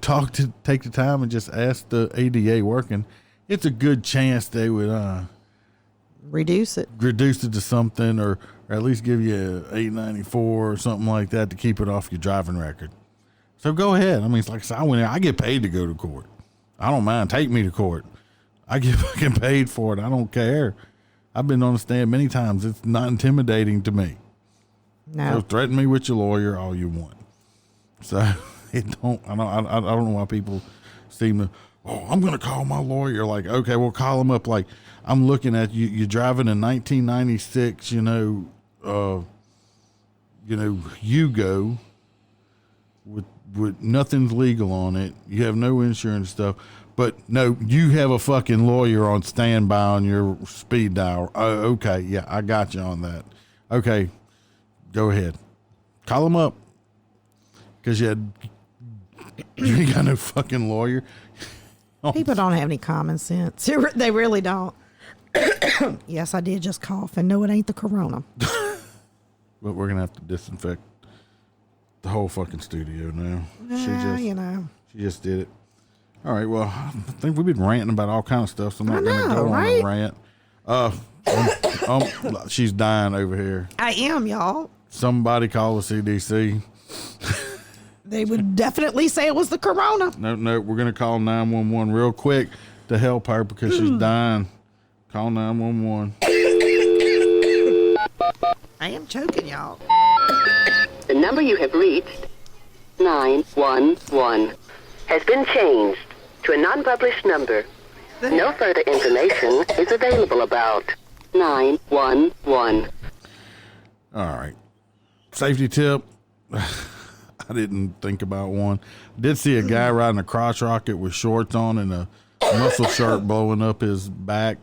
talked, to take the time and just ask the ADA working, it's a good chance they would reduce it to something, or at least give you $8.94 or something like that to keep it off your driving record. So go ahead. I mean, it's like, I get paid to go to court. I don't mind. Take me to court. I get fucking paid for it. I don't care. I've been on the stand many times. It's not intimidating to me. No. So threaten me with your lawyer all you want. So I don't know why people seem to, I'm going to call my lawyer. Like, okay, well, call him up. Like, I'm looking at you. You're driving a 1996, Yugo with nothing's legal on it. You have no insurance stuff. But no, you have a fucking lawyer on standby on your speed dial. Oh, okay. Yeah, I got you on that. Okay. Go ahead. Call him up. Because you ain't got no fucking lawyer. People don't have any common sense. They really don't. Yes, I did just cough. And no, it ain't the corona. But we're going to have to disinfect the whole fucking studio now. She just did it. All right, well, I think we've been ranting about all kind of stuff, so I'm not going to go on a rant. She's dying over here. I am, y'all. Somebody call the CDC. They would definitely say it was the corona. No, we're going to call 911 real quick to help her because she's dying. Call 911. I am choking, y'all. The number you have reached, 911, has been changed to a non-published number. No further information is available about 911. All right. Safety tip. I didn't think about one. Did see a guy riding a crotch rocket with shorts on and a muscle shirt blowing up his back.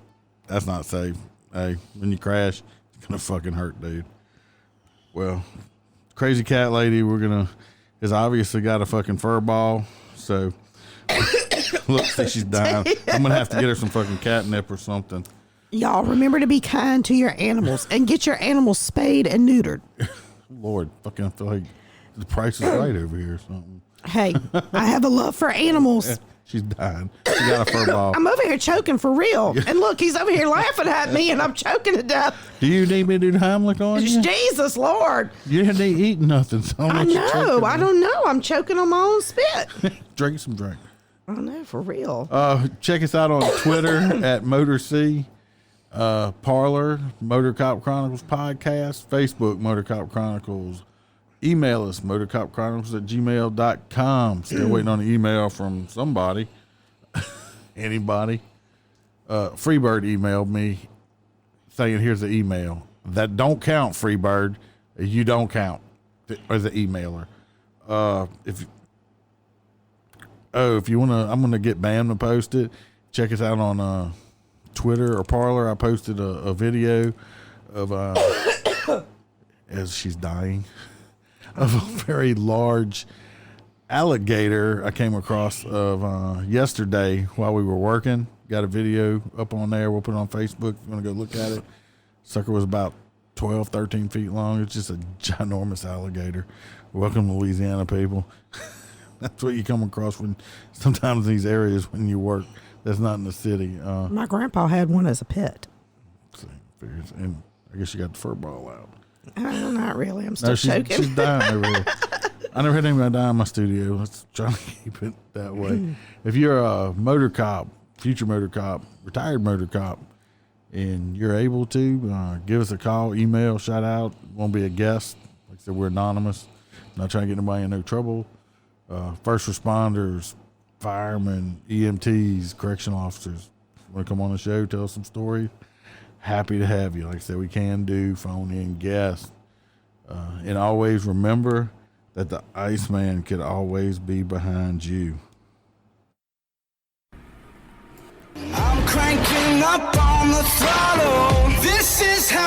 That's not safe. Hey, when you crash, it's going to fucking hurt, dude. Well, crazy cat lady, has obviously got a fucking fur ball. So, look, she's dying. I'm going to have to get her some fucking catnip or something. Y'all, remember to be kind to your animals and get your animals spayed and neutered. Lord, fucking, I feel like the price is right over here or something. Hey, I have a love for animals. She's dying. She got a fur ball. I'm over here choking for real. And look, he's over here laughing at me and I'm choking to death. Do you need me to do Heimlich on you? Jesus, Lord. You didn't eat nothing. So I know. I don't know. I'm choking on my own spit. Drink some drink. I know, for real. Check us out on Twitter at MotorC. Parlor, MotorCop Chronicles Podcast. Facebook, MotorCop Chronicles. Email us, motorcopchronicles@gmail.com. Still waiting on an email from somebody. Anybody. Freebird emailed me saying, here's the email. That don't count, Freebird. You don't count as an emailer. If you want to, I'm going to get Bam to post it. Check us out on Twitter or Parlor. I posted a video of, as she's dying, of a very large alligator I came across of yesterday while we were working. Got a video up on there. We'll put it on Facebook if you want to go look at it. Sucker was about 12, 13 feet long. It's just a ginormous alligator. Welcome to Louisiana, people. That's what you come across when sometimes in these areas when you work. That's not in the city. My grandpa had one as a pet. And I guess you got the fur ball out. Not really. I'm still choking. She's dying over here. I never had anybody die in my studio. Let's try to keep it that way. If you're a motor cop, future motor cop, retired motor cop, and you're able to, give us a call, email, shout out. Won't be a guest. Like I said, we're anonymous. Not trying to get anybody in no trouble. First responders, firemen, EMTs, correctional officers. Want to come on the show, tell us some stories? Happy to have you. Like I said, we can do phone-in guests. And always remember that the Iceman could always be behind you. I'm cranking up on the throttle. This is how